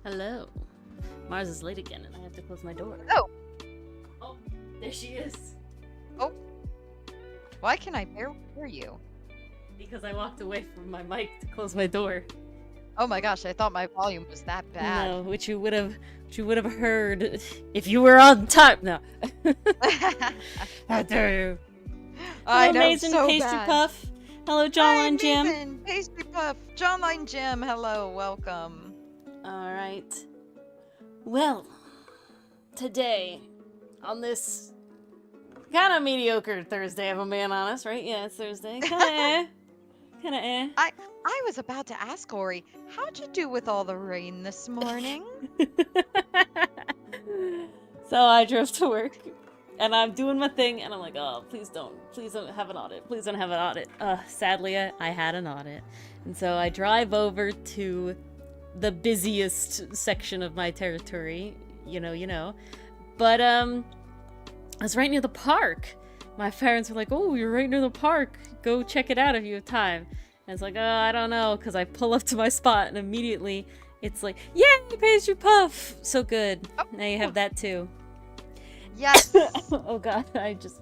Hello. Mars is late again and I have to close my door. Oh. Oh, there she is. Oh. Why can I barely hear you? Because I walked away from my mic to close my door. Oh my gosh, I thought my volume was that bad. No, which you would have heard if you were on time. No. How dare you? I know, Amazing so Pastry bad. Puff. Hello, Jawline Jim. Amazing Pastry Puff. Jawline Jim, hello, welcome. Alright. Well, today, on this kind of mediocre Thursday, if I'm being honest, right? Yeah, it's Thursday. Kinda eh. I was about to ask Ori, how'd you do with all the rain this morning? So I drove to work, and I'm doing my thing, and I'm like, oh, please don't have an audit. Please don't have an audit. Sadly, I had an audit. And so I drive over to the busiest section of my territory, you know. But, I was right near the park. My parents were like, oh, you're right near the park. Go check it out if you have time. And it's like, oh, I don't know, because I pull up to my spot, and immediately it's like, yay, Pastry Puff! So good. Oh. Now you have that, too. Yes. Oh, God, I just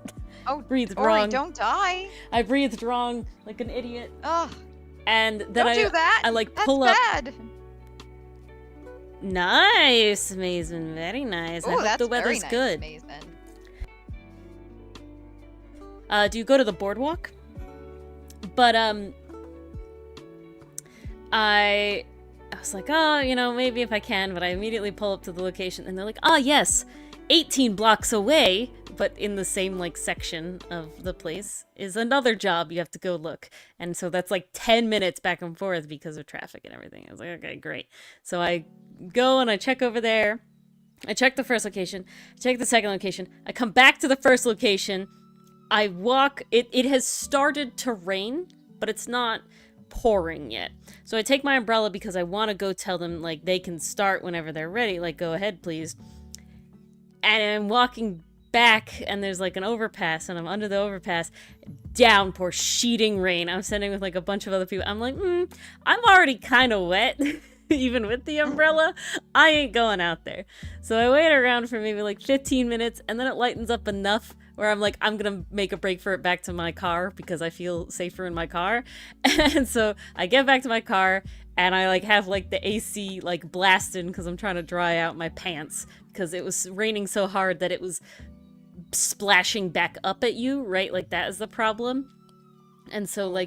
breathed Ori, wrong. don't die. I breathed wrong, like an idiot. Ugh. And then Don't do that. I like That's pull up. Bad. Nice, Mason, very nice. Ooh, I hope that's the weather's very nice, good. Mason. Do you go to the boardwalk? But I was like, oh, maybe if I can, but I immediately pull up to the location, and they're like, oh yes, 18 blocks away, but in the same section of the place is another job you have to go look, and so that's 10 minutes back and forth because of traffic and everything. I was like, okay, great. So I go and I check over there. I check the first location. I check the second location. I come back to the first location. I walk. It has started to rain, but it's not pouring yet. So I take my umbrella because I want to go tell them they can start whenever they're ready. Go ahead, please. And I'm walking back, and there's an overpass, and I'm under the overpass. Downpour, sheeting rain. I'm standing with a bunch of other people. I'm like, I'm already kind of wet, even with the umbrella. I ain't going out there. So I wait around for maybe 15 minutes, and then it lightens up enough where I'm like, I'm gonna make a break for it back to my car because I feel safer in my car. And so I get back to my car, and I have the AC blasting because I'm trying to dry out my pants because it was raining so hard that it was splashing back up at you, right? That is the problem. And so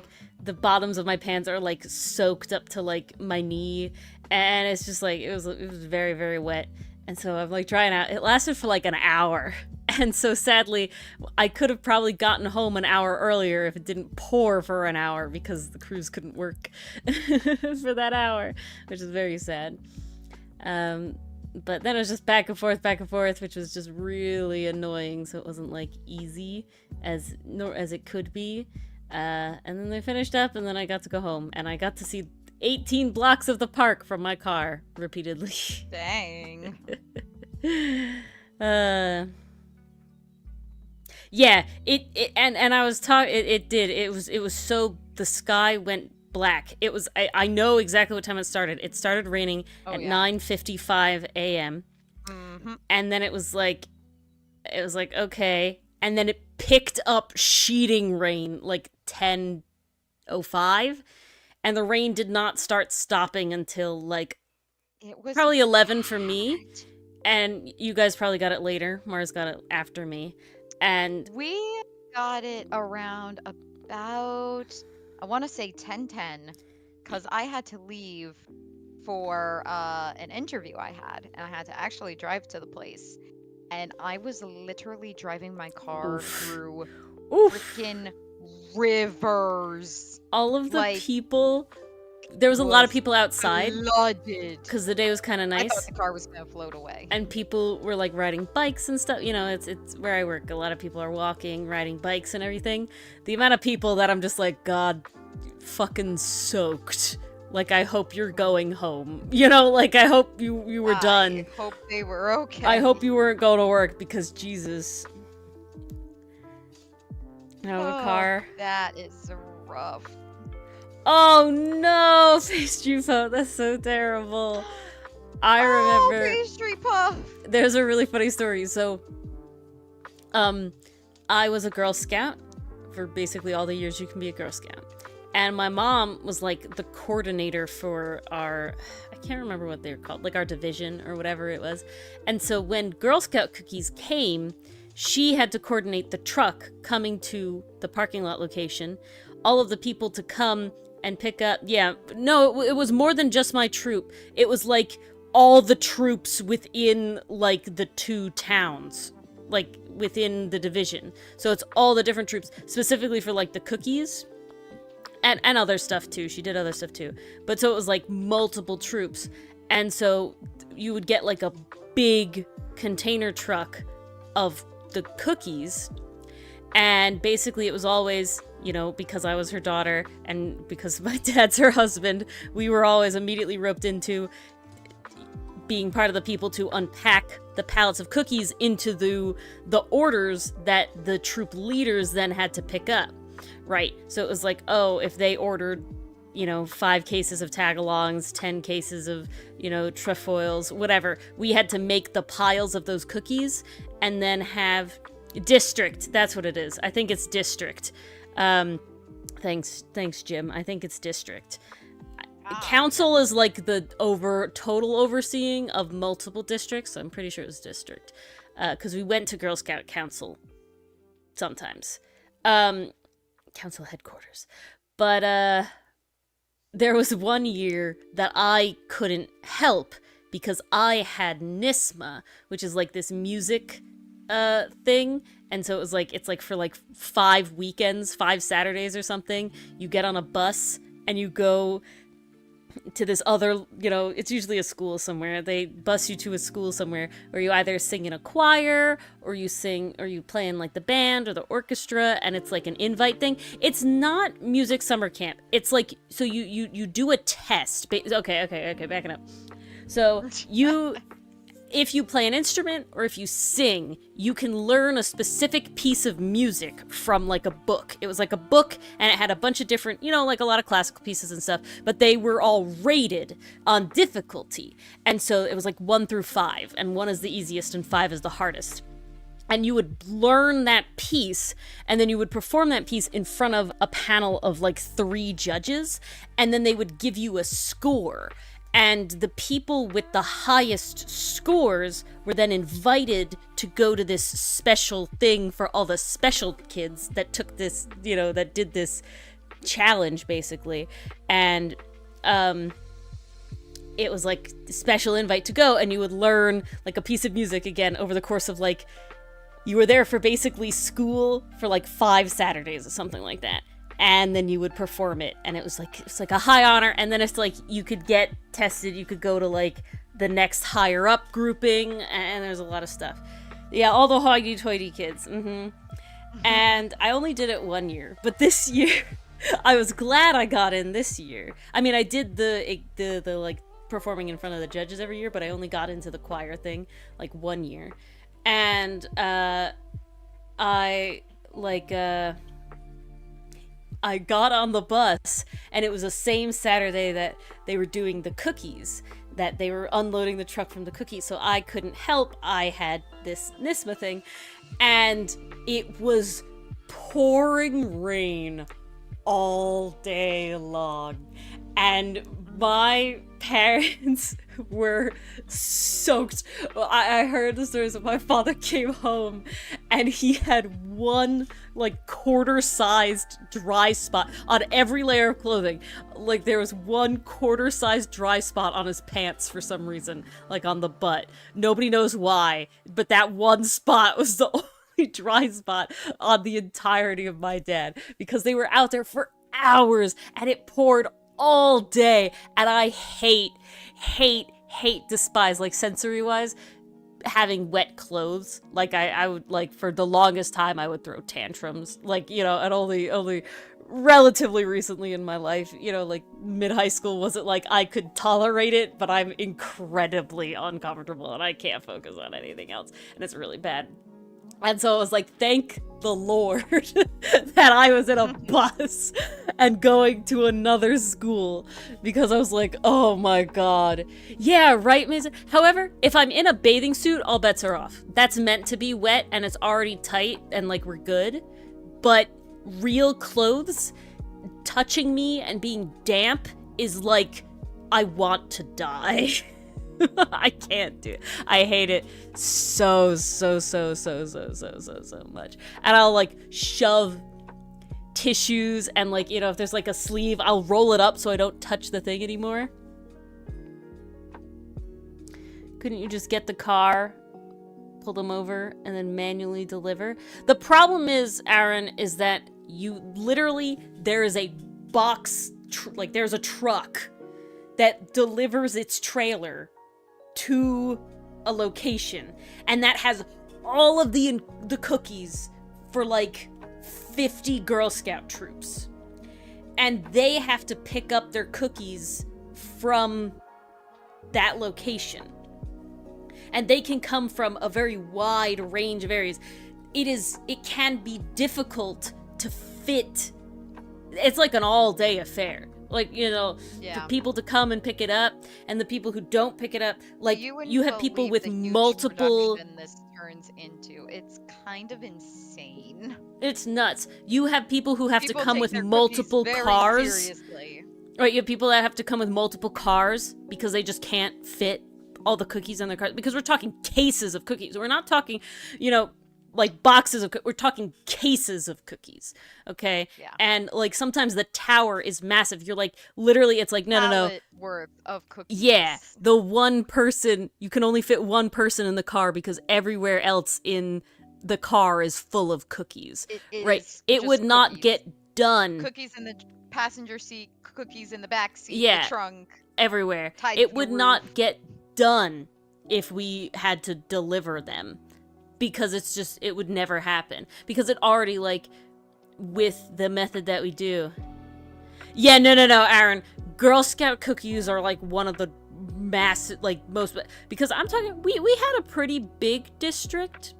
the bottoms of my pants are soaked up to my knee, and it's just it was very, very wet. And so I'm drying out. It lasted for an hour. And so sadly, I could have probably gotten home an hour earlier if it didn't pour for an hour because the crews couldn't work for that hour, which is very sad. But then it was just back and forth, which was just really annoying. So it wasn't easy as it could be. And then they finished up, and then I got to go home, and I got to see 18 blocks of the park from my car repeatedly. Dang. Yeah, and I was talking. It was so the sky went black. It was. I know exactly what time it started. It started raining at 9:55 a.m. Mm-hmm. And then it was okay, and then it picked up sheeting rain 10:05, and the rain did not start stopping until it was probably 11 for me, and you guys probably got it later. Mars got it after me. And we got it around about, I want to say 10:10, because I had to leave for an interview I had, and I had to actually drive to the place. And I was literally driving my car through freaking rivers. All of the people, there was a lot of people outside flooded because the day was kind of nice. I thought the car was gonna float away. And people were riding bikes and stuff. It's where I work. A lot of people are walking, riding bikes and everything. The amount of people that I'm just God, fucking soaked. I hope you're going home. I hope you were done. I hope they were okay. I hope you weren't going to work because Jesus. The car. That is rough. Oh no, Pastry Puff, that's so terrible. I Oh, remember pastry puff. there's a really funny story. So, I was a Girl Scout for basically all the years you can be a Girl Scout. And my mom was like the coordinator for our, I can't remember what they were called, like our division or whatever it was. And so when Girl Scout cookies came, she had to coordinate the truck coming to the parking lot location, all of the people to come and pick up. Yeah, no, it was more than just my troop. It was like all the troops within like the 2 towns, like within the division. So it's all the different troops, specifically for like the cookies. And other stuff too. She did other stuff too. But so it was like multiple troops. And so you would get like a big container truck of the cookies. And basically it was always, you know, because I was her daughter and because my dad's her husband, we were always immediately roped into being part of the people to unpack the pallets of cookies into the orders that the troop leaders then had to pick up. Right, so it was like, oh, if they ordered, you know, 5 cases of tagalongs, 10 cases of, you know, trefoils, whatever, we had to make the piles of those cookies and then have district. That's what it is. I think it's district. Thanks, Jim. I think it's district. Council is like the total overseeing of multiple districts. So I'm pretty sure it was district, because we went to Girl Scout Council sometimes. Council headquarters. But there was one year that I couldn't help because I had NISMA, which is like this music thing. And so it's like for like 5 weekends, 5 Saturdays or something, you get on a bus and you go to this other, you know, it's usually a school somewhere. They bus you to a school somewhere where you either sing in a choir or you sing or you play in like the band or the orchestra, and it's like an invite thing. It's not music summer camp. It's like, so you do a test. Okay, backing up. So if you play an instrument or if you sing, you can learn a specific piece of music from like a book. It was like a book and it had a bunch of different, you know, like a lot of classical pieces and stuff, but they were all rated on difficulty. And so it was like 1 through 5, and 1 is the easiest and 5 is the hardest. And you would learn that piece, and then you would perform that piece in front of a panel of like 3 judges, and then they would give you a score. And the people with the highest scores were then invited to go to this special thing for all the special kids that took this, you know, that did this challenge, basically. And it was like a special invite to go, and you would learn like a piece of music again over the course of like, you were there for basically school for like 5 Saturdays or something like that. And then you would perform it, and it was like a high honor. And then it's like you could get tested, you could go to like the next higher up grouping, and there's a lot of stuff. Yeah, all the hoity-toity kids. And I only did it 1 year, but this year I was glad I got in this year. I mean, I did the like performing in front of the judges every year, but I only got into the choir thing like 1 year. And I got on the bus, and it was the same Saturday that they were doing the cookies, that they were unloading the truck from the cookies, so I couldn't help. I had this NISMA thing, and it was pouring rain all day long, and my parents were soaked. I heard the stories of my father came home and he had one like quarter-sized dry spot on every layer of clothing. Like there was one quarter-sized dry spot on his pants for some reason, like on the butt. Nobody knows why, but that one spot was the only dry spot on the entirety of my dad, because they were out there for hours and it poured all day. And I hate, despise, like sensory-wise, having wet clothes. Like I would, like, for the longest time I would throw tantrums, like, you know, and only relatively recently in my life, you know, like mid-high school, wasn't like I could tolerate it, but I'm incredibly uncomfortable and I can't focus on anything else, and it's really bad. And so I was like, thank the Lord that I was in a bus and going to another school, because I was like, oh my god. Yeah, right, Mason? However, if I'm in a bathing suit, all bets are off. That's meant to be wet and it's already tight and like we're good. But real clothes touching me and being damp is like, I want to die. I can't do it. I hate it so much. And I'll like shove tissues and like, you know, if there's like a sleeve, I'll roll it up so I don't touch the thing anymore. Couldn't you just get the car, pull them over, and then manually deliver? The problem is, Aaron, is that you literally, there is a box, like there's a truck that delivers its trailer to a location, and that has all of the cookies for like 50 Girl Scout troops, and they have to pick up their cookies from that location, and they can come from a very wide range of areas. It can be difficult to fit. It's like an all-day affair. Like, you know, the people to come and pick it up, and the people who don't pick it up. Like, you have people with multiple. This turns into, it's kind of insane. It's nuts. You have people who have to come with multiple cars. Seriously. Right, you have people that have to come with multiple cars because they just can't fit all the cookies in their cars. Because we're talking cases of cookies. We're not talking, you know, like boxes of we're talking cases of cookies, okay? Yeah. And like sometimes the tower is massive. You're like, literally, it's like no worth of cookies. Yeah, the one person, you can only fit one person in the car because everywhere else in the car is full of cookies. Right, it would not get done. Cookies in the passenger seat, cookies in the back seat, yeah, the trunk, everywhere. It would not get done if we had to deliver them. Because it's just, it would never happen. Because it already, like, with the method that we do. Yeah, no, Aaron. Girl Scout cookies are, like, one of the massive, like, most... Because I'm talking, we had a pretty big district.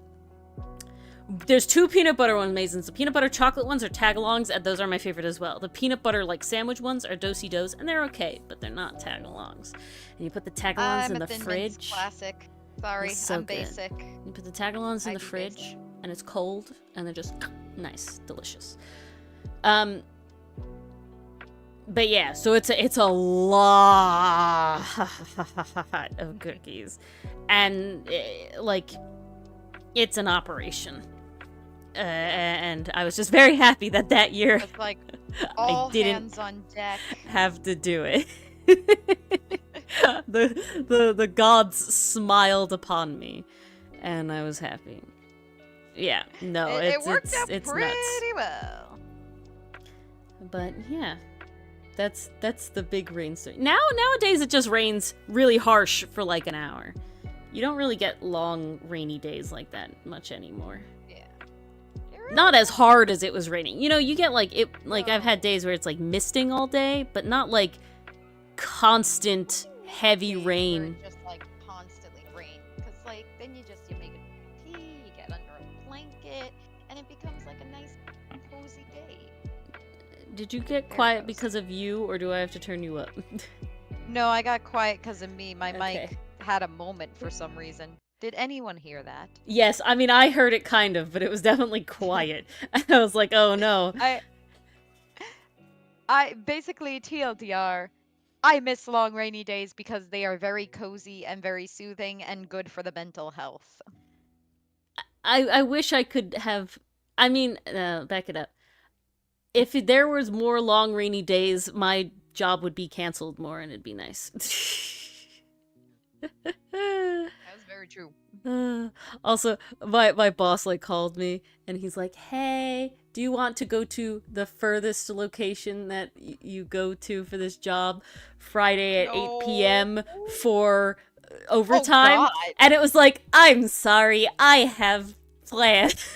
There's 2 peanut butter ones, Masons. The peanut butter chocolate ones are tagalongs, and those are my favorite as well. The peanut butter, like, sandwich ones are do-si-dos, and they're okay, but they're not tagalongs. And you put the tagalongs in the fridge. Classic. Sorry, so I'm basic. You put the tagalongs in the fridge, and it's cold, and they're just nice, delicious. But yeah, so it's a lot of cookies, and like, it's an operation. And I was just very happy that year it's like all I didn't hands on deck. have to do it. The gods smiled upon me, and I was happy. Yeah, no, it worked out it's pretty nuts. well. But yeah, that's the big rain story. Nowadays it just rains really harsh for like an hour. You don't really get long rainy days like that much anymore. Yeah. Not as hard as it was raining. You know, you get like it. Like I've had days where it's like misting all day, but not like constant heavy rain. Just like constantly rain, because like then you make a tea, you get under a blanket, and it becomes like a nice cozy day. Did you get quiet because of you, or do I have to turn you up? No, I got quiet because of me. My mic had a moment for some reason. Did anyone hear that? Yes, I mean I heard it kind of, but it was definitely quiet. I was like, oh no. I basically, TLDR, I miss long rainy days because they are very cozy and very soothing and good for the mental health. I wish I could have... I mean, back it up. If there was more long rainy days, my job would be canceled more and it'd be nice. That was very true. Also, my boss like called me and he's like, hey, do you want to go to the furthest location that you go to for this job Friday at 8 p.m. for overtime? Oh, and it was like, I'm sorry, I have plans.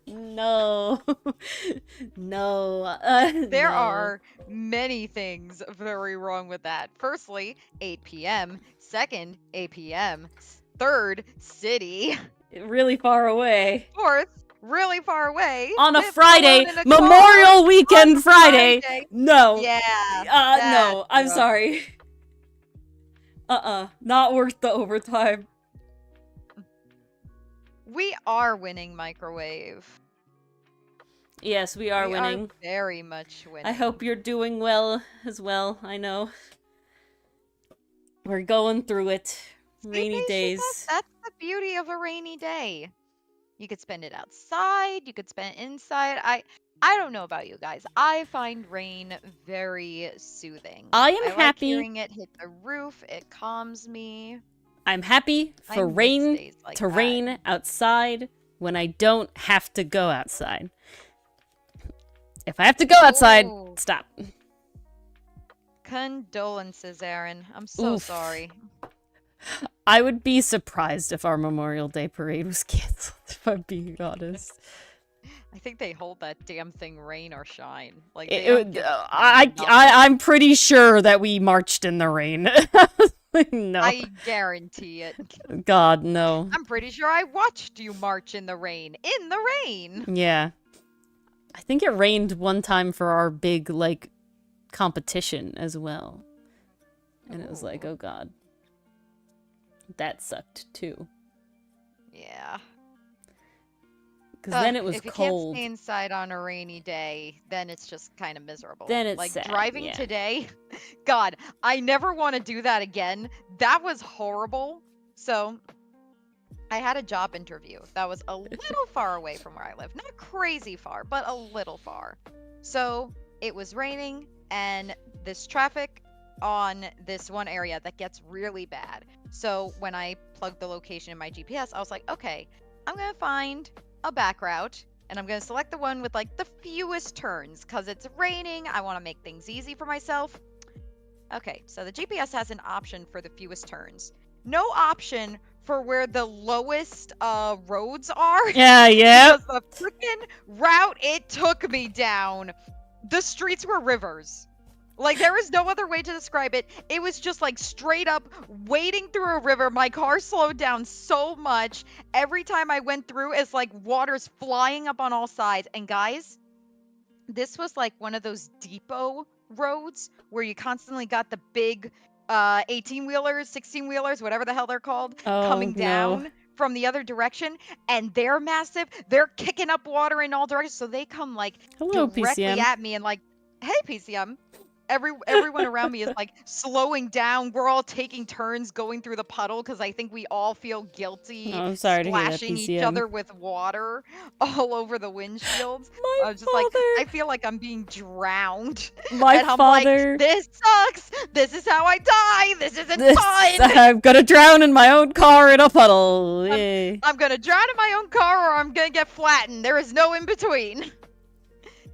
No. There are many things very wrong with that. Firstly, 8 p.m. Second, 8 p.m. Third, city. really far away. North, really far away. On a live Friday, alone in a Memorial car Weekend on a Friday. Friday. No. Yeah. No, I'm that's rough. sorry. Not worth the overtime. We are winning microwave. Yes, we are winning. Are very much winning. I hope you're doing well as well. I know. We're going through it. Rainy days. That's the beauty of a rainy day. You could spend it outside. You could spend it inside. I don't know about you guys. I find rain very soothing. I am like happy. Hearing it hit the roof. It calms me. I'm happy for rain to rain outside when I don't have to go outside. If I have to go outside, stop. Condolences, Aaron. I'm so sorry. I would be surprised if our Memorial Day parade was canceled, if I'm being honest. I think they hold that damn thing rain or shine. Like I'm pretty sure that we marched in the rain. No. I guarantee it. God, no. I'm pretty sure I watched you march in the rain. In the rain! Yeah. I think it rained one time for our big, like, competition as well. And it was like, oh god. That sucked, too. Yeah. Because then it was if you cold. can't stay inside on a rainy day, then it's just kind of miserable. Then it's like sad, driving today. God, I never want to do that again. That was horrible. So, I had a job interview that was a little far away from where I live. Not crazy far, but a little far. So, it was raining and this traffic on this one area that gets really bad. So, when I plugged the location in my GPS, I was like, okay, I'm going to find a back route and I'm going to select the one with like the fewest turns because it's raining. I want to make things easy for myself. Okay, so the GPS has an option for the fewest turns. No option for where the lowest roads are. Yeah. Because the freaking route it took me down, the streets were rivers. Like, there was no other way to describe it. It was just, like, straight up wading through a river. My car slowed down so much. Every time I went through, it's like water's flying up on all sides. And guys, this was, like, one of those depot roads where you constantly got the big 18-wheelers, 16-wheelers, whatever the hell they're called, coming down from the other direction. And they're massive. They're kicking up water in all directions. So they come, like, directly PCM. at me and, like, hey, PCM. Everyone around me is like slowing down. We're all taking turns going through the puddle because I think we all feel guilty. Oh, I'm sorry to hear that, splashing PCM. each other with water all over the windshields. I was just like, I feel like I'm being drowned. My and I'm father. Like, this sucks. This is how I die. This isn't fun. I'm gonna drown in my own car in a puddle. I'm gonna drown in my own car or I'm gonna get flattened. There is no in between.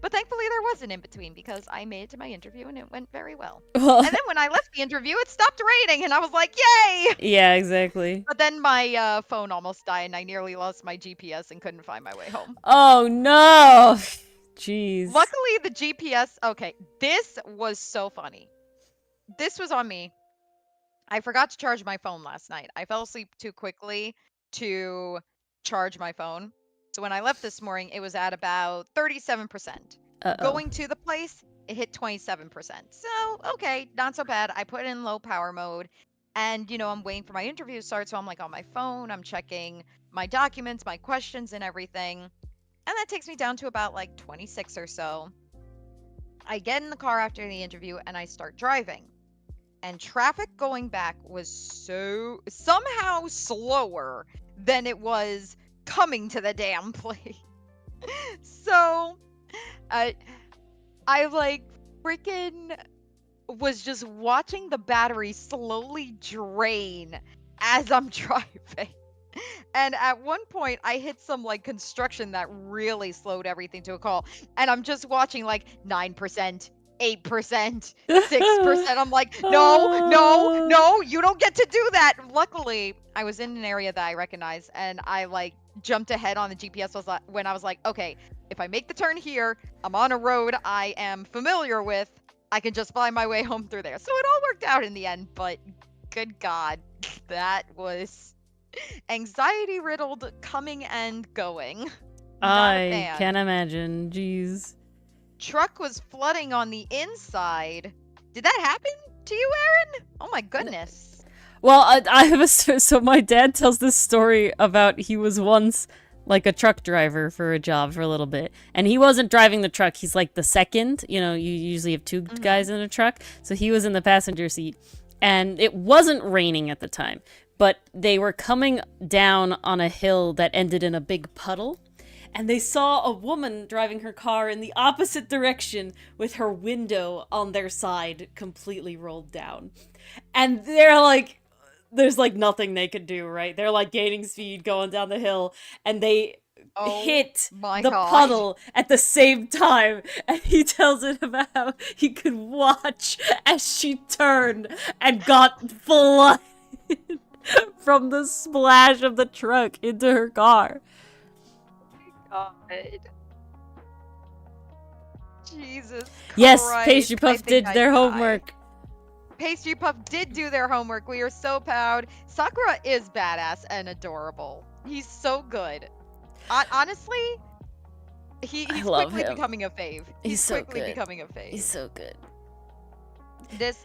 But thankfully there was an in-between because I made it to my interview and it went very well. And then when I left the interview, it stopped raining and I was like, yay! Yeah, exactly. But then my phone almost died and I nearly lost my GPS and couldn't find my way home. Oh no! Jeez. Luckily the GPS, okay, this was so funny. This was on me. I forgot to charge my phone last night. I fell asleep too quickly to charge my phone. So when I left this morning, it was at about 37%. Going to the place, it hit 27%. So, okay, not so bad. I put it in low power mode. And, you know, I'm waiting for my interview to start. So I'm like on my phone. I'm checking my documents, my questions and everything. And that takes me down to about like 26 or so. I get in the car after the interview and I start driving. And traffic going back was somehow slower than it was coming to the damn place. So I like freaking was just watching the battery slowly drain as I'm driving. And at one point I hit some like construction that really slowed everything to a crawl. And I'm just watching like 9%, 8%, 6%. I'm like, no, you don't get to do that. Luckily, I was in an area that I recognize and I like jumped ahead on the GPS when I was like, okay, if I make the turn here, I'm on a road I am familiar with. I can just find my way home through there. So it all worked out in the end, but good God, that was Anxiety riddled coming and going. Not a I fan. can imagine. Jeez. Truck was flooding on the inside. Did that happen to you, Aaron? Oh my goodness. Well, I have a so my dad tells this story about he was once like a truck driver for a job for a little bit, and he wasn't driving the truck. He's like the second. You know, you usually have two guys in a truck, so he was in the passenger seat, and it wasn't raining at the time, but they were coming down on a hill that ended in a big puddle. And they saw a woman driving her car in the opposite direction with her window on their side completely rolled down. And they're like, there's like nothing they could do, right? They're like gaining speed going down the hill, and they hit the puddle at the same time. And he tells it about how he could watch as she turned and got flooded from the splash of the truck into her car. God. Jesus Yes, Christ. Pastry Puff did their homework. Pastry Puff did do their homework. We are so proud. Sakura is badass and adorable. He's so good. Honestly, he's quickly becoming a fave. He's so quickly good. becoming a fave. He's so good. The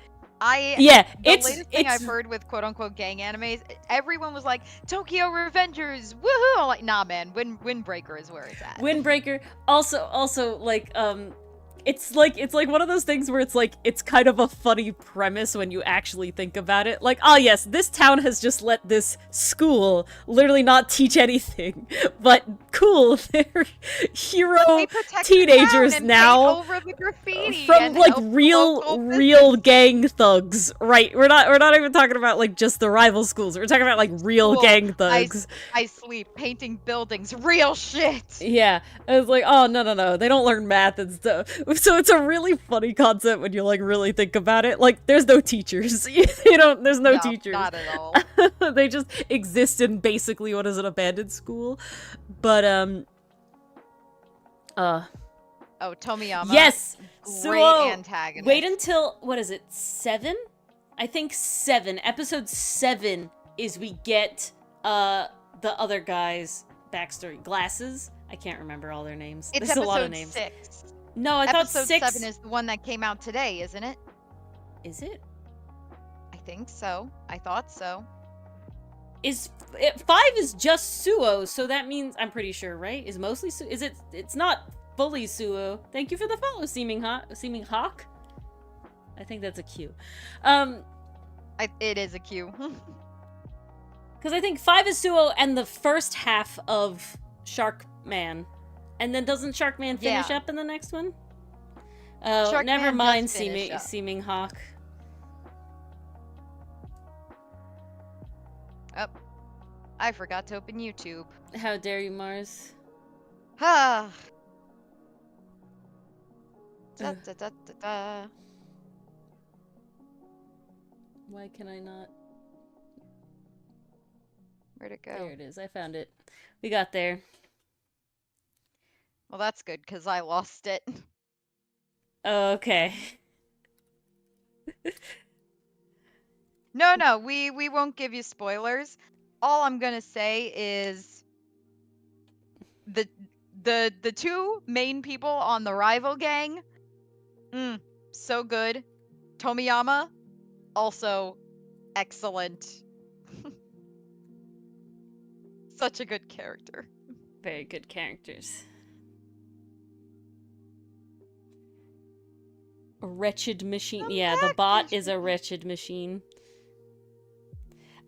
latest thing I've heard with quote-unquote gang animes, everyone was like, Tokyo Revengers, woohoo! I'm like, nah, man, Windbreaker is where it's at. Windbreaker, also, like, it's like one of those things where it's like, it's kind of a funny premise when you actually think about it. Like, oh yes, this town has just let this school literally not teach anything. But cool, they're hero teenagers now from like real gang thugs. Right, we're not even talking about like just the rival schools. We're talking about like real gang thugs. I sleep painting buildings, real shit. Yeah, I was like, oh no, they don't learn math and stuff. So it's a really funny concept when you like really think about it. Like, there's no teachers. There's no teachers. Not at all. They just exist in basically what is an abandoned school. But Tomiyama. Yes. Great antagonist. Wait until what is it? 7? I think 7. Episode 7 is we get the other guy's backstory. Glasses. I can't remember all their names. It's There's a lot of episode names. 6. No, I thought 6. Episode 7 is the one that came out today, isn't it? Is it? I think so. I thought so. 5 is just Suo, so that means I'm pretty sure, right? Is mostly Suo? Is it? It's not fully Suo. Thank you for the follow, Seeming Hawk. I think that's a Q. It is a Q. Because I think 5 is Suo and the first half of Sharkman. And then doesn't Sharkman finish up in the next one? Oh, never mind, Seeming Hawk. Oh, I forgot to open YouTube. How dare you, Mars? Ah. Why can I not? Where'd it go? There it is. I found it. We got there. Well, that's good, because I lost it. Okay. No, we won't give you spoilers. All I'm gonna say is the two main people on the rival gang, so good. Tomiyama, also excellent. Such a good character. Very good characters. A wretched machine. Yeah, the bot is a wretched machine.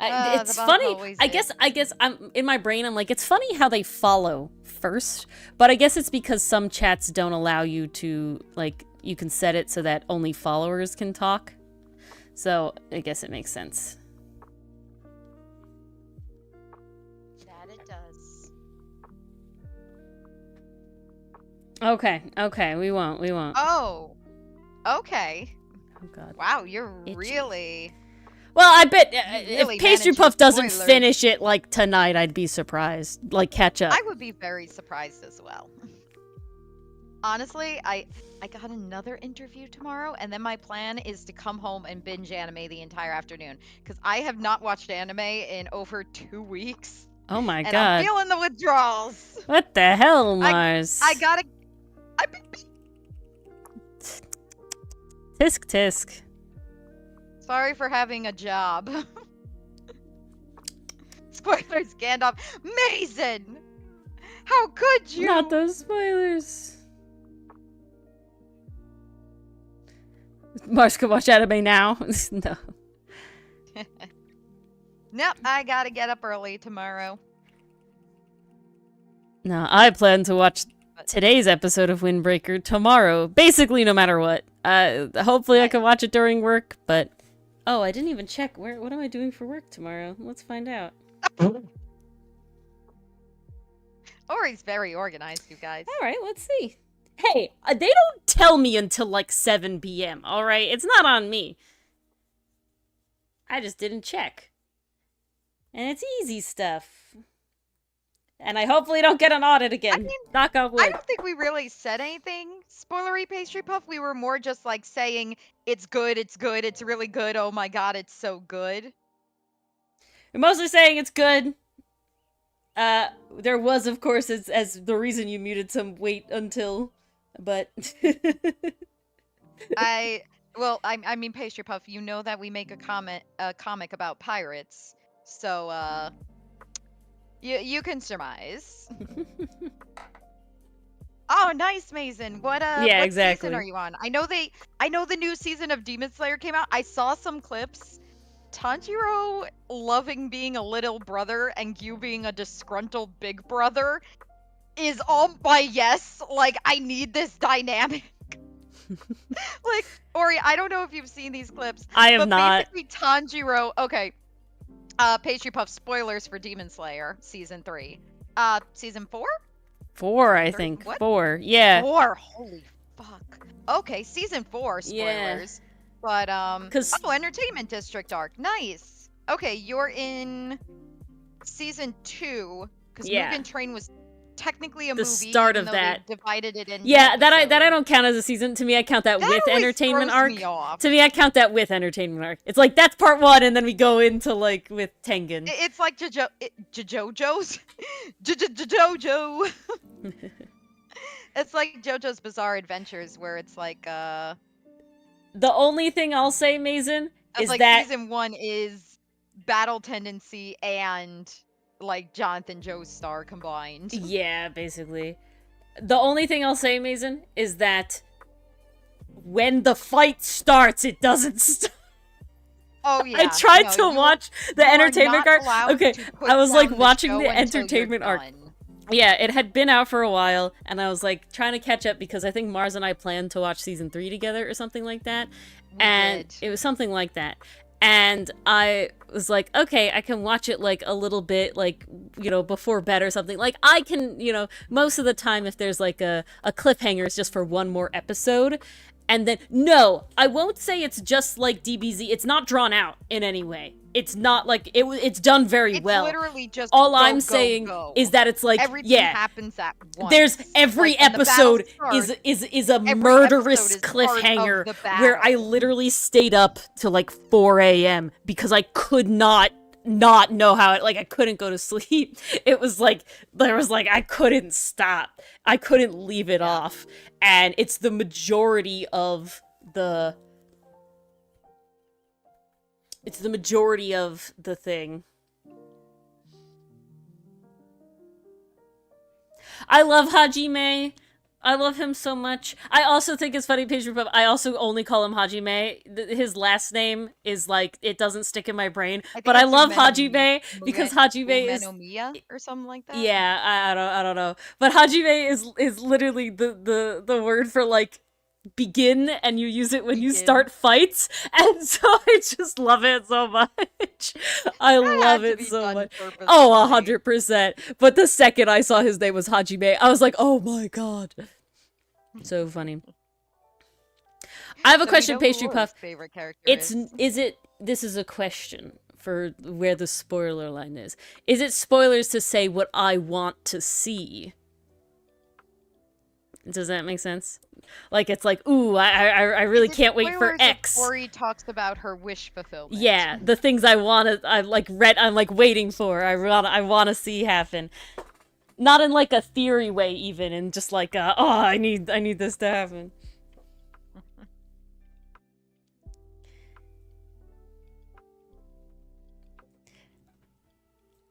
It's funny. I guess I'm in my brain. I'm like, it's funny how they follow first, but I guess it's because some chats don't allow you to like. You can set it so that only followers can talk. So I guess it makes sense. That it does. Okay. We won't. Oh. Okay. Oh God. Wow, you're Itchy. really. Well, I bet really if Pastry Puff doesn't spoilers. finish it like tonight, I'd be surprised. Like catch up. I would be very surprised as well. honestly, I got another interview tomorrow, and then my plan is to come home and binge anime the entire afternoon because I have not watched anime in over 2 weeks, Oh my and I'm god. feeling the withdrawals. What the hell, I Mars? I gotta. I, Tisk tisk. sorry for having a job. Spoilers, Gandalf. Mason! How could you? Not those spoilers. Mars could watch anime now. No. Nope, I gotta get up early tomorrow. No, I plan to watch today's episode of Windbreaker tomorrow. Basically, no matter what. Hopefully I can watch it during work, but... Oh, I didn't even check. What am I doing for work tomorrow? Let's find out. Ori's very organized, you guys. Alright, let's see. Hey, they don't tell me until like 7 p.m., alright? It's not on me. I just didn't check. And it's easy stuff. And I hopefully don't get an audit again. I mean, knock on wood. I don't think we really said anything spoilery, Pastry Puff. We were more just like saying, it's good, it's really good, oh my god, it's so good. We're mostly saying it's good. There was, of course, as the reason you muted some wait until, but... I mean, Pastry Puff, you know that we make a comic about pirates, so, you can surmise. Oh, nice, Mason. What exactly. season are you on? I know the new season of Demon Slayer came out. I saw some clips. Tanjiro loving being a little brother and you being a disgruntled big brother is all my yes. Like, I need this dynamic. Like, Ori, I don't know if you've seen these clips. I have not. Basically, Tanjiro. Okay. Pastry Puff spoilers for Demon Slayer season 3. Season 4? 4, I think. What? 4. Yeah. 4. Holy fuck. Okay, season 4 spoilers. Yeah. But oh, Entertainment District arc. Nice. Okay, you're in season 2 because Mugen Train was technically a movie. The start even of though that. They divided it in. Yeah, that I don't count as a season. To me, I count that with always Entertainment throws arc. me off. To me, I count that with Entertainment arc. It's like that's part 1, and then we go into like with Tengen. It's like JoJo's. JoJo. It's like JoJo's Bizarre Adventures, where it's like The only thing I'll say, Mason, is like that season 1 is battle tendency and like Jonathan Joestar combined. Yeah, basically. The only thing I'll say, Mason, is that when the fight starts, it doesn't stop. Oh yeah. I tried to watch the entertainment arc. Okay, I was like watching the entertainment arc. Yeah, it had been out for a while, and I was like trying to catch up because I think Mars and I planned to watch season 3 together or something like that. It was something like that. And I was like, okay, I can watch it like a little bit, like, you know, before bed or something. Like, I can, you know, most of the time if there's like a cliffhanger, it's just for one more episode. And then, no, I won't say it's just like DBZ. It's not drawn out in any way. It's not like, it's done very well. It's literally just all I'm saying is that it's like, everything happens at once. There's every like, episode is a murderous cliffhanger where I literally stayed up till like 4 a.m. because I could not know how it, like, I couldn't go to sleep. It was like, I couldn't stop. I couldn't leave it off. And it's the majority of the thing. I love Hajime. I love him so much. I also think it's funny, Pastry Puff. I also only call him Hajime. His last name is like, it doesn't stick in my brain. But I love Hajime because Hajime is Menomiya or something like that. Yeah, I don't know. But Hajime is literally the word for like begin, and you use it when you start fights, and so I just love it so much. I love it so much. Oh, 100%. But the second I saw his name was Hajime, I was like, oh my god. So funny. I have a question, Pastry Puff. Favorite character This is a question for where the spoiler line is. Is it spoilers to say what I want to see? Does that make sense? Like, it's like, ooh, I really can't wait for X. Ori talks about her wish fulfillment. Yeah, the things I'm like waiting for. I wanna see happen. Not in like a theory way, even, and just like, I need this to happen.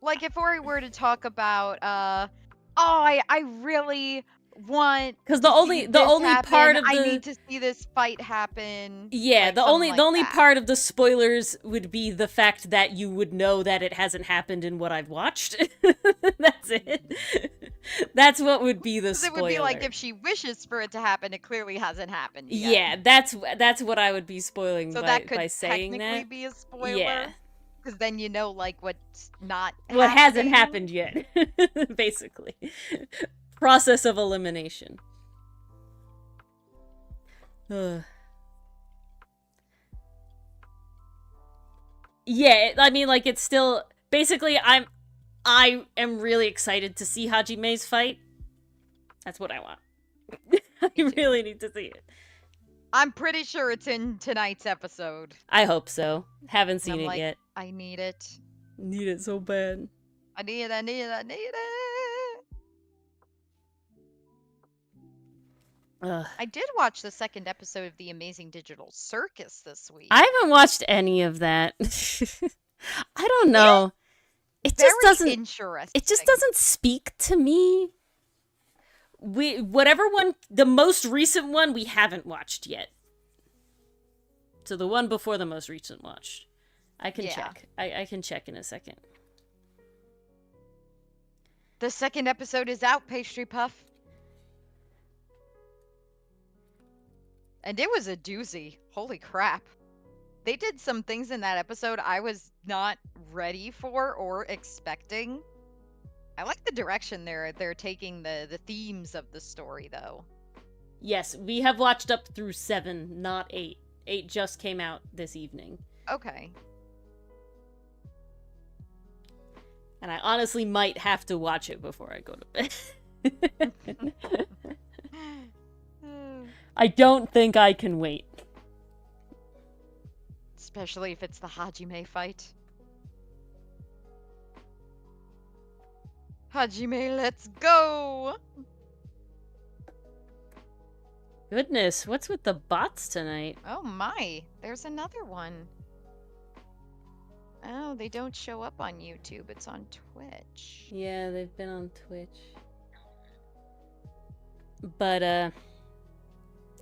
Like if Ori were to talk about, I really want because the only part of the I need to see this fight happen. Yeah, like, the only that. part of the spoilers would be the fact that you would know that it hasn't happened in what I've watched. That's it. That's what would be the spoiler. It would be like if she wishes for it to happen, it clearly hasn't happened yet. Yeah, that's what I would be spoiling so by that could by saying technically that. Be a spoiler. Yeah. Because then you know, like, what's not what happening. hasn't happened yet, basically. Process of elimination. Yeah, I mean, like, it's still... Basically, I am really excited to see Hajime's fight. That's what I want. I really need to see it. I'm pretty sure it's in tonight's episode. I hope so. Haven't seen it yet. I need it. Need it so bad. I need it. I did watch the second episode of The Amazing Digital Circus this week. I haven't watched any of that. I don't know. It just doesn't. Interesting. It just doesn't speak to me. The most recent one we haven't watched yet. So the one before the most recent watched. I can check. I can check in a second. The second episode is out, Pastry Puff. And it was a doozy. Holy crap. They did some things in that episode I was not ready for or expecting. I like the direction they're taking the themes of the story, though. Yes, we have watched up through 7, not 8. 8 just came out this evening. Okay. And I honestly might have to watch it before I go to bed. I don't think I can wait. Especially if it's the Hajime fight. Hajime, let's go! Goodness, what's with the bots tonight? Oh my, there's another one. Oh, they don't show up on YouTube, it's on Twitch. Yeah, they've been on Twitch. But,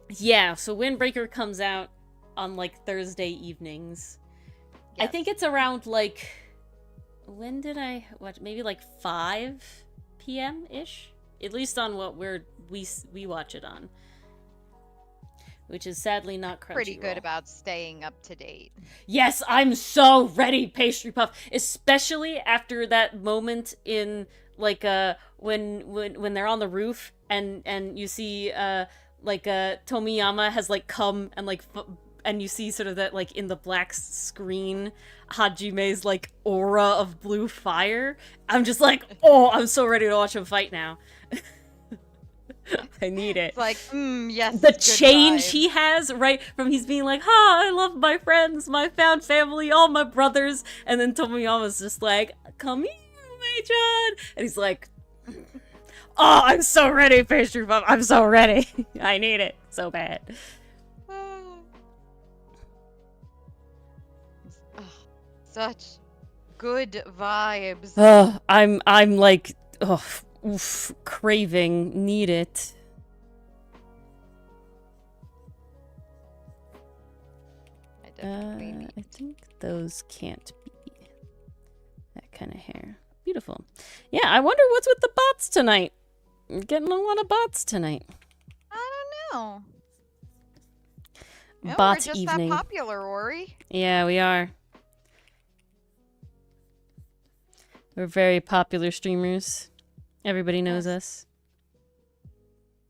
yeah, so Windbreaker comes out on, like, Thursday evenings. Yes. I think it's around, like... When did I watch? Maybe like 5 p.m.-ish? At least on what we watch it on. Which is sadly not Crunchyroll. Pretty good about staying up to date. Yes, I'm so ready, Pastry Puff. Especially after that moment in, like, when they're on the roof and you see, Tomiyama has, like, come and, like, and you see sort of that, like, in the black screen, Hajime's, like, aura of blue fire. I'm just like, oh, I'm so ready to watch him fight now. I need it. It's like, yes. The change he has, right? From he's being like, I love my friends, my found family, all my brothers. And then Tomiyama's just like, come here, Mei-chan. And he's like, oh, I'm so ready, Pastry Puff. I'm so ready. I need it so bad. Such good vibes. I'm like, craving, need it. I definitely need. I think those can't be that kind of hair. Beautiful. Yeah, I wonder what's with the bots tonight. I'm getting a lot of bots tonight. I don't know. Bots we're just evening. that popular, Ori. Yeah, we are. We're very popular streamers. Everybody knows us.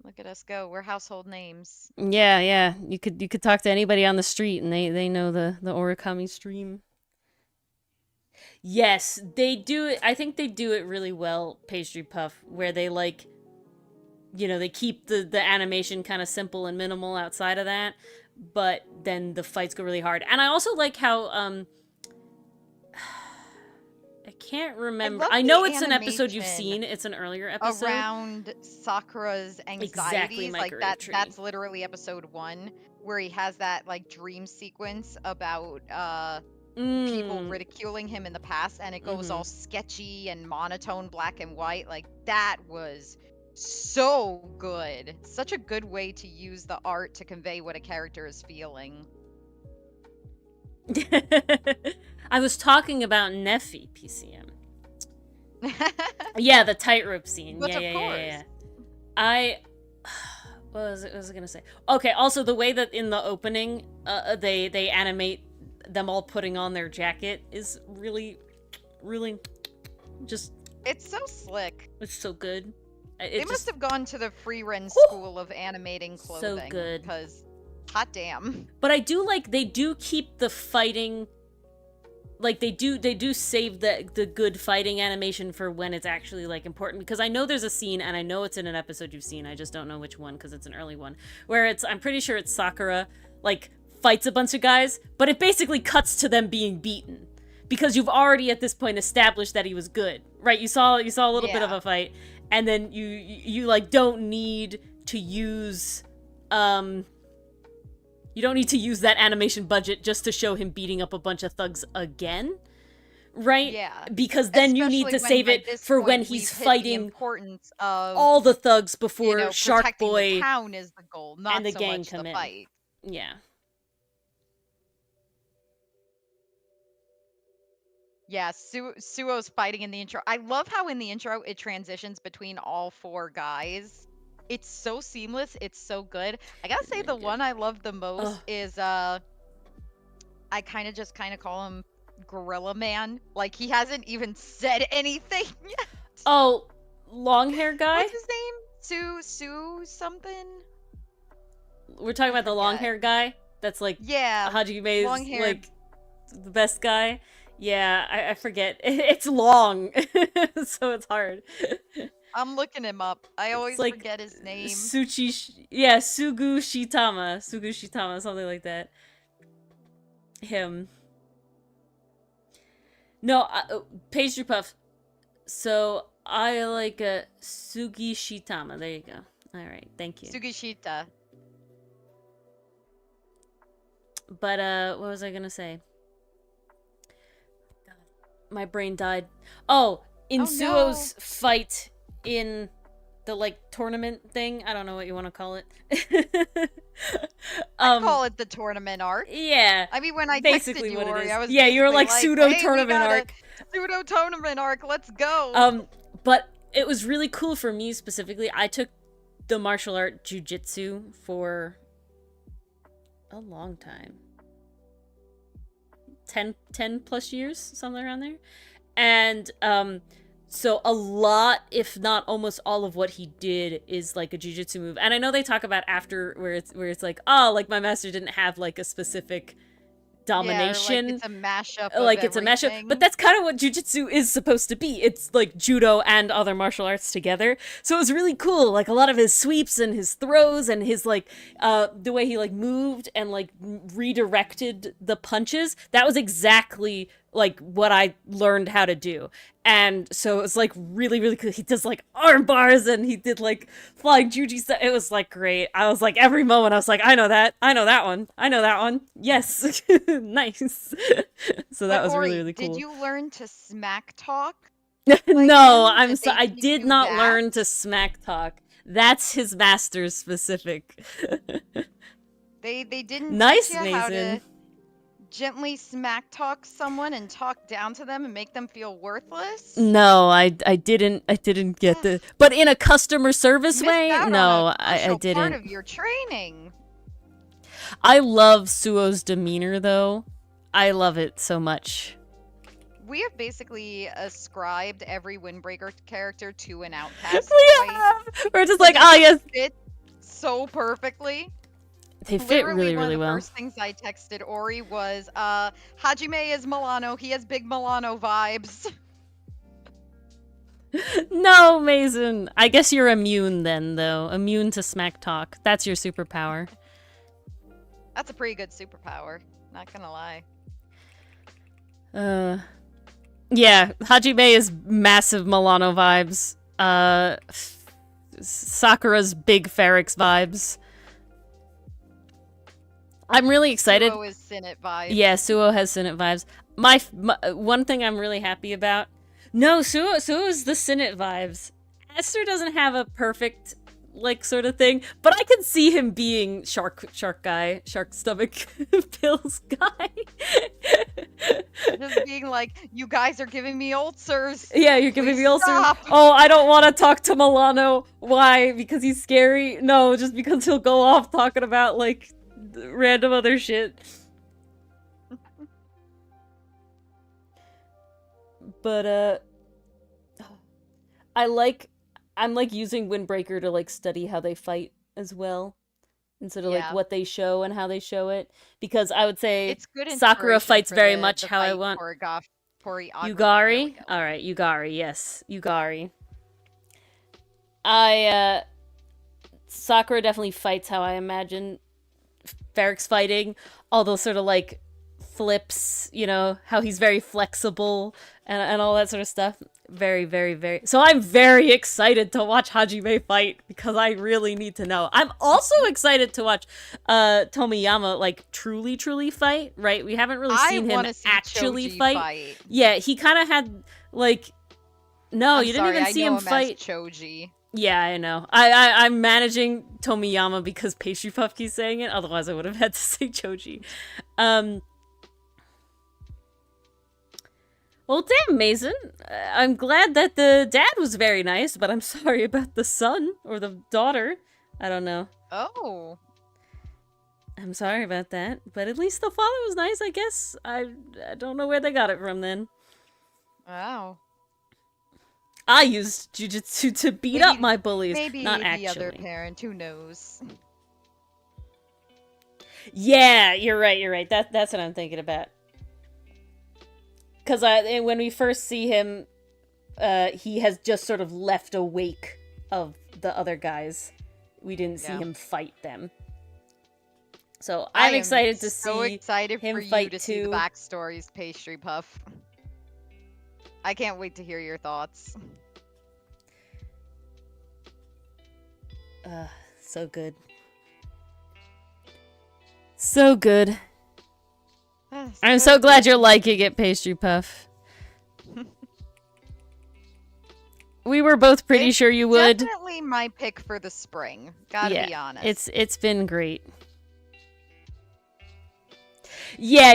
Look at us go. We're household names. Yeah. You could talk to anybody on the street and they know the Origami stream. Yes, they do it. I think they do it really well, Pastry Puff, where they, like, you know, they keep the animation kind of simple and minimal outside of that, but then the fights go really hard. And I also like how I can't remember. love I the know it's an episode you've animation seen. It's an earlier episode. around Sakura's anxieties. Exactly, my Like grave tree. that's literally episode 1, where he has that like dream sequence about people ridiculing him in the past, and it goes all sketchy and monotone, black and white. Like that was so good. Such a good way to use the art to convey what a character is feeling. I was talking about Neffy PCM. Yeah, the tightrope scene. But Yeah. What was I gonna say? Okay, also the way that in the opening, they animate them all putting on their jacket is really, really, just. It's so slick. It's so good. They must have gone to the Free-Ren school of animating clothing. So good. Because, hot damn. But I do like, they do keep the fighting, like they do save the good fighting animation for when it's actually like important, because I know there's a scene, and I know it's in an episode you've seen, I just don't know which one because it's an early one, where I'm pretty sure it's Sakura like fights a bunch of guys, but it basically cuts to them being beaten because you've already at this point established that he was good, right? You saw a little bit of a fight, and then you like don't need to use you don't need to use that animation budget just to show him beating up a bunch of thugs again, right? Yeah. Because then you need to save it for when he's fighting the importance of, all the thugs before Shark protecting Boy the town is the goal, not and the so gang much come the in. fight. Yeah. Yeah, Suo's fighting in the intro. I love how in the intro it transitions between all 4 guys. It's so seamless. It's so good. I gotta say, the one I love the most is I kind of call him Gorilla Man. Like he hasn't even said anything yet. Oh, long hair guy? What's his name? Sue something? We're talking about the long hair guy? That's like Hajime's like the best guy? Yeah, I forget. It's long, so it's hard. I'm looking him up. I always like forget his name. Sugu Shitama, something like that. Him. No, Pastry Puff. So, I like a Sugi Shitama. There you go. Alright, thank you. Sugishita. But, what was I gonna say? My brain died. Oh, in Suo's fight in the, like, tournament thing. I don't know what you want to call it. I call it the tournament arc. Yeah. I mean, when I basically texted you, what Ori, it is. I was yeah, you were like, pseudo-tournament arc. Pseudo-tournament arc, let's go! But it was really cool for me specifically. I took the martial art jujitsu for a long time. 10 plus years, something around there. And so a lot, if not almost all of what he did is like a jujitsu move. And I know they talk about after where it's like, oh, like my master didn't have like a specific domination. Yeah, like it's a mashup. Like it's a mashup. But that's kind of what jujitsu is supposed to be. It's like judo and other martial arts together. So it was really cool. Like a lot of his sweeps and his throws and his like the way he like moved and like redirected the punches. That was exactly like what I learned how to do. And so it was like really, really cool. He does like arm bars and he did like flying juji stuff. It was like great. I was like every moment I was like, I know that one. Yes. Nice. So that was Ori, really, really cool. Did you learn to smack talk? No, I did not learn to smack talk. That's his master's specific. They didn't nice, teach you Mason. How to gently smack talk someone and talk down to them and make them feel worthless? No, I didn't get the, but in a customer service way, no, I didn't. Part of your training. I love Suo's demeanor though. I love it so much. We have basically ascribed every Windbreaker character to an outcast. We're just like, oh yes, fit so perfectly. They fit really, really well. One of the first things I texted Ori was, Hajime is Milano. He has big Milano vibes. No, Mason. I guess you're immune then, though. Immune to smack talk. That's your superpower. That's a pretty good superpower. Not gonna lie. Yeah, Hajime is massive Milano vibes. Sakura's big Ferrex vibes. I'm really excited. Suo is Sinnet vibes. Yeah, Suo has Sinnet vibes. My one thing I'm really happy about. No, Suo is the Sinnet vibes. Esther doesn't have a perfect like sort of thing, but I can see him being shark guy, shark stomach pills guy. Just being like, you guys are giving me ulcers. Yeah, you're giving Please me ulcers. stop. Oh, I don't want to talk to Milano. Why? Because he's scary? No, just because he'll go off talking about like random other shit. But I'm like using Windbreaker to like study how they fight as well. Instead of like what they show and how they show it. Because I would say it's good Sakura fights very the much how I want. Yugari? Alright, Yugari, yes. Yugari. Sakura definitely fights how I imagine Ferrex fighting. All those sort of like flips, you know, how he's very flexible and all that sort of stuff. Very, very, very. So I'm very excited to watch Hajime fight because I really need to know. I'm also excited to watch Tomiyama like truly fight, right? We haven't really seen him actually fight. Yeah, he kind of had like no, you didn't even see him fight Choji. Yeah, I know. I'm managing Tomiyama because Pastry Puff keeps saying it. Otherwise, I would have had to say Choji. Well, damn, Mason. I'm glad that the dad was very nice, but I'm sorry about the son or the daughter. I don't know. Oh. I'm sorry about that, but at least the father was nice, I guess. I don't know where they got it from then. Wow. I used jujutsu to beat up my bullies. Maybe not the actually. other parent, who knows? Yeah, you're right. That's what I'm thinking about. Because when we first see him, he has just sort of left a wake of the other guys. We didn't see him fight them. So I'm excited to see him fight too. So excited for you to see the backstories, Pastry Puff. I can't wait to hear your thoughts. So good. So good. I'm so glad you're liking it, Pastry Puff. We were both pretty sure you would. Definitely my pick for the spring. Gotta be honest. It's been great. Yeah.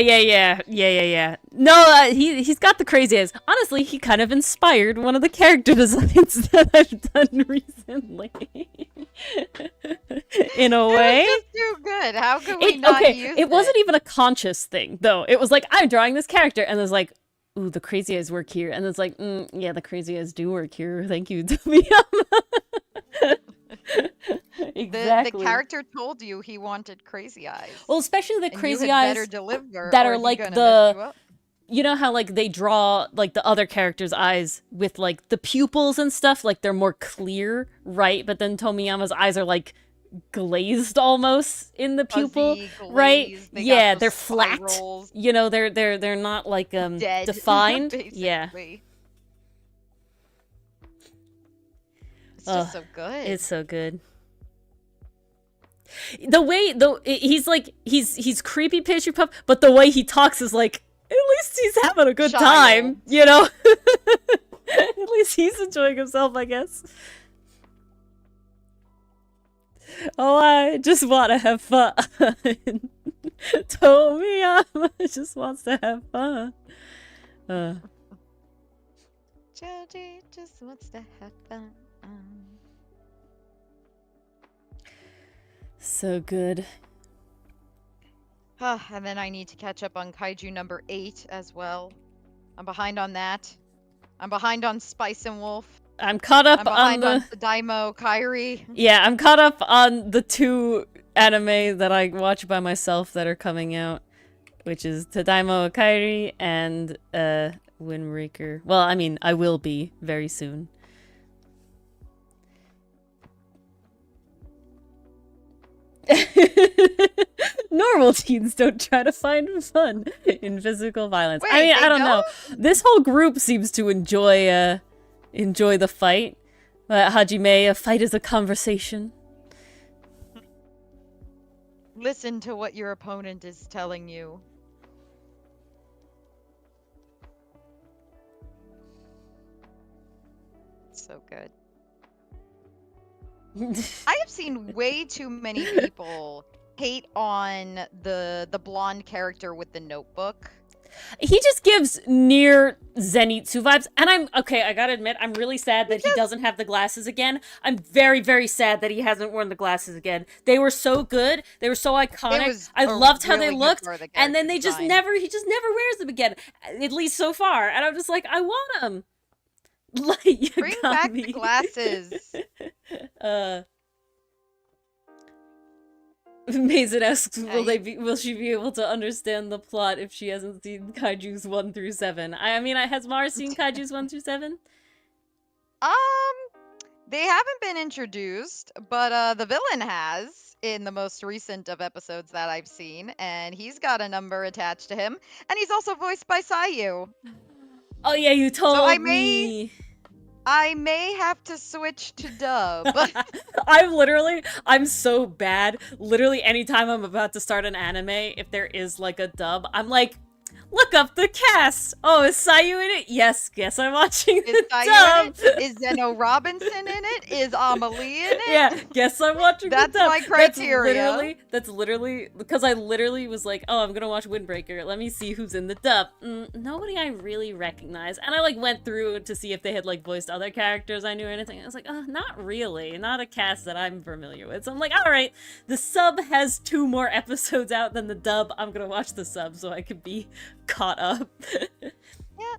No, he's got the crazy eyes. Honestly, he kind of inspired one of the character designs that I've done recently. In a way. It was just too good. How could we not use it? It wasn't even a conscious thing, though. It was like, I'm drawing this character, and there's like, ooh, the crazy eyes work here. And it's like, yeah, the crazy eyes do work here. Thank you, Tomiyama. Exactly. The character told you he wanted crazy eyes. Well, especially the crazy eyes that are like the... You know how like they draw like the other character's eyes with like the pupils and stuff, like they're more clear, right? But then Tomiyama's eyes are like glazed almost in the pupil, right? Yeah, they're flat. You know, they're not like defined. Yeah. It's just so good. It's so good. The way though he's creepy Pastry Puff, but the way he talks is like, at least he's having a good time, you know? At least he's enjoying himself, I guess. Oh, I just want to have fun. Tomiyama just wants to have fun. Joji just wants to have fun. So good. And then I need to catch up on Kaiju number 8 as well. I'm behind on that. I'm behind on Spice and Wolf. I'm caught up on Daimo Kairi. Yeah, I'm caught up on the 2 anime that I watch by myself that are coming out, which is Tadaimo Kairi and Windbreaker. Well, I mean, I will be very soon. Normal teens don't try to find fun in physical violence. Wait, I mean, they I don't know. This whole group seems to enjoy the fight. Hajime, a fight is a conversation. Listen to what your opponent is telling you. So good. I have seen way too many people hate on the blonde character with the notebook. He just gives near Zenitsu vibes, and I gotta admit, I'm really sad that he doesn't have the glasses again. I'm very, very sad that he hasn't worn the glasses again. They were so good, they were so iconic. I loved how they looked, and then he just never wears them again, at least so far. And I'm just like, I want them. Like, you Bring got back me. the glasses. Mason asks, will she be able to understand the plot if she hasn't seen Kaijus 1 through 7? I mean, has Mara seen Kaijus 1 through 7? They haven't been introduced, but the villain has in the most recent of episodes that I've seen, and he's got a number attached to him, and he's also voiced by Sayu. Oh yeah, you told me. I may have to switch to dub. I'm so bad. Literally, anytime I'm about to start an anime, if there is like a dub, I'm like, look up the cast. Oh, is Sayu in it? Yes, I'm watching the dub. Is Zeno Robinson in it? Is Amelie in it? Yeah, guess I'm watching the dub. That's my criteria. That's literally, because I literally was like, oh, I'm gonna watch Windbreaker. Let me see who's in the dub. Nobody I really recognize. And I like went through to see if they had like voiced other characters I knew or anything. I was like, oh, not really. Not a cast that I'm familiar with. So I'm like, all right, the sub has 2 more episodes out than the dub. I'm gonna watch the sub so I could be caught up. Yeah.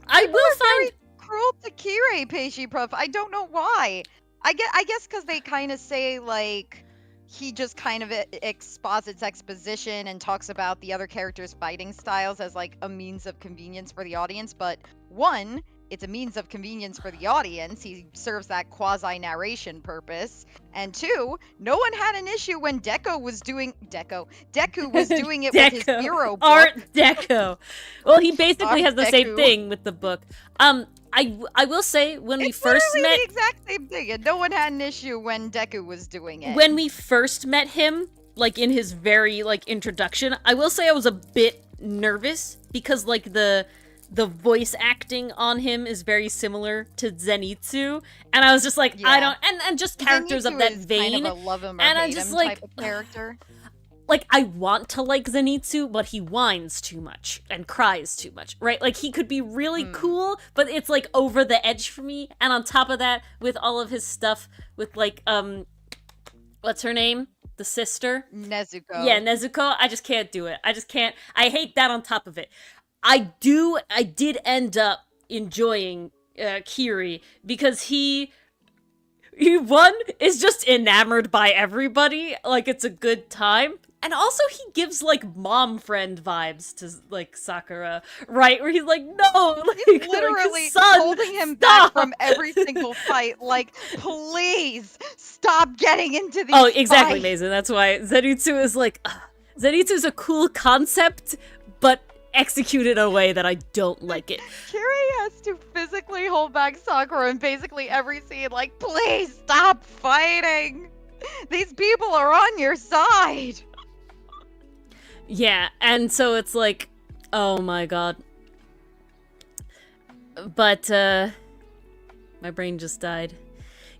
I will find cruel to Kirei, Peishi Prof. I don't know why. I guess because they kind of say like he just kind of exposits exposition and talks about the other characters' fighting styles as like a means of convenience for the audience. But 1, it's a means of convenience for the audience. He serves that quasi-narration purpose. And 2, no one had an issue when Deku was doing it with his hero book. Art Deco. Well, he basically has the same Deku. thing with the book. I will say when we first met, the exact same thing, and no one had an issue when Deku was doing it. when we first met him, like in his very like introduction, I will say I was a bit nervous because like the voice acting on him is very similar to Zenitsu, and I was just like, I don't, and just characters Zenitsu of that is vein, kind of a love him or and I'm hate just him like, type of character. like, I want to like Zenitsu, but he whines too much and cries too much, right? Like, he could be really cool, but it's, like, over the edge for me. And on top of that, with all of his stuff with, like, what's her name? The sister? Nezuko. Yeah, Nezuko. I just can't do it. I just can't. I hate that on top of it. I did end up enjoying Kiri because he is just enamored by everybody, like it's a good time. And also he gives like mom friend vibes to like Sakura, right? Where he's like, no, like, He's literally like, son, holding him stop! back from every single fight. Like, please stop getting into these Oh, exactly, fights. Mason. That's why Zenitsu is like, Zenitsu's a cool concept, but executed in a way that I don't like it. Kiri has to physically hold back Sakura in basically every scene. Like, please stop fighting. These people are on your side. Yeah, and so it's like, oh my god. But, my brain just died.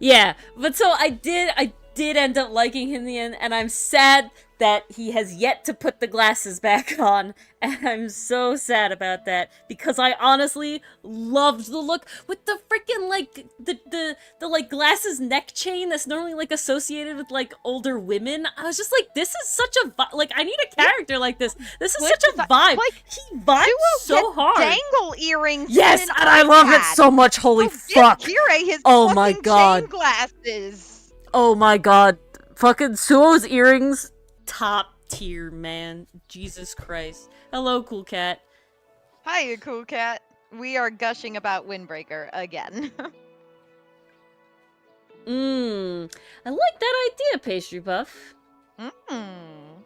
Yeah, but so I did end up liking him in the end, and I'm sad that he has yet to put the glasses back on, and I'm so sad about that, because I honestly loved the look with the freaking, like, the like, glasses neck chain that's normally, like, associated with, like, older women. I was just like, this is such a vibe. Like, I need a character like this. This is such a vibe. Like, he vibes so hard. Dangle earrings. Yes, and I love it so much. Holy fuck. Give Kiri his my fucking god. chain glasses. Oh my god. Fucking Suo's earrings. Top tier, man. Jesus Christ. Hello, cool cat. Hiya, cool cat. We are gushing about Windbreaker again. I like that idea, Pastry Buff. Mm.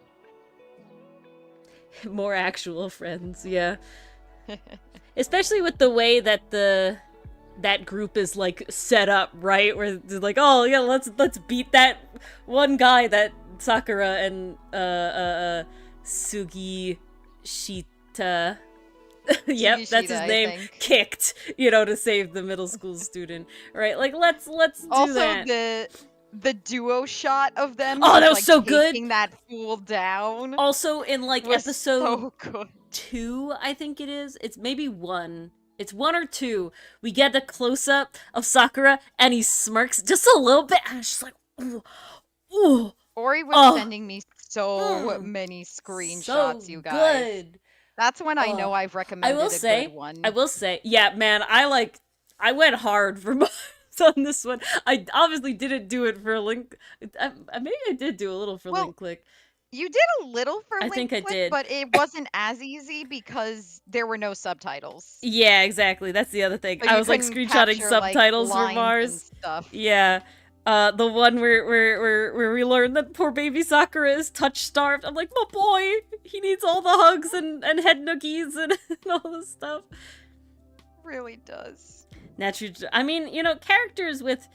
More actual friends, yeah. Especially with the way that that group is like set up, right? Where they're like, oh yeah, let's beat that one guy that Sakura and Sugi Shita yep, that's his Sugishita, I name, think. kicked, to save the middle school student. Right? Like let's do Also, that. the duo shot of them Oh, just, that was like, so good. taking that fool down Also in like was episode so good. 2, I think it is. It's maybe 1. It's 1 or 2. We get the close up of Sakura and he smirks just a little bit. And it's just like, ooh, ooh. Ori was Oh. sending me so many screenshots, So you guys. good. That's when I know I've recommended a good one. I will say, yeah, man, I went hard for most on this one. I obviously didn't do it for Link. Maybe I did do a little for Link Click. You did a little for I think I Link Click, did. but it wasn't as easy because there were no subtitles. Yeah, exactly. That's the other thing. So I you was like couldn't screenshotting capture, like, subtitles for lines and Mars. stuff. Yeah. The one where we learn that poor baby Sakura is touch starved. I'm like, my boy, he needs all the hugs and head nookies and all this stuff. Really does. Naturally, I mean, characters with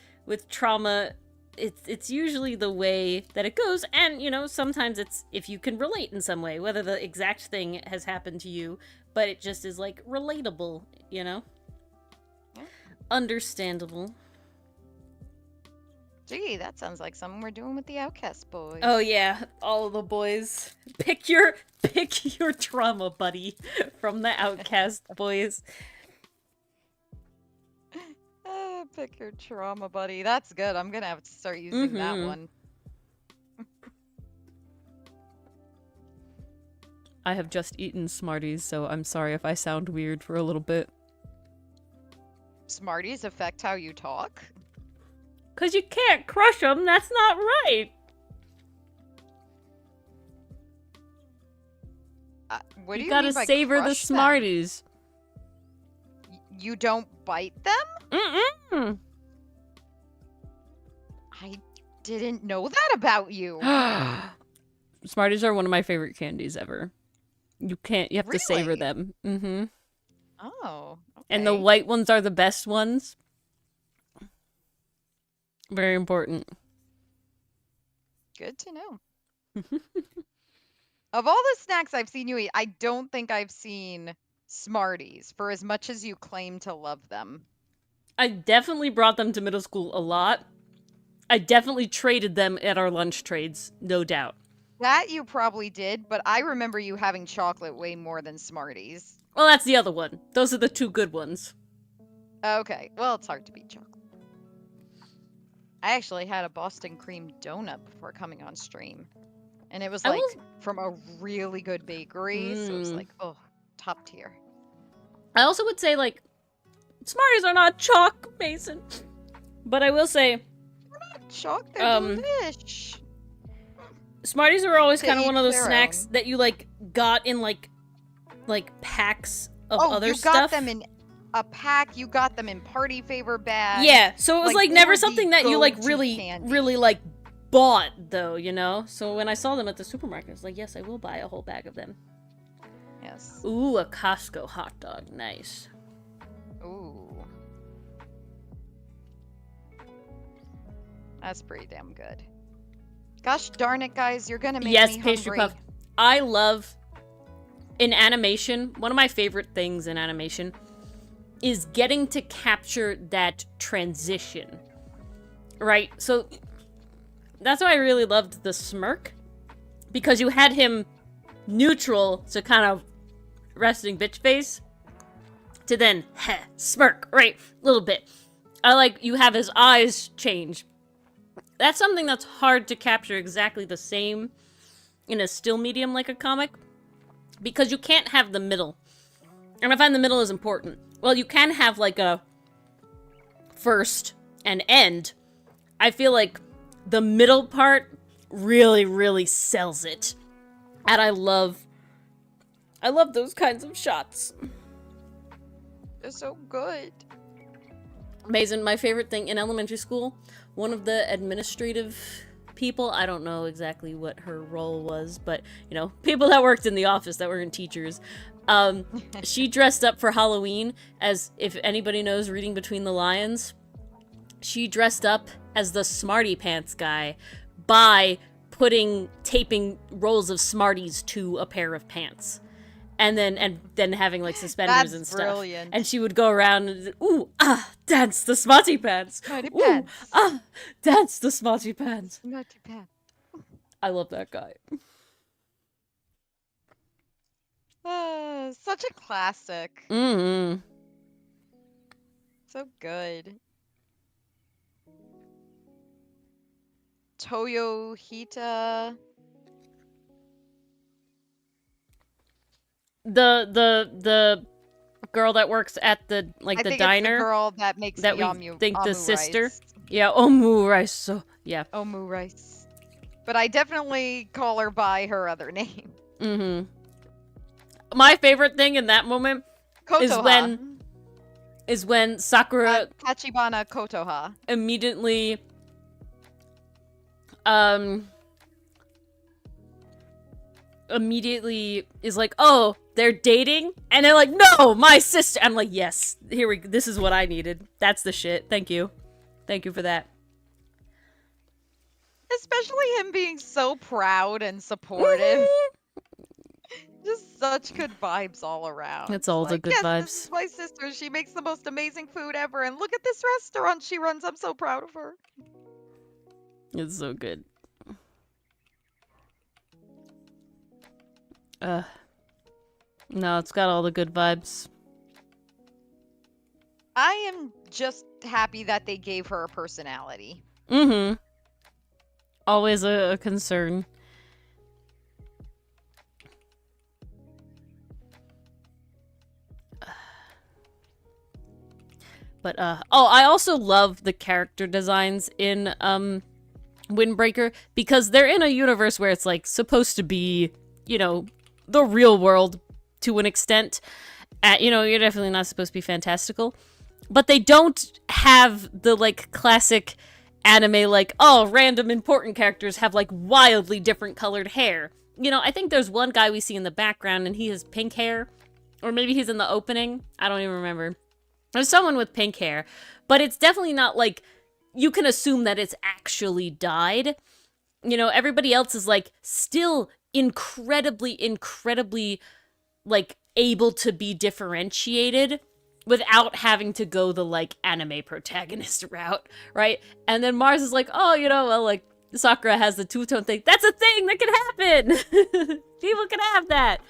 trauma, it's usually the way that it goes, and sometimes it's if you can relate in some way, whether the exact thing has happened to you, but it just is like relatable, Yeah. Understandable. Gee, that sounds like something we're doing with the Outcast boys. Oh yeah, all of the boys. Pick your trauma buddy from the Outcast boys. Pick your trauma buddy. That's good. I'm gonna have to start using that one. I have just eaten Smarties, so I'm sorry if I sound weird for a little bit. Smarties affect how you talk? 'Cause you can't crush them, that's not right! What do you gotta mean by savor the crush them? Smarties. You don't bite them? Mm-mm! I didn't know that about you. Smarties are one of my favorite candies ever. You have to savor Really? them. Mm-hmm. Oh, okay. And the white ones are the best ones. Very important. Good to know. Of all the snacks I've seen you eat, I don't think I've seen Smarties, for as much as you claim to love them. I definitely brought them to middle school a lot. I definitely traded them at our lunch trades, no doubt. That you probably did, but I remember you having chocolate way more than Smarties. Well, that's the other one. Those are the two good ones. Okay, well, it's hard to beat chocolate. I actually had a Boston cream donut before coming on stream. And it was like from a really good bakery, so it was like, oh, top tier. I also would say, like, Smarties are not chalk, Mason. But I will say... They're not chalk, they're delish. Smarties were always To kind of one of each those their snacks own. that you, like, got in, like packs of other you stuff. got them in a pack, you got them in party favor bags. Yeah, so it was, like they never were something the that you, like, go-to really, candy. really, like, bought, though, So when I saw them at the supermarket, I was like, yes, I will buy a whole bag of them. Yes. Ooh, a Costco hot dog. Nice. Ooh. That's pretty damn good. Gosh darn it, guys, you're gonna make me hungry. Pastry puff. I love... In animation, one of my favorite things in animation is getting to capture that transition. Right? So... That's why I really loved the smirk. Because you had him neutral, so kind of resting bitch face. To then, smirk, right? A little bit. I like, you have his eyes change. That's something that's hard to capture exactly the same in a still medium like a comic. Because you can't have the middle. And I find the middle is important. Well, you can have like a first and end. I feel like the middle part really, really sells it. And I love those kinds of shots. They're so good. Amazing. My favorite thing in elementary school, one of the administrative people, I don't know exactly what her role was, but, you know, people that worked in the office that weren't teachers, she dressed up for Halloween as, if anybody knows Reading Between the Lions, she dressed up as the Smarty Pants guy by taping rolls of Smarties to a pair of pants. And then having like suspenders and stuff. Brilliant. And she would go around and dance the Smarty Pants. Smarty Pants. Dance the Smarty Pants. Smarty Pants. I love that guy. Such a classic. Mm-hmm. So good. Toyohita. The girl that works at the I think diner it's the girl that makes that the we think the sister. rice. Yeah, omu rice. So yeah. Omu rice. But I definitely call her by her other name. Mm-hmm. My favorite thing in that moment Kotoha. is when Sakura Tachibana Kotoha. immediately is like, oh, they're dating, and they're like, no, my sister. I'm like, yes, this is what I needed. That's the shit. Thank you for that. Especially him being so proud and supportive. Just such good vibes all around. It's all the good yes, vibes. This is my sister. She makes the most amazing food ever, and look at this restaurant she runs. I'm so proud of her. It's so good. No, it's got all the good vibes. I am just happy that they gave her a personality. Mm-hmm. Always a concern. But, I also love the character designs in, Windbreaker, because they're in a universe where it's, like, supposed to be, you know, the real world to an extent. You know, you're definitely not supposed to be fantastical. But they don't have the, like, classic anime, like, oh, random important characters have, like, wildly different colored hair. You know, I think there's one guy we see in the background, and he has pink hair. Or maybe he's in the opening. I don't even remember. There's someone with pink hair. But it's definitely not, like, you can assume that it's actually dyed. You know, everybody else is, like, still incredibly, like, able to be differentiated without having to go the, like, anime protagonist route, right? And then Mars is like, oh, you know, well, like, Sakura has the two-tone thing. That's a thing that can happen! People can have that!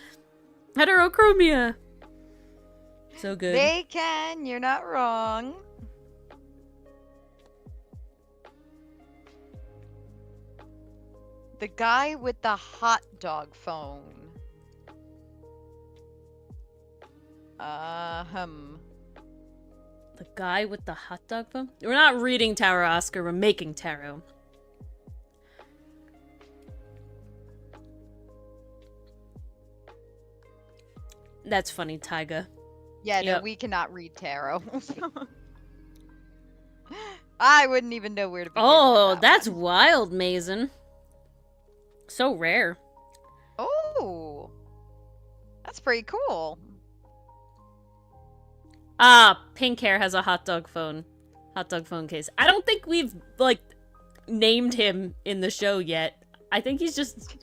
Heterochromia! So good. They can, you're not wrong. The guy with the hot dog phone. The guy with the hot dog phone? We're not reading Tarot, Oscar. We're making tarot. That's funny, Taiga. Yeah, Yep. no, we cannot read tarot. I wouldn't even know where to begin. Oh, with that that's one. wild, Mason. So rare. Oh, that's pretty cool. Pink hair has a hot dog phone. Hot dog phone case. I don't think we've, like, named him in the show yet. I think he's just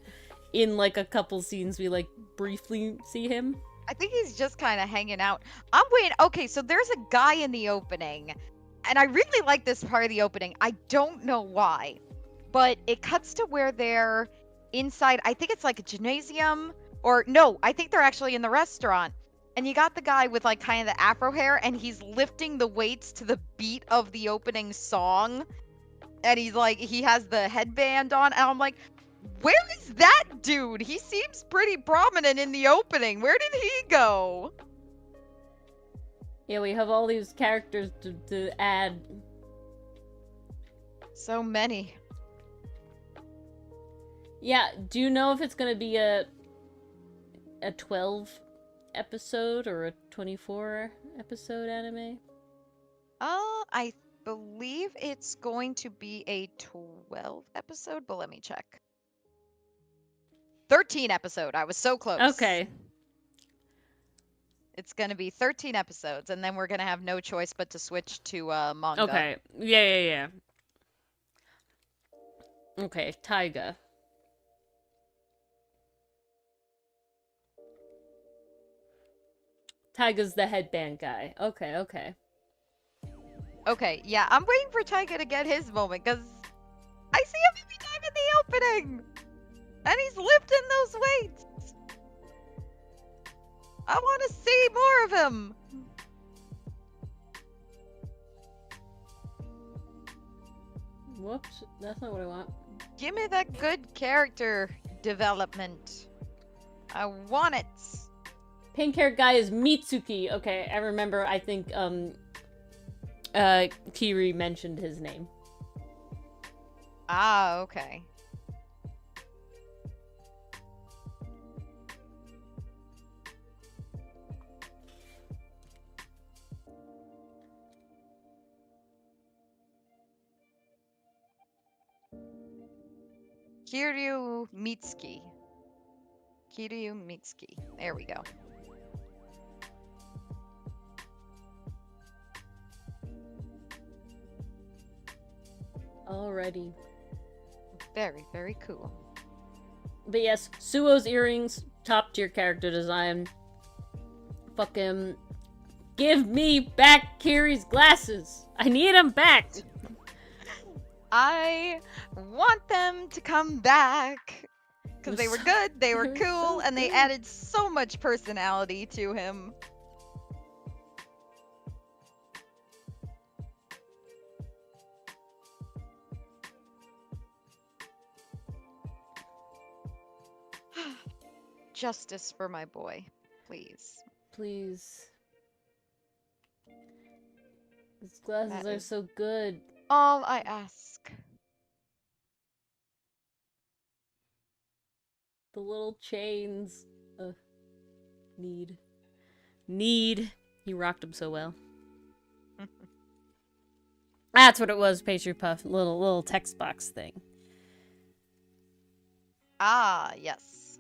in, like, a couple scenes we, like, briefly see him. I think he's just kind of hanging out. I'm waiting. Okay, so there's a guy in the opening, and I really like this part of the opening. I don't know why, but it cuts to where they're inside. I think it's like a gymnasium, or no, I think they're actually in the restaurant. And you got the guy with like kind of the afro hair, and he's lifting the weights to the beat of the opening song. And he's like, he has the headband on, and I'm like, where is that dude? He seems pretty prominent in the opening. Where did he go? Yeah, we have all these characters to add. So many. Yeah, do you know if it's gonna be a 12 episode or a 24 episode anime? I believe it's going to be a 12 episode, but let me check. 13 episode. I was so close. Okay. It's going to be 13 episodes, and then we're going to have no choice but to switch to manga. Okay. Yeah. Okay, Taiga. Taiga's the headband guy. Okay. Okay, yeah, I'm waiting for Taiga to get his moment, because I see him every time in the opening! And he's lifting those weights! I want to see more of him! Whoops, that's not what I want. Give me that good character development. I want it. Pink hair guy is Mitsuki. Okay, I remember. I think Kiri mentioned his name. Ah, okay. Kiryu Mitsuki. Kiryu Mitsuki. There we go. Alrighty. Very, very cool. But yes, Suo's earrings, top tier character design. Fucking give me back Kiri's glasses. I need them back. I want them to come back because they were good, they were cool, and they added so much personality to him. Justice for my boy, please. Please. His glasses are so good. All I ask. The little chains. Need. He rocked them so well. That's what it was, Pastry Puff. Little text box thing. Ah, yes.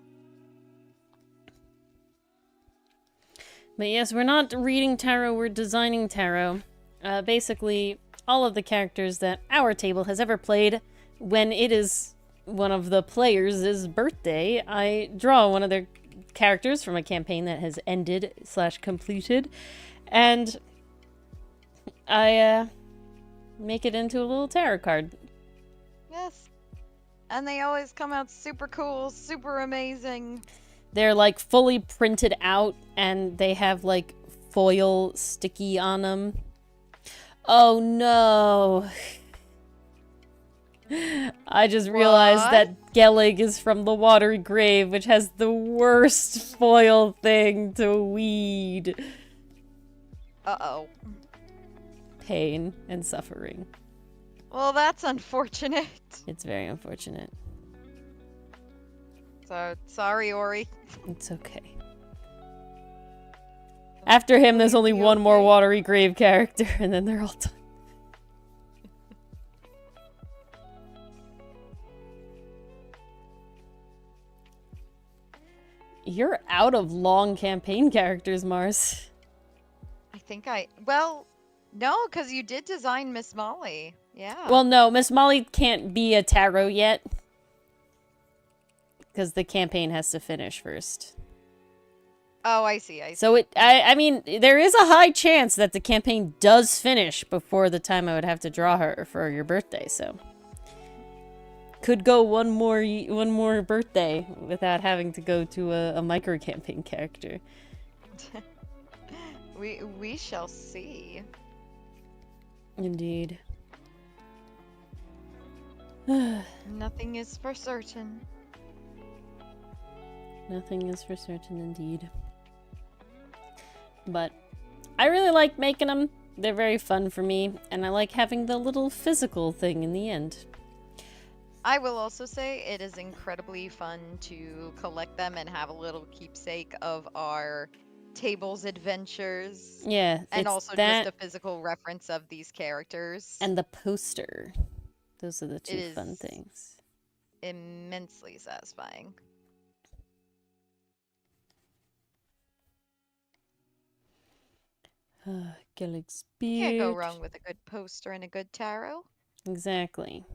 But yes, we're not reading tarot, we're designing tarot. Basically, all of the characters that our table has ever played, when it is one of the players' birthday, I draw one of their characters from a campaign that has ended / completed, and I make it into a little tarot card. Yes. And they always come out super cool, super amazing. They're like fully printed out, and they have like foil sticky on them. Oh no. I just realized that Gellig is from the Watery Grave, which has the worst foil thing to weed. Uh-oh. Pain and suffering. Well, that's unfortunate. It's very unfortunate. So, sorry, Ori. It's okay. After him, there's only one more Watery Grave character, and then they're all done. You're out of long campaign characters, Mars. I think well, no, because you did design Miss Molly. Yeah. Well, no, Miss Molly can't be a tarot yet. Because the campaign has to finish first. Oh, I see. So I mean, there is a high chance that the campaign does finish before the time I would have to draw her for your birthday, so. Could go one more birthday without having to go to a micro campaign character. we shall see. Indeed. Nothing is for certain. Nothing is for certain, indeed. But I really like making them. They're very fun for me, and I like having the little physical thing in the end. I will also say it is incredibly fun to collect them and have a little keepsake of our Table's adventures. Yeah, And it's also that just a physical reference of these characters. and the poster. Those are the two It fun is things. immensely satisfying. Gellig's Can't go beard. wrong with a good poster and a good tarot. Exactly.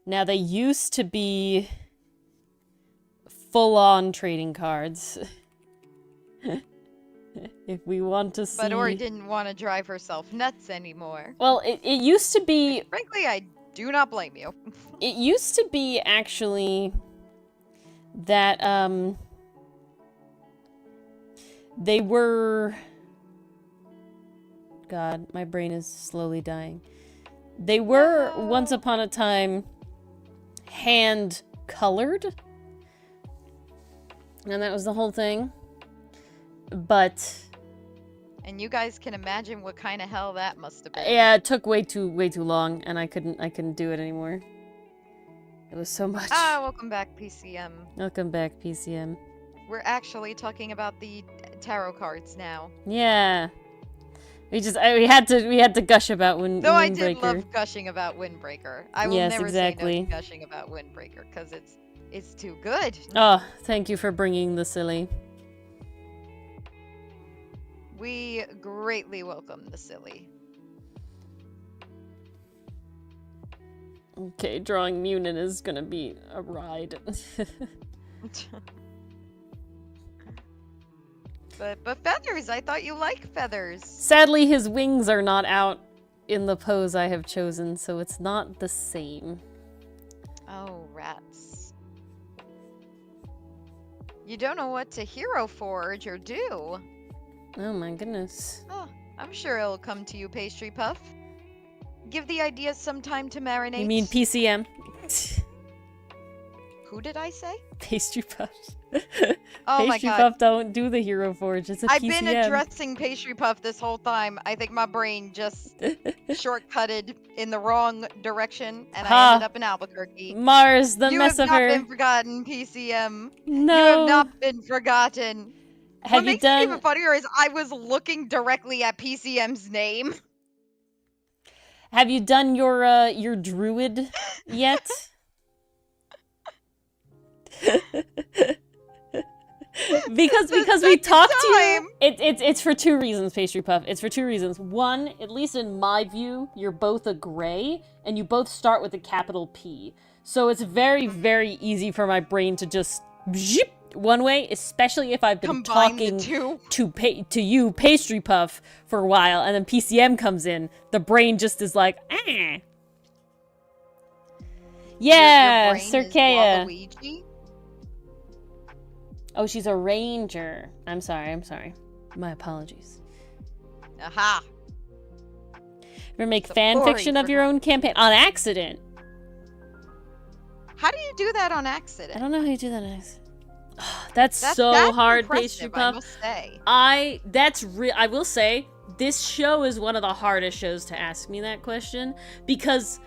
Now, they used to be full-on trading cards. If we want to see... But Ori didn't want to drive herself nuts anymore. Well, it used to be... Frankly, I do not blame you. It used to be, actually, that, they were... God, my brain is slowly dying. They were, once upon a time, hand-colored. And that was the whole thing. But... And you guys can imagine what kind of hell that must have been. Yeah, it took way too long, and I couldn't do it anymore. It was so much. Ah, welcome back, PCM. Welcome back, PCM. We're actually talking about the tarot cards now. Yeah. We had to gush about Windbreaker. Though I did love gushing about Windbreaker. I will never say no to gushing about Windbreaker, because it's too good. Oh, thank you for bringing the silly. We greatly welcome the silly. Okay, drawing Munin is gonna be a ride. But feathers, I thought you liked feathers. Sadly, his wings are not out in the pose I have chosen, so it's not the same. Oh, rats. You don't know what to hero forge or do. Oh my goodness. Oh, I'm sure it'll come to you, Pastry Puff. Give the ideas some time to marinate. You mean PCM? Who did I say? Pastry Puff. Oh my Pastry god. Puff don't do the hero forge. It's a I've PCM. been addressing Pastry Puff this whole time. I think my brain just shortcutted in the wrong direction, and I ended up in Albuquerque. Mars, the You mess have of not her. been forgotten, PCM. No. You have not been forgotten. Have What you makes it done? even funnier is I was looking directly at PCM's name. Have you done your druid yet? because we talked to you. It's for two reasons, Pastry Puff. It's for two reasons. One, at least in my view, you're both a gray, and you both start with a capital P. So it's very, very easy for my brain to just zip one way, especially if I've been talking to you, Pastry Puff, for a while, and then PCM comes in. The brain just is like, ah. Yeah, your brain Circea. is Waluigi? Oh, she's a ranger. I'm sorry. My apologies. Aha. Ever make fan fiction of your own campaign on accident? How do you do that on accident? I don't know how you do that on accident. That's so hard, Pastry Puff. I must say. I will say, this show is one of the hardest shows to ask me that question, because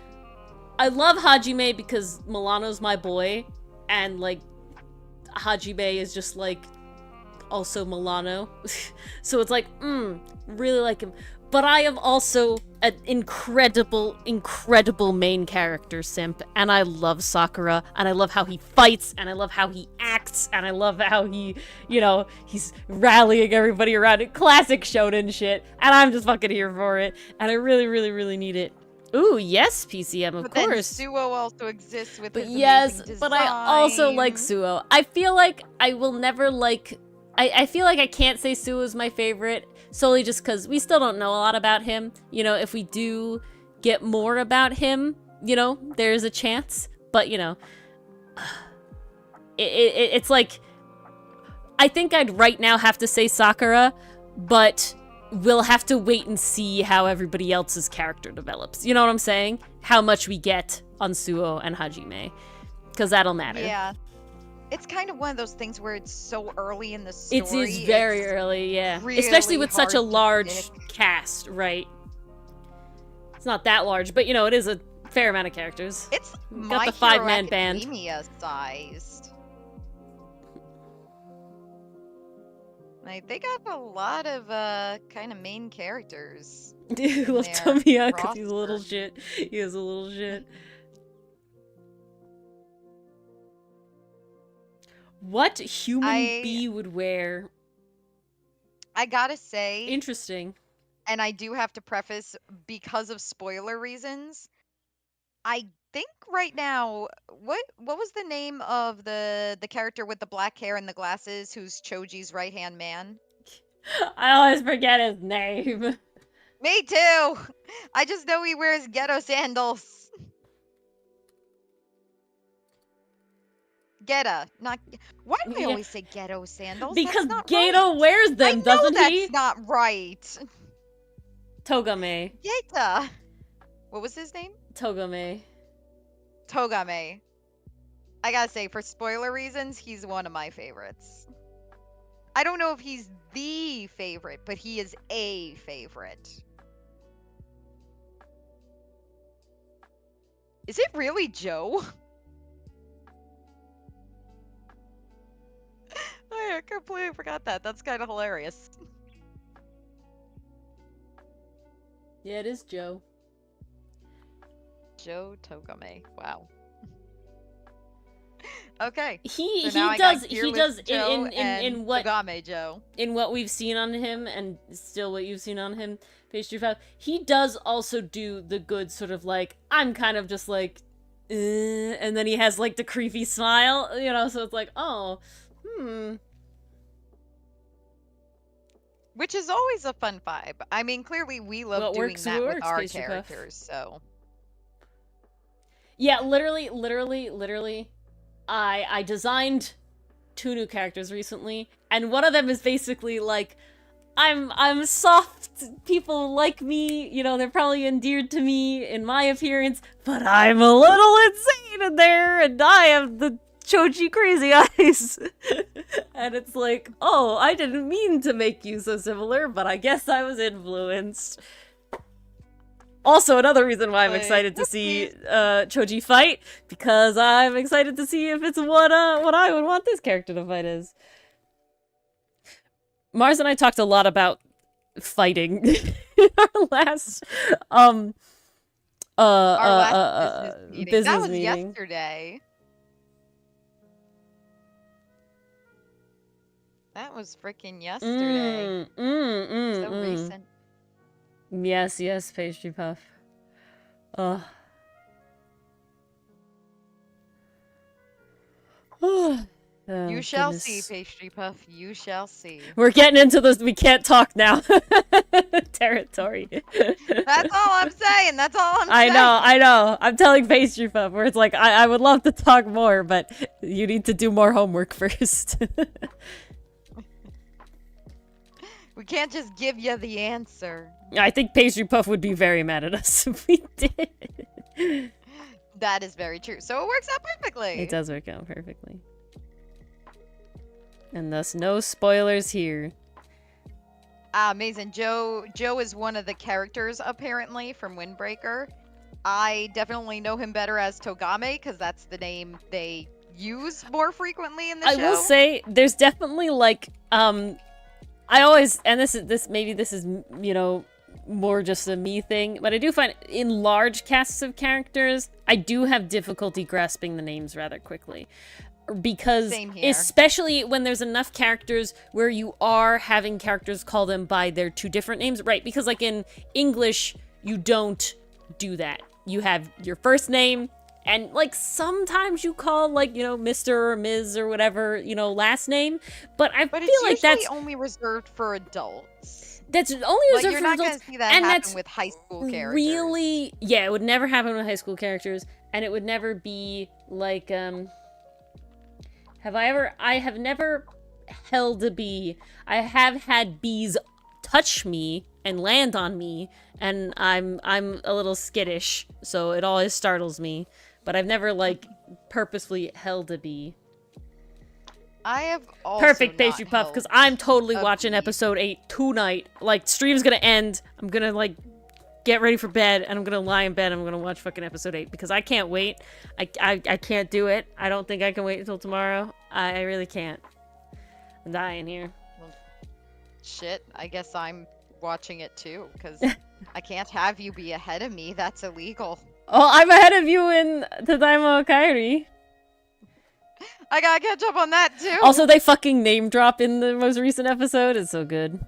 I love Hajime because Milano's my boy, and like Hajime is just like also Milano. So it's like, really like him. But I am also an incredible main character simp, and I love Sakura, and I love how he fights, and I love how he acts, and I love how he, he's rallying everybody around it. Classic shonen shit, and I'm just fucking here for it, and I really, really, really need it. Ooh, yes, PCM, of course. Then Suo also exists with his yes, amazing but I also like Suo. I feel like I will never like... I feel like I can't say Suo is my favorite, solely just because we still don't know a lot about him. If we do get more about him, there's a chance. But, it's like... I think I'd right now have to say Sakura, but we'll have to wait and see how everybody else's character develops. You know what I'm saying? How much we get on Suo and Hajime. Because that'll matter. Yeah. It's kind of one of those things where it's so early in the story. It is very early, yeah. Really especially with such a hard to large predict. cast, right? It's not that large, but it is a fair amount of characters. It's Got the 5-man band. Academia sized. Like, they got a lot of kind of main characters. Dude, love their Tomiya because he's a little roster. shit. He is a little shit. What human bee would wear? I gotta say, Interesting. and I do have to preface, because of spoiler reasons, I think right now, what was the name of the character with the black hair and the glasses who's Choji's right-hand man? I always forget his name. Me too! I just know he wears ghetto sandals. Ghetto, not... Why do I Yeah. always say ghetto sandals? Because That's not Gato right. wears them, I know doesn't that's he? not right. Togame. Geta. What was his name? Togame. Togame. I gotta say, for spoiler reasons, he's one of my favorites. I don't know if he's the favorite, but he is a favorite. Is it really Joe? I completely forgot that. That's kind of hilarious. Yeah, it is Joe. Joe Togame. Wow. Okay. He So now I does got he Gearless does Joe in and what Togame Joe. in what we've seen on him and still what you've seen on him, Pastry 5, he does also do the good sort of like, I'm kind of just like, and then he has like the creepy smile, you know, so it's like, oh, Which is always a fun vibe. I mean, clearly we love What doing works, that with works, our Pastry Puff. characters, so... Yeah, literally, I designed 2 new characters recently, and one of them is basically like, I'm soft, people like me, you know, they're probably endeared to me in my appearance, but I'm a little insane in there, and I have the Choji crazy eyes. And it's like, oh, I didn't mean to make you so similar, but I guess I was influenced. Also, another reason why I'm excited to see Choji fight, because I'm excited to see if it's what I would want this character to fight as. Mars and I talked a lot about fighting in our last business That was meeting. yesterday. That was freaking yesterday. So recent. Yes, Pastry Puff. Ugh. Oh, You shall goodness. see, Pastry Puff. You shall see. We're getting into this we can't talk now territory. That's all I'm saying. That's all I'm saying. I know. I'm telling Pastry Puff where it's like, I would love to talk more, but you need to do more homework first. We can't just give you the answer. I think Pastry Puff would be very mad at us if we did. That is very true. So it works out perfectly. It does work out perfectly. And thus, no spoilers here. Amazing. Joe is one of the characters, apparently, from Windbreaker. I definitely know him better as Togame, because that's the name they use more frequently in the show. I will say, there's definitely, like, I always, and this is, you know, more just a me thing, but I do find in large casts of characters, I do have difficulty grasping the names rather quickly. Because, Same here. especially when there's enough characters where you are having characters call them by their 2 different names, right? Because, like, in English, you don't do that. You have your first name, and, like, sometimes you call, like, you know, Mr. or Ms. or whatever, you know, last name, but I feel like that's only reserved for adults. That's only Like, reserved you're for not adults, going to see that and happen that's with high school characters. really, yeah, it would never happen with high school characters, and it would never be, like, I have never held a bee. I have had bees touch me and land on me, and I'm a little skittish, so it always startles me. But I've never, like, purposefully held a bee. I have also Perfect, not Pastry Puff, held because I'm totally a watching bee. episode 8 tonight. Like, stream's gonna end. I'm gonna, like, get ready for bed, and I'm gonna lie in bed, and I'm gonna watch fucking episode 8, because I can't wait. I can't do it. I don't think I can wait until tomorrow. I really can't. I'm dying here. shit, I guess I'm watching it too, because I can't have you be ahead of me. That's illegal. Oh, I'm ahead of you in Tadaima Kairi. I gotta catch up on that too. Also, they fucking name drop in the most recent episode. It's so good.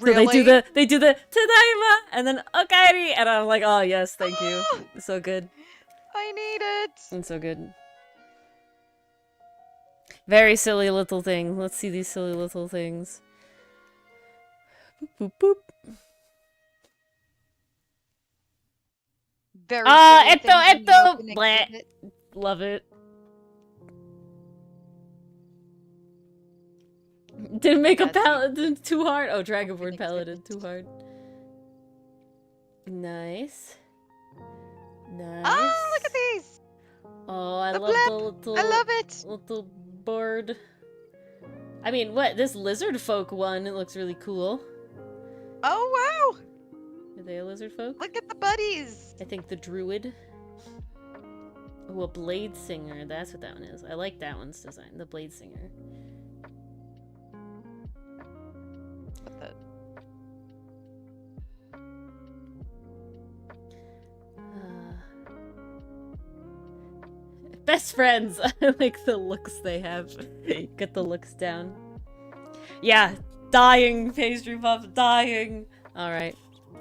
Really? So they do the Tadaima and then Okairi, and I'm like, oh yes, thank you. It's so good. I need it. It's so good. Very silly little thing. Let's see these silly little things. Boop, boop, boop. Very silly things in the open Bleh. exhibit. Love it. Didn't make a paladin too hard. Oh, Dragonborn paladin too hard. Nice. Nice. Oh, look at these. Oh, I The love the blip. little. I love it. Little bird. I mean, what? This lizard folk one, it looks really cool. Oh, wow. Are they a lizard folk? Look at the buddies. I think the druid. Oh, a blade singer. That's what that one is. I like that one's design. The blade singer. What the? Best friends. I like the looks they have. Get the looks down. Yeah, dying pastry puff, dying. All right.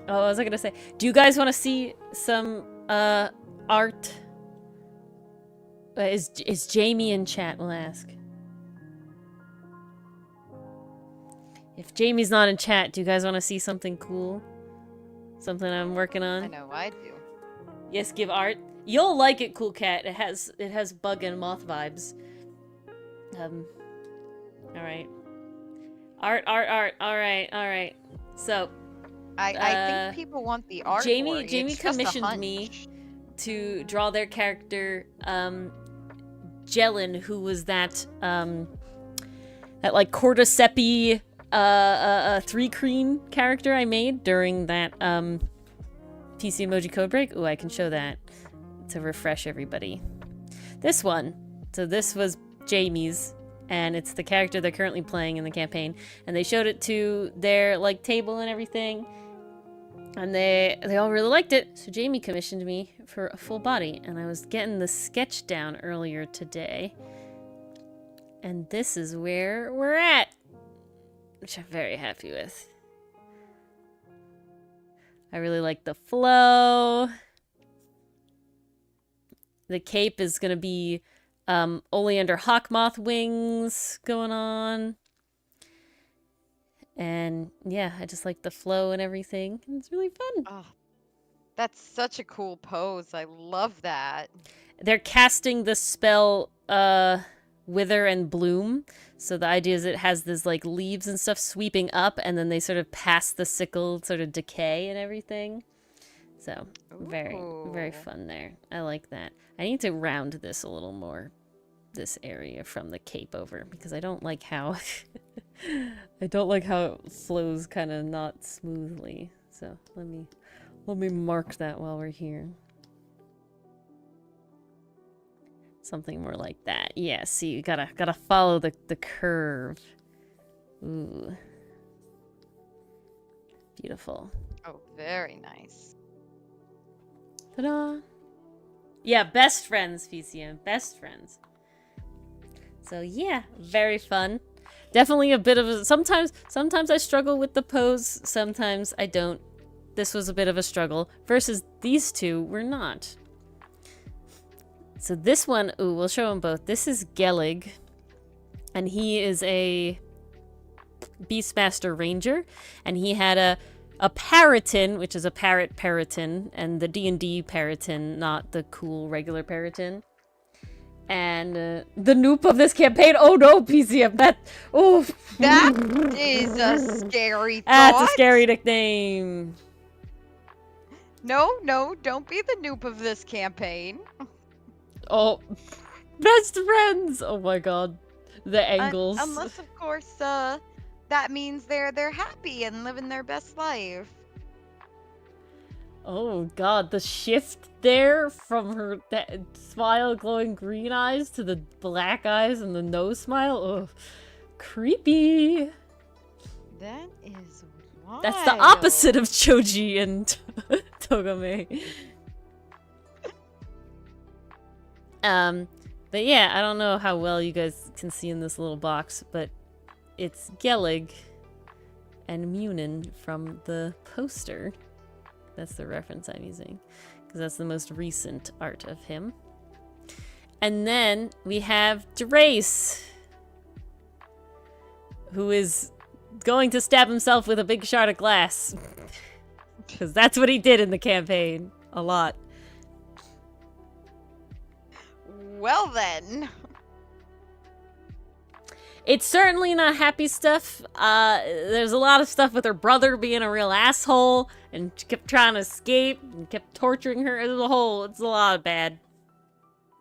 Oh, what was I gonna say? Do you guys want to see some art? Is Jamie in chat? We'll ask. If Jamie's not in chat, do you guys want to see something cool? Something I'm working on? I know I do. Yes, give art. You'll like it, Cool Cat. It has bug and moth vibes. Alright. Art. Alright. So I think people want the art. Jamie It's just a commissioned me to draw their character, Jellin, who was that like cordyceps 3-creen character I made during that PC Emoji Codebreak. Ooh, I can show that to refresh everybody. This one. So this was Jamie's, and it's the character they're currently playing in the campaign. And they showed it to their like table and everything, and they all really liked it. So Jamie commissioned me for a full body, and I was getting the sketch down earlier today. And this is where we're at, which I'm very happy with. I really like the flow. The cape is gonna be oleander hawkmoth wings going on. And yeah, I just like the flow and everything. It's really fun. Oh, that's such a cool pose. I love that. They're casting the spell Wither and Bloom. So the idea is it has this like leaves and stuff sweeping up, and then they sort of pass the sickle sort of decay and everything. So very, very fun there. I like that. I need to round this a little more, this area from the cape over, because I don't like how I don't like how it flows kind of not smoothly. So let me mark that while we're here. Something more like that. Yeah, see, you gotta follow the curve. Ooh. Beautiful. Oh, very nice. Ta-da! Yeah, best friends, PCM. Best friends. So yeah, very fun. Definitely a bit of a... Sometimes I struggle with the pose, sometimes I don't. This was a bit of a struggle. Versus these two were not. So this one, ooh, we'll show them both. This is Gellig, and he is a Beastmaster Ranger, and he had a Parrot-yn, which is a Parrot-yn, and the D&D Parrot-yn, not the cool regular Parrot-yn. And the noob of this campaign, oh no, PCM, that is a scary thought. That's a scary nickname. No, don't be the noob of this campaign. Oh, best friends! Oh my god, the angles. Unless, of course, that means they're happy and living their best life. Oh god, the shift there from her that smile, glowing green eyes to the black eyes and the no smile. Oh, creepy. That is wild. That's the opposite of Choji and Togame. But yeah, I don't know how well you guys can see in this little box, but it's Gellig and Munin from the poster. That's the reference I'm using, because that's the most recent art of him. And then we have Drace, who is going to stab himself with a big shard of glass. Because that's what he did in the campaign. A lot. Well then. It's certainly not happy stuff. There's a lot of stuff with her brother being a real asshole, and she kept trying to escape and kept torturing her. It's a lot of bad.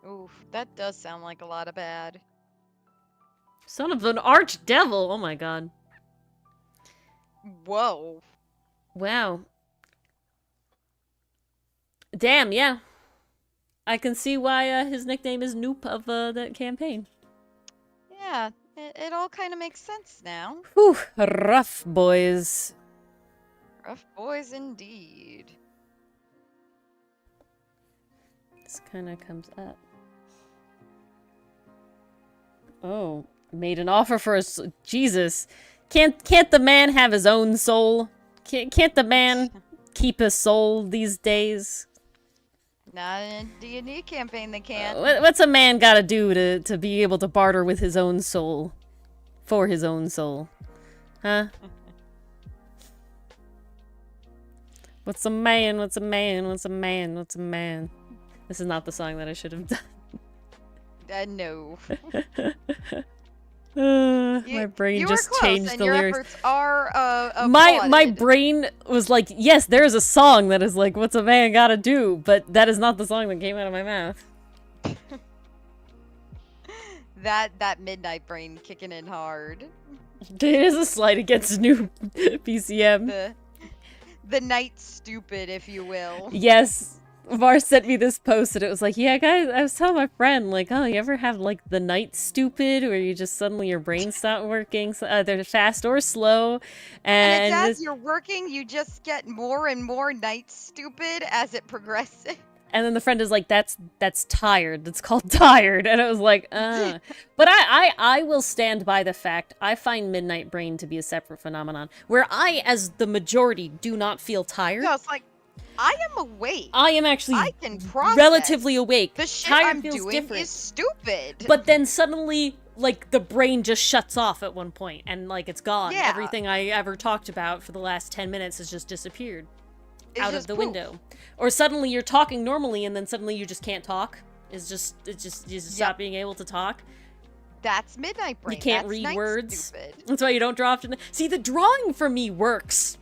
Oof, that does sound like a lot of bad. Son of an archdevil! Oh my god. Whoa. Wow. Damn, yeah. I can see why his nickname is Noop of that campaign. Yeah, it all kind of makes sense now. Whew, rough boys. Rough boys indeed. This kind of comes up. Oh, made an offer for us. Jesus. Can't the man have his own soul? Can't the man keep a soul these days? Not in a D&D campaign, they can't. What's a man gotta do to be able to barter with his own soul? For his own soul? Huh? What's a man? What's a man? What's a man? What's a man? This is not the song that I should have done. No. My brain just changed the lyrics. Efforts are my brain was like, yes, there's a song that is like, what's a man gotta do? But that is not the song that came out of my mouth. that midnight brain kicking in hard. It is a slight against new PCM. The night stupid, if you will. Yes. Var sent me this post and it was like, yeah, guys, I was telling my friend, like, oh, you ever have, like, the night stupid where you just suddenly your brain stops working, they're fast or slow, and it's as you're working, you just get more and more night stupid as it progresses. And then the friend is like, that's tired. That's called tired. And it was like, But I will stand by the fact I find midnight brain to be a separate phenomenon, where I, as the majority, do not feel tired. No, it's like, I am awake. I am actually I can process. Relatively awake. The shit Tired I'm feels doing different. is stupid. But then suddenly, like, the brain just shuts off at one point, and, like, it's gone. Yeah. Everything I ever talked about for the last 10 minutes has just disappeared It's out just of the poof. window. Or suddenly you're talking normally, and then suddenly you just can't talk. You just stop being able to talk. That's midnight brain. You can't That's read night words. Stupid. That's why you don't draw often. See, the drawing for me works.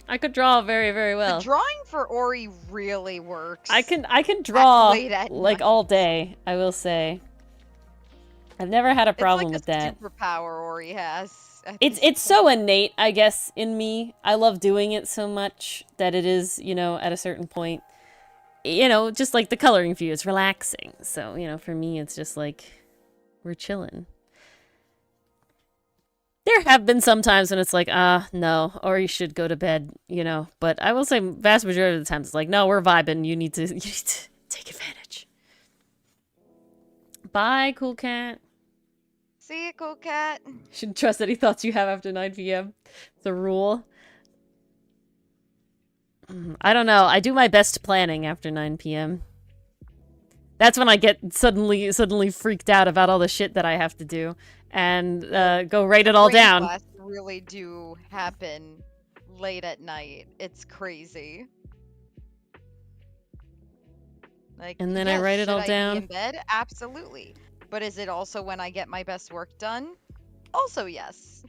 I could draw very, very well. The drawing for Ori really works. I can draw late at like night. all day, I will say. I've never had a problem with it's like that. a superpower Ori has. It's so innate, I guess, in me. I love doing it so much that it is, you know, at a certain point, you know, just like the coloring view, it's relaxing. So, you know, for me, it's just like, we're chilling. There have been some times when it's like, no, or you should go to bed, you know. But I will say, vast majority of the times, it's like, no, we're vibing. You need to take advantage. Bye, cool cat. See you, cool cat. Shouldn't trust any thoughts you have after 9 p.m. It's a rule. I don't know. I do my best planning after 9 p.m. That's when I get suddenly freaked out about all the shit that I have to do. And go write it all Brain down. blasts really do happen late at night. It's crazy. Like, And then I yes, write it all should I down. be in bed? Absolutely. But is it also when I get my best work done? Also, yes.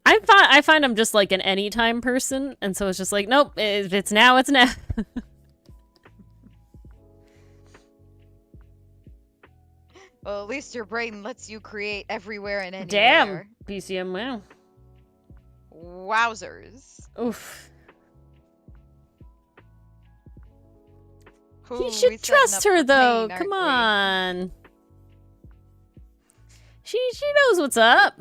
I find I'm just like an anytime person, and so it's just like, nope, if it's now, it's now. Well, at least your brain lets you create everywhere and anywhere. Damn, PCM, wow. Wowzers. Oof. Ooh, You we should setting trust up her, for though. pain, Come aren't on. She knows what's up.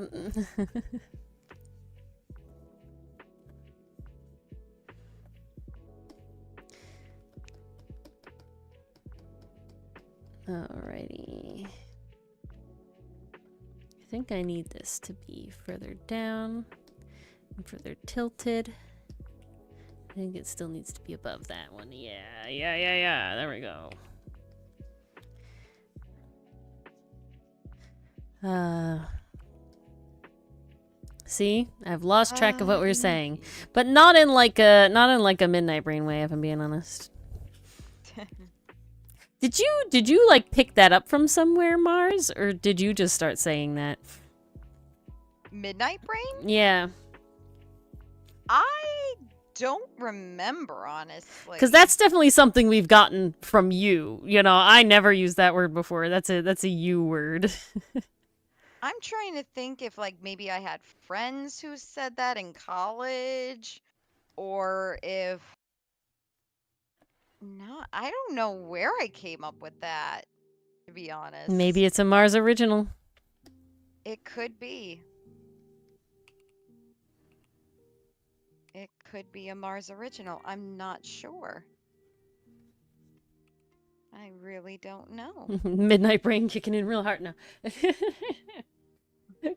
Alrighty. I think I need this to be further down and further tilted. I think it still needs to be above that one. Yeah. There we go. See, I've lost track of what we were saying, but not in like a midnight brain way, if I'm being honest. Did you like pick that up from somewhere, Mars, or did you just start saying that? Midnight brain? Yeah. I don't remember, honestly. Because that's definitely something we've gotten from you. You know, I never used that word before. That's a you word. I'm trying to think if, like, maybe I had friends who said that in college, or if... No, I don't know where I came up with that, to be honest. Maybe it's a Mars original. It could be. It could be a Mars original. I'm not sure. I really don't know. Midnight brain kicking in real hard now.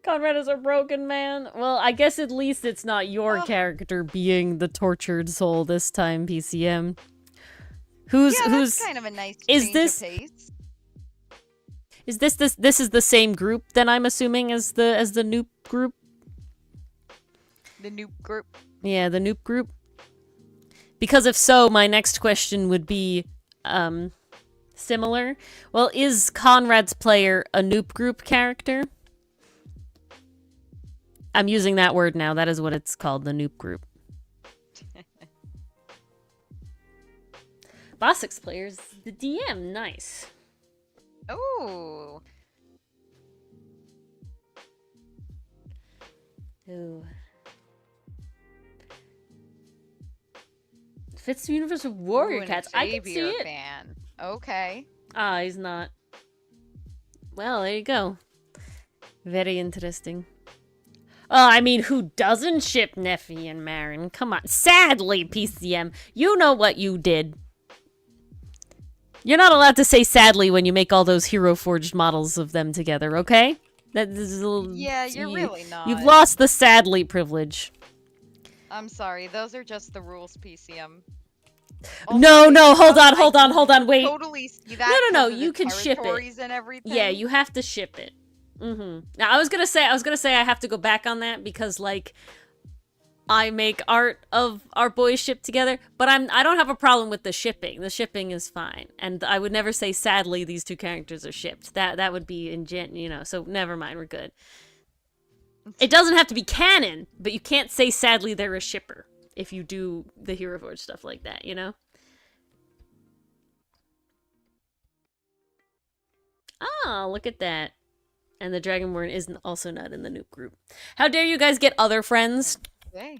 Conrad is a broken man. Well, I guess at least it's not your character being the tortured soul this time, PCM. Who's kind of a nice is this change of pace. Is this is the same group then, I'm assuming, as the Noop group? The Noop group. Yeah, the Noop group. Because if so, my next question would be similar. Well, is Conrad's player a Noop group character? I'm using that word now. That is what it's called, the Noop group. Bossix players, the DM, nice. Oh. Ooh. Fits the universe of Warrior Cats. I can see it. Fan. Okay. Ah, he's not. Well, there you go. Very interesting. Oh, I mean, who doesn't ship Neffy and Marin? Come on. Sadly, PCM, you know what you did. You're not allowed to say sadly when you make all those hero forged models of them together, okay? That is a little, yeah, you're really not. You've lost the sadly privilege. I'm sorry, those are just the rules, PCM. No, hold on, wait. Totally see that. No, you can ship it. And everything. Yeah, you have to ship it. Now, I was gonna say I have to go back on that because, like, I make art of our boys shipped together, but I don't have a problem with the shipping. The shipping is fine, and I would never say sadly these two characters are shipped. That would be so never mind, we're good. It doesn't have to be canon, but you can't say sadly they're a shipper if you do the Hero Forge stuff like that, you know? Ah, look at that. And the Dragonborn is also not in the Noop group. How dare you guys get other friends? Okay.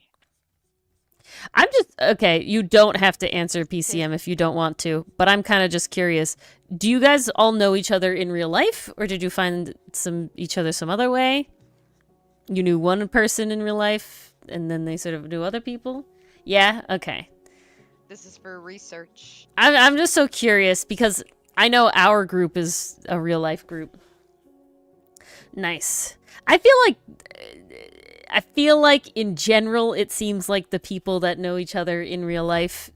I'm just... Okay, you don't have to answer PCM if you don't want to, but I'm kind of just curious. Do you guys all know each other in real life, or did you find each other some other way? You knew one person in real life, and then they sort of knew other people? Yeah? Okay. This is for research. I'm just so curious, because I know our group is a real-life group. Nice. I feel like in general it seems like the people that know each other in real life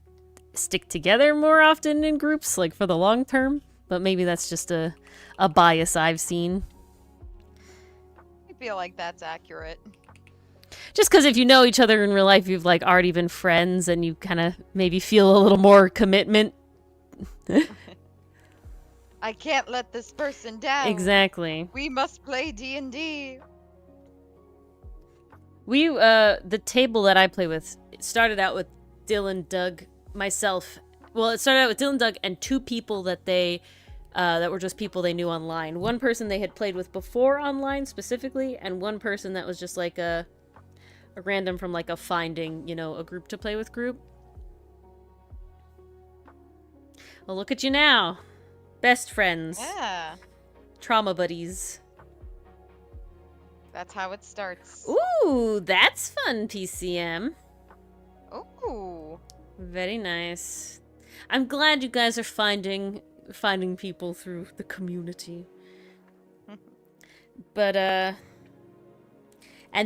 stick together more often in groups, like for the long term, but maybe that's just a bias I've seen. I feel like that's accurate. Just because if you know each other in real life, you've like already been friends and you kind of maybe feel a little more commitment. I can't let this person down. Exactly. We must play D&D. The table that I play with, it started out with Dylan, Doug, myself. Well, it started out with Dylan, Doug, and two people that that were just people they knew online. One person they had played with before online specifically, and one person that was just like a random from like a finding, a group to play with group. Well, look at you now. Best friends. Yeah. Trauma buddies. That's how it starts. Ooh, that's fun, PCM. Ooh. Very nice. I'm glad you guys are finding people through the community. But and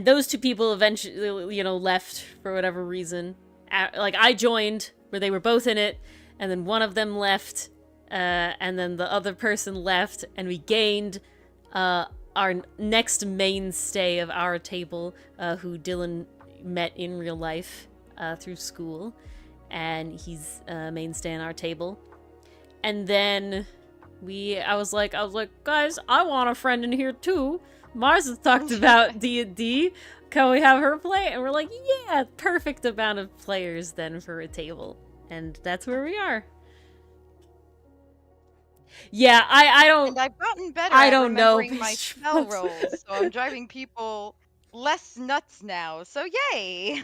those two people eventually, you know, left for whatever reason. Like I joined where they were both in it, and then one of them left, and then the other person left, and we gained our next mainstay of our table, who Dylan met in real life through school, and he's a mainstay on our table. And then I was like, guys, I want a friend in here too. Mars has talked about D&D. Can we have her play? And we're like, yeah, perfect amount of players then for a table. And that's where we are. Yeah, I don't... And I've gotten better I at don't know. remembering my spell rolls, so I'm driving people less nuts now, so yay!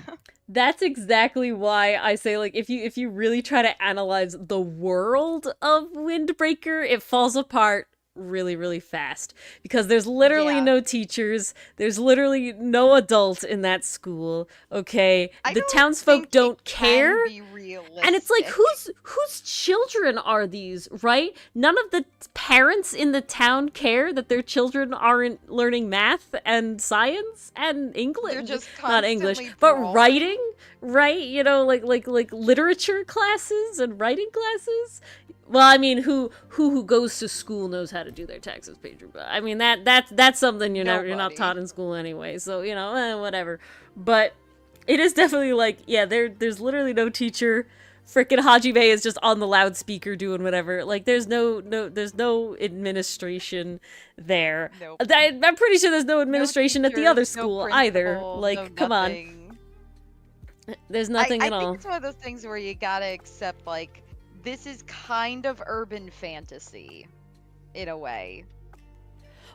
That's exactly why I say, like, if you really try to analyze the world of Windbreaker, it falls apart really, really fast. Because there's literally no teachers, there's literally no adult in that school, okay? The townsfolk don't care. And it's like, whose children are these, right? None of the parents in the town care that their children aren't learning math and science and English. They're just not English, but writing, right? You know, like literature classes and writing classes. Well, I mean, who goes to school knows how to do their taxes, Pedro. But I mean, that's something you're not taught in school anyway. So, you know, whatever. But it is definitely like, yeah, there's literally no teacher. Frickin' Hajime is just on the loudspeaker doing whatever. Like, there's no administration there. Nope. I'm pretty sure there's no administration no at the other teachers, school no either. Like, come on. There's nothing at all. I think it's one of those things where you gotta accept, like, this is kind of urban fantasy, in a way.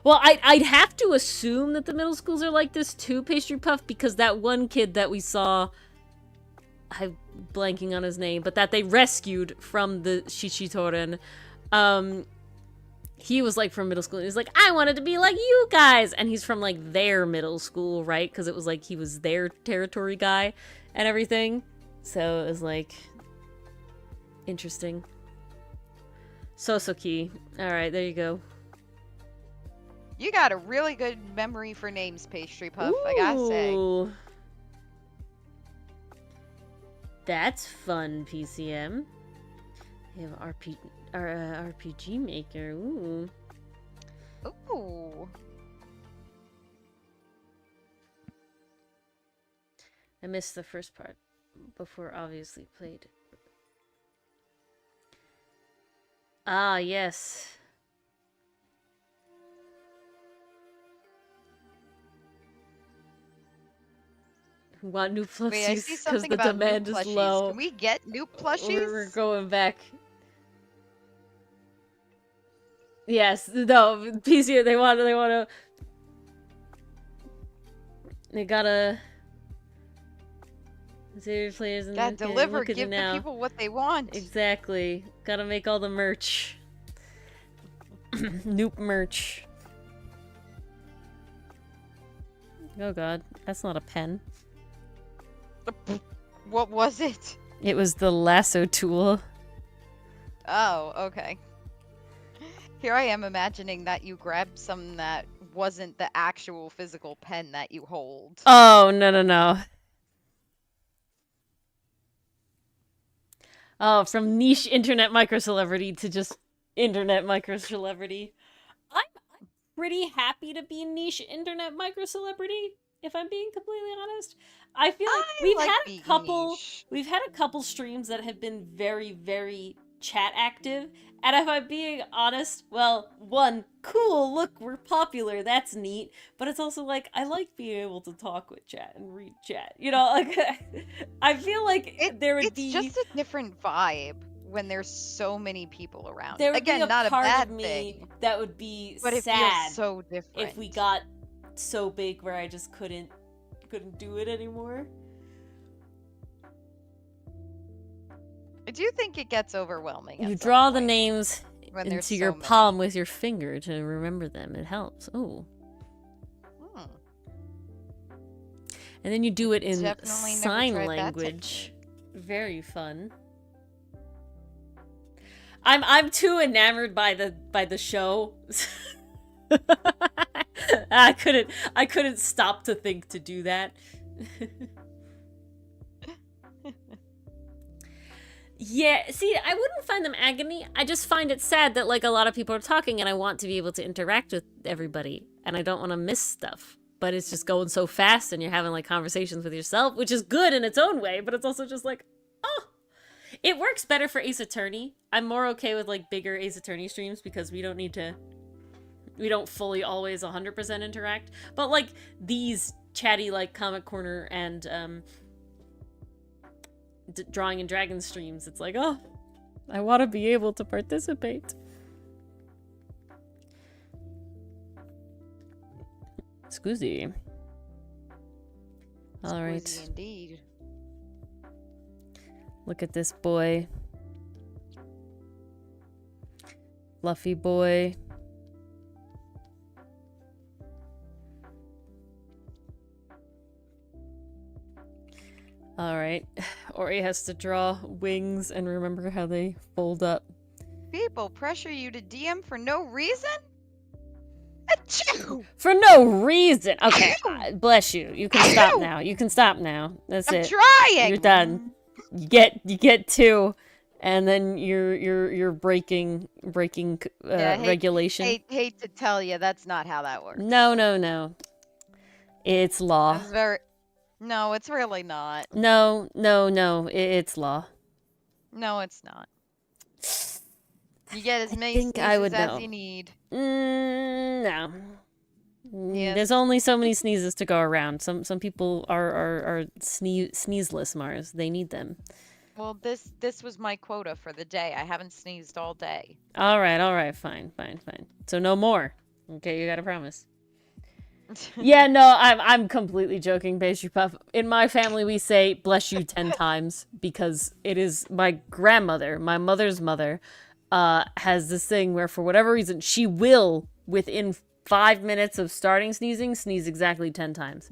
Well, I'd have to assume that the middle schools are like this too, Pastry Puff, because that one kid that we saw, I'm blanking on his name, but that they rescued from the Shichitoren, he was like from middle school, and he's like, I wanted to be like you guys, and he's from like their middle school, right? Because it was like he was their territory guy and everything, so it was like interesting. Sosoki. Alright, there you go. You got a really good memory for names, Pastry Puff, I gotta say. That's fun, PCM. We have RPG Maker. Ooh. Ooh. I missed the first part before obviously played. Ah, yes. Want new plushies because the demand is low. Can we get new plushies? We're going back. Yes, no, PC. They gotta. Zero players and gotta deliver. Give the people what they want. Exactly. Gotta make all the merch. Noop merch. Oh god, that's not a pen. What was it? It was the lasso tool. Oh, okay. Here I am imagining that you grabbed something that wasn't the actual physical pen that you hold. Oh, no. Oh, from niche internet micro-celebrity to just internet micro-celebrity. I'm pretty happy to be niche internet micro-celebrity, if I'm being completely honest. I feel like we've had a couple streams that have been very, very chat active, and if I'm being honest, well, one, cool, look, we're popular, that's neat, but it's also like, I like being able to talk with chat and read chat, you know, like, I feel like there would be... It's just a different vibe when there's so many people around. There would Again, be a not part a bad of me thing, that would be but it sad feels so different if we got so big where I just couldn't do it anymore. I do think it gets overwhelming. You draw the names into your palm with your finger to remember them. It helps. Oh. And then you do it in Definitely never sign tried that language. Very fun. I'm too enamored by the show. I couldn't stop to think to do that. Yeah, see, I wouldn't find them agony. I just find it sad that like a lot of people are talking and I want to be able to interact with everybody and I don't want to miss stuff. But it's just going so fast and you're having like conversations with yourself, which is good in its own way, but it's also just like, oh. It works better for Ace Attorney. I'm more okay with like bigger Ace Attorney streams because we don't fully always 100% interact. But like these chatty like Comic Corner and Drawing and Dragons streams, it's like, oh, I want to be able to participate. Scusi. All right. Squeezy indeed. Look at this boy. Fluffy boy. Alright. Ori has to draw wings and remember how they fold up. People pressure you to DM for no reason? Achoo! For no reason! Okay, bless you. You can stop now. You can stop now. That's I'm it. trying! You're done. You get 2, and then you're breaking regulation. Hate to tell you, that's not how that works. No. It's law. That's very... No, it's really not. No. It's law. No, it's not. You get as many think I would sneezes know. as you need. No. Yes. There's only so many sneezes to go around. Some people are sneezeless, Mars. They need them. Well, this was my quota for the day. I haven't sneezed all day. All right. Fine. So no more. Okay, you gotta promise. Yeah, no, I'm completely joking, Pastry Puff. In my family, we say "bless you" 10 times because it is my grandmother, my mother's mother, has this thing where for whatever reason she will within 5 minutes of starting sneezing sneeze exactly 10 times.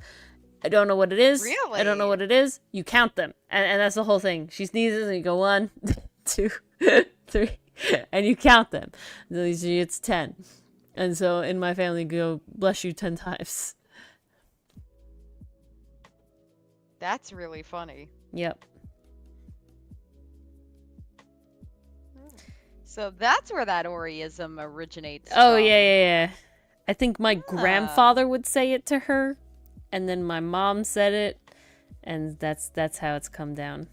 I don't know what it is. Really? I don't know what it is. You count them, and that's the whole thing. She sneezes and you go 1, 2, 3, and you count them. So usually it's 10. And so in my family, go "bless you" 10 times. That's really funny. Yep. So that's where that Oriism originates Oh, from. yeah. I think my grandfather would say it to her, and then my mom said it, and that's how it's come down.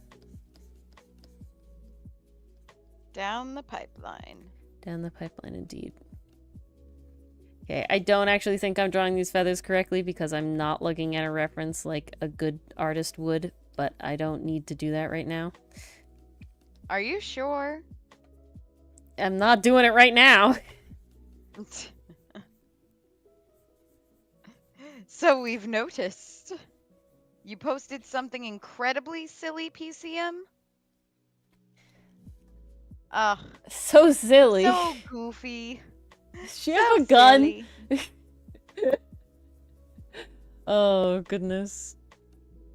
Down the pipeline. Down the pipeline, indeed. Okay, I don't actually think I'm drawing these feathers correctly because I'm not looking at a reference like a good artist would, but I don't need to do that right now. Are you sure? I'm not doing it right now. So we've noticed. You posted something incredibly silly, PCM? Ugh. So silly. So goofy. Does she have a gun? Silly. Oh, goodness.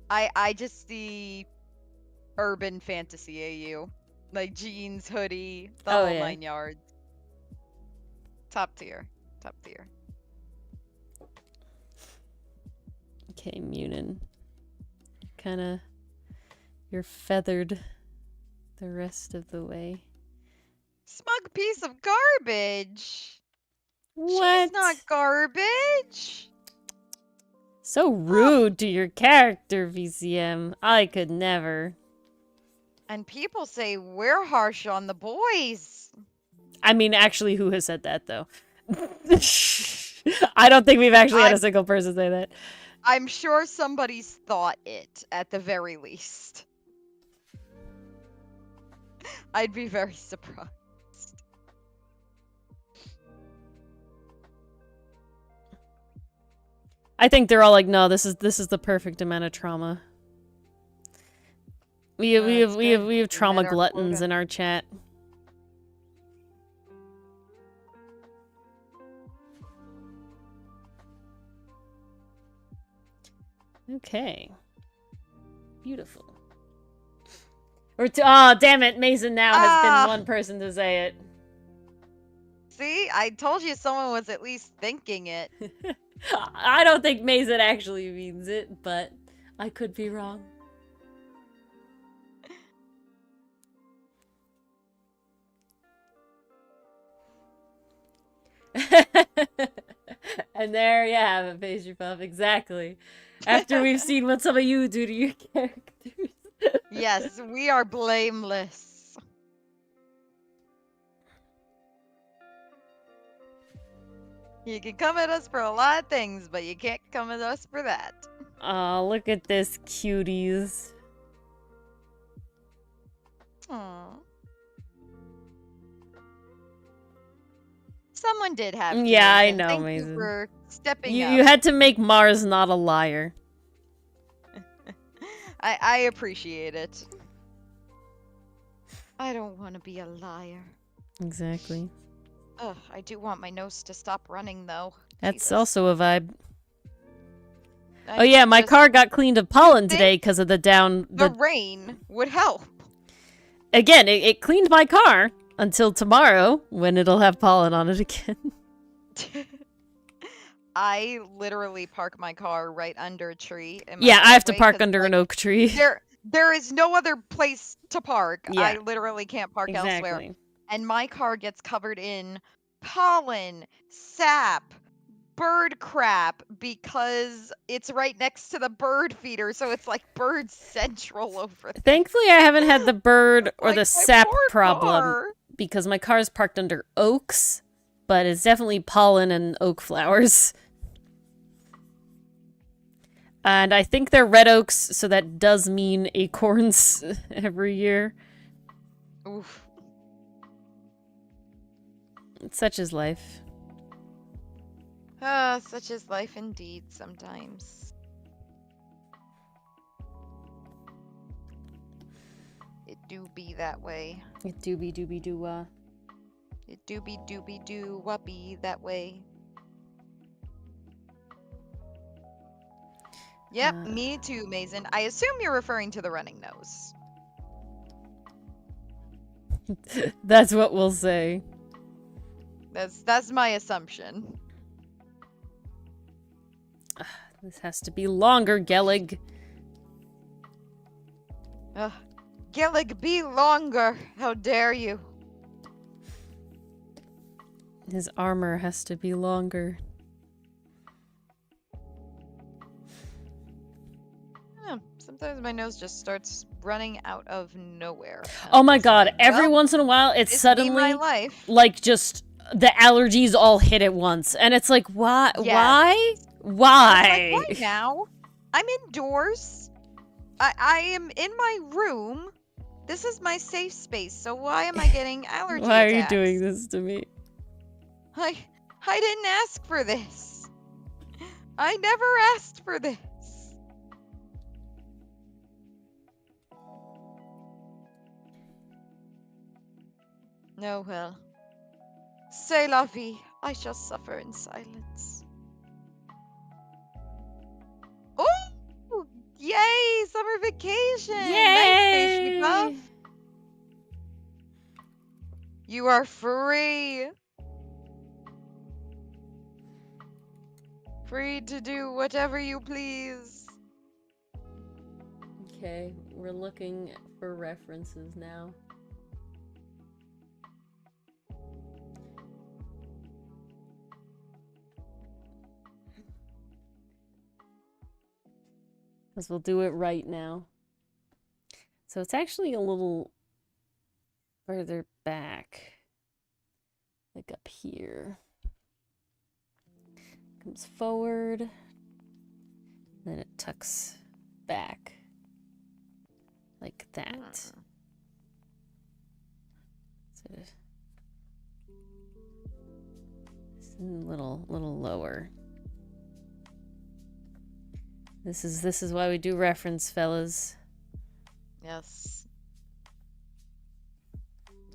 I just see urban fantasy AU. Like jeans, hoodie, the whole 9 yards. Top tier. Top tier. Okay, Munin. You're feathered the rest of the way. Smug piece of garbage. What? She's not garbage. So rude to your character, VCM. I could never. And people say we're harsh on the boys. I mean, actually, who has said that, though? I don't think we've actually had a single person say that. I'm sure somebody's thought it, at the very least. I'd be very surprised. I think they're all like, no, this is the perfect amount of trauma. We have trauma gluttons in our chat. Okay. Beautiful. Oh, damn it. Mason now has been one person to say it. See? I told you someone was at least thinking it. I don't think Mason actually means it, but I could be wrong. And there you have it, Pastry Puff. Exactly. After we've seen what some of you do to your characters. Yes, we are blameless. You can come at us for a lot of things, but you can't come at us for that. Aw, look at this, cuties. Aww. Someone did have to. Yeah, I and know, thank Mason. you for stepping up. You had to make Mars not a liar. I appreciate it. I don't want to be a liar. Exactly. Ugh, I do want my nose to stop running, though. That's Jesus. also a vibe. I Oh yeah, my just- car got cleaned of pollen think today because of the down... The rain would help. Again, it cleaned my car until tomorrow when it'll have pollen on it again. I literally park my car right under a tree. In my Yeah, I have to driveway park 'cause, under an like, oak tree. There is no other place to park. Yeah. I literally can't park elsewhere. Exactly. And my car gets covered in pollen, sap, bird crap because it's right next to the bird feeder, so it's like bird central over there. Thankfully, I haven't had the bird or Like, the my sap poor problem car. because my car is parked under oaks, but it's definitely pollen and oak flowers. And I think they're red oaks, so that does mean acorns every year. Oof. Such is life. Such is life indeed sometimes. It do be that way. It doobie doobie doo It do be doobie doo whoopee that way. Yep, me too, Mason. I assume you're referring to the running nose. That's what we'll say. That's my assumption. This has to be longer, Gellig. Gellig, be longer. How dare you? His armor has to be longer. Sometimes my nose just starts running out of nowhere. Oh my god, every well, once in a while it's This suddenly be my life. like just the allergies all hit at once and it's like why Yes. why It's like, why now? I'm indoors. I am in my room. This is my safe space, so why am I getting allergy why are you attacks? doing this to me? I didn't ask for this. I never asked for this. No, well. C'est la vie. I shall suffer in silence. Oh! Yay! Summer vacation! Nice, Pastry Puff. You are free. Free to do whatever you please. Okay, we're looking for references now. Because we'll do it right now. So it's actually a little further back. Like up here. Comes forward. Then it tucks back. Like that. So it's a little lower. This is why we do reference, fellas. Yes.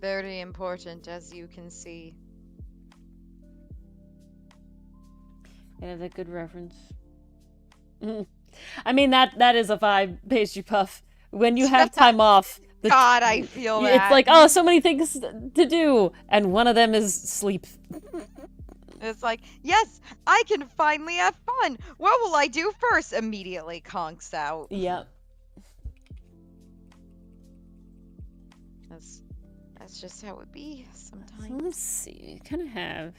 Very important, as you can see. I have a good reference. I mean, that is a vibe, Pastry Puff. When you have time off, God, I feel that. It's like, oh, so many things to do, and one of them is sleep. It's like, yes, I can finally have fun. What will I do first? Immediately conks out. Yep. That's just how it be sometimes. So let's see. Kind of have.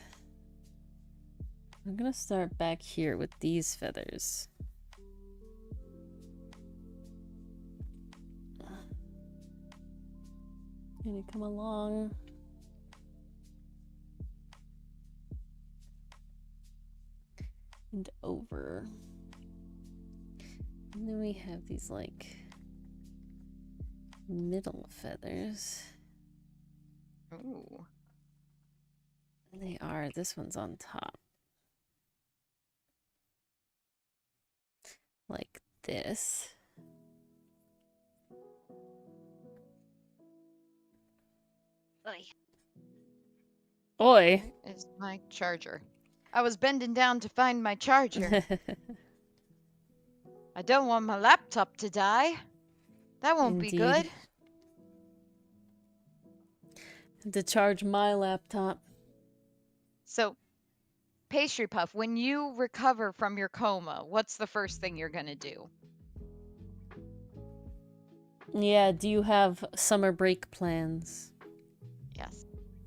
I'm gonna start back here with these feathers. Gonna come along. And over. And then we have these like middle feathers. Ooh. They are, this one's on top. Like this. Oi. Is my charger. I was bending down to find my charger. I don't want my laptop to die. That won't be good. To charge my laptop. So, Pastry Puff, when you recover from your coma, what's the first thing you're gonna do? Yeah, do you have summer break plans? Yes.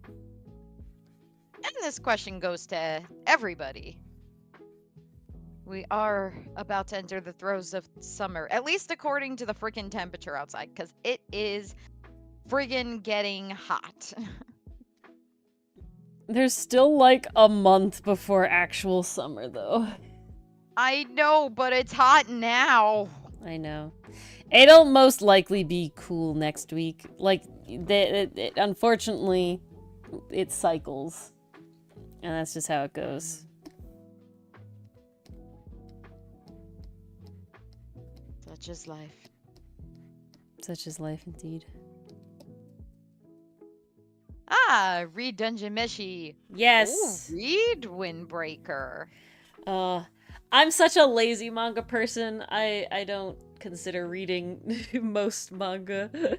And this question goes to everybody. We are about to enter the throes of summer, at least according to the freaking temperature outside, because it is friggin' getting hot. There's still like a month before actual summer, though. I know, but it's hot now. I know. It'll most likely be cool next week. Like, unfortunately, it cycles. And that's just how it goes. Such is life. Such is life, indeed. Ah, read Dungeon Meshi. Yes. Ooh, read Windbreaker. I'm such a lazy manga person. I don't consider reading most manga.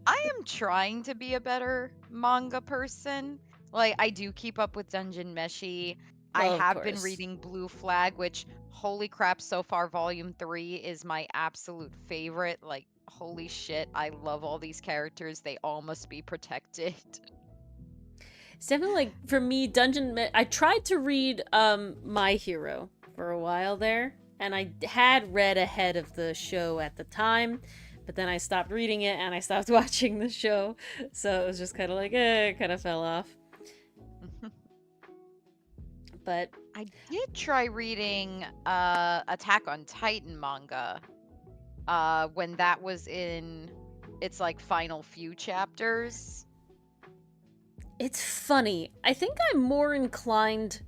I am trying to be a better manga person. Like, I do keep up with Dungeon Meshi. I have been reading Blue Flag, which, holy crap, so far Volume 3 is my absolute favorite. Like, holy shit, I love all these characters. They all must be protected. It's definitely like, for me, I tried to read My Hero for a while there, and I had read ahead of the show at the time, but then I stopped reading it and I stopped watching the show, so it was just kind of like, it kind of fell off. But I did try reading Attack on Titan manga when that was in its like final few chapters. It's funny. I think I'm more inclined,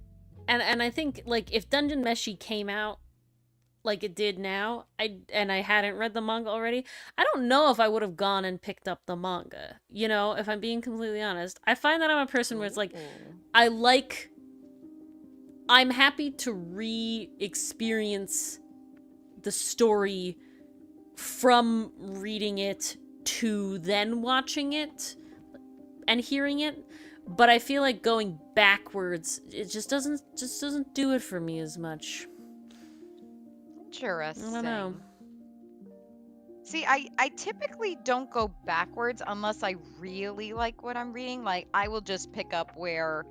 and I think like if Dungeon Meshi came out like it did now, I hadn't read the manga already, I don't know if I would have gone and picked up the manga. You know, if I'm being completely honest, I find that I'm a person where it's like, I'm happy to re-experience the story from reading it to then watching it and hearing it, but I feel like going backwards, it just doesn't do it for me as much. Interesting. I don't know. See, I typically don't go backwards unless I really like what I'm reading. Like, I will just pick up where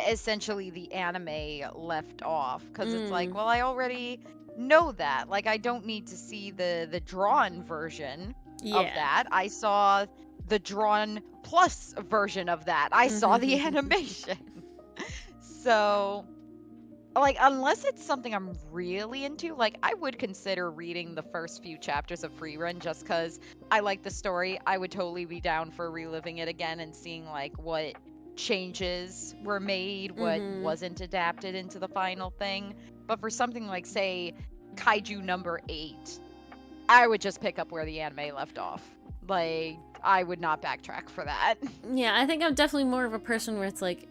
essentially the anime left off, because it's like, well, I already know that. Like, I don't need to see the drawn version of that. I saw the drawn plus version of that. I saw the animation. So, like, unless it's something I'm really into, like, I would consider reading the first few chapters of Free Run just because I like the story. I would totally be down for reliving it again and seeing, like, what changes were made, what wasn't adapted into the final thing. But for something like, say, Kaiju number 8, I would just pick up where the anime left off. Like, I would not backtrack for that. Yeah, I think I'm definitely more of a person where it's like,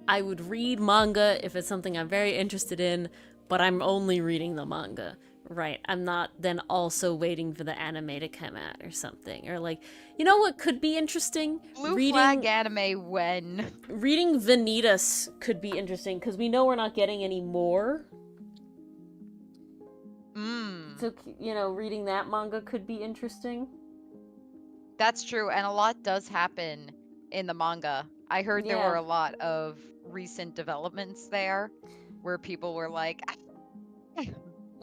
I would read manga if it's something I'm very interested in, but I'm only reading the manga. Right, I'm not then also waiting for the anime to come out or something. Or like, you know what could be interesting? Blue flag anime when? Reading Vanitas could be interesting, because we know we're not getting any more. So, you know, reading that manga could be interesting. That's true, and a lot does happen in the manga. I heard there were a lot of recent developments there, where people were like...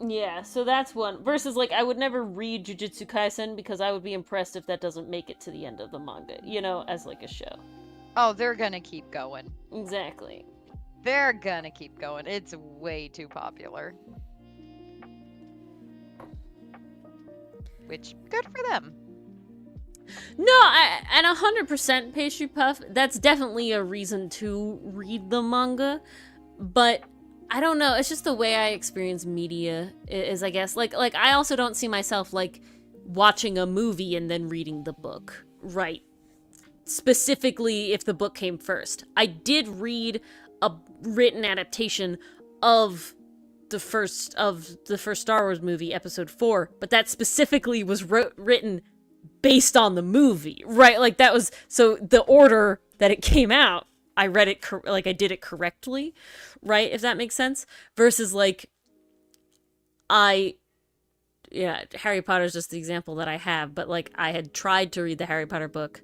Yeah, so that's one. Versus, like, I would never read Jujutsu Kaisen because I would be impressed if that doesn't make it to the end of the manga, you know, as, like, a show. Oh, they're gonna keep going. Exactly. They're gonna keep going. It's way too popular. Which, good for them. No, and 100% Pastry Puff, that's definitely a reason to read the manga, but... I don't know, it's just the way I experience media is, I guess. Like I also don't see myself, like, watching a movie and then reading the book. Right. Specifically if the book came first. I did read a written adaptation of the first Star Wars movie, Episode 4, but that specifically was written based on the movie. Right, like, that was... So, the order that it came out, I read it, I did it correctly, right? If that makes sense. Versus, like, Harry Potter's just the example that I have, but, like, I had tried to read the Harry Potter book,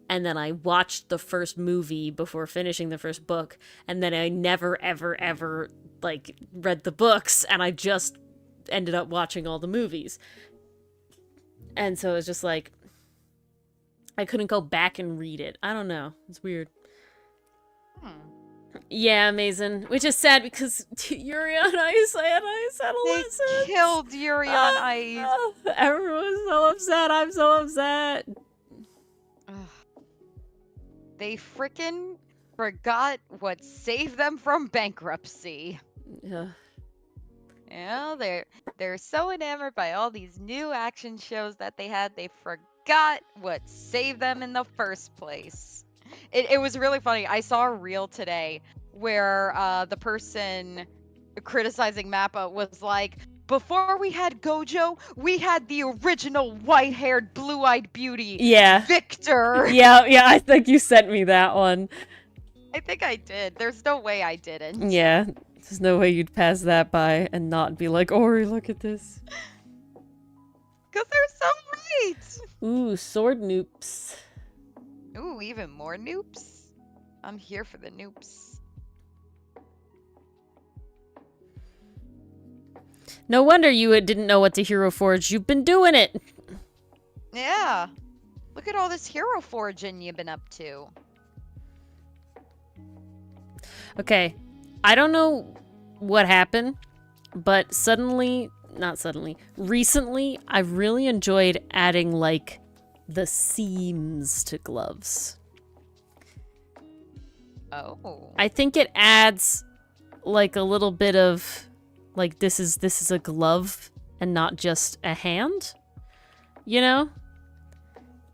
and then I watched the first movie before finishing the first book, and then I never, ever, ever, like, read the books, and I just ended up watching all the movies. And so it's just, like, I couldn't go back and read it. I don't know. It's weird. Yeah, amazing. Which is sad because Yuri on Ice, I had adolescents. They killed Yuri on Ice. Everyone's so upset. I'm so upset. They frickin' forgot what saved them from bankruptcy. Yeah. Yeah, they're so enamored by all these new action shows that they had, they forgot what saved them in the first place. It was really funny. I saw a reel today where the person criticizing Mappa was like, before we had Gojo, we had the original white-haired, blue-eyed beauty, Victor. Yeah, I think you sent me that one. I think I did. There's no way I didn't. Yeah, there's no way you'd pass that by and not be like, Ori, look at this. Because they're so right! Ooh, sword noops. Ooh, even more noops? I'm here for the noops. No wonder you didn't know what to Hero Forge. You've been doing it. Yeah. Look at all this Hero Forging you've been up to. Okay. I don't know what happened, but recently, I've really enjoyed adding, like, the seams to gloves. Oh. I think it adds, like, a little bit of, like, this is a glove and not just a hand, you know?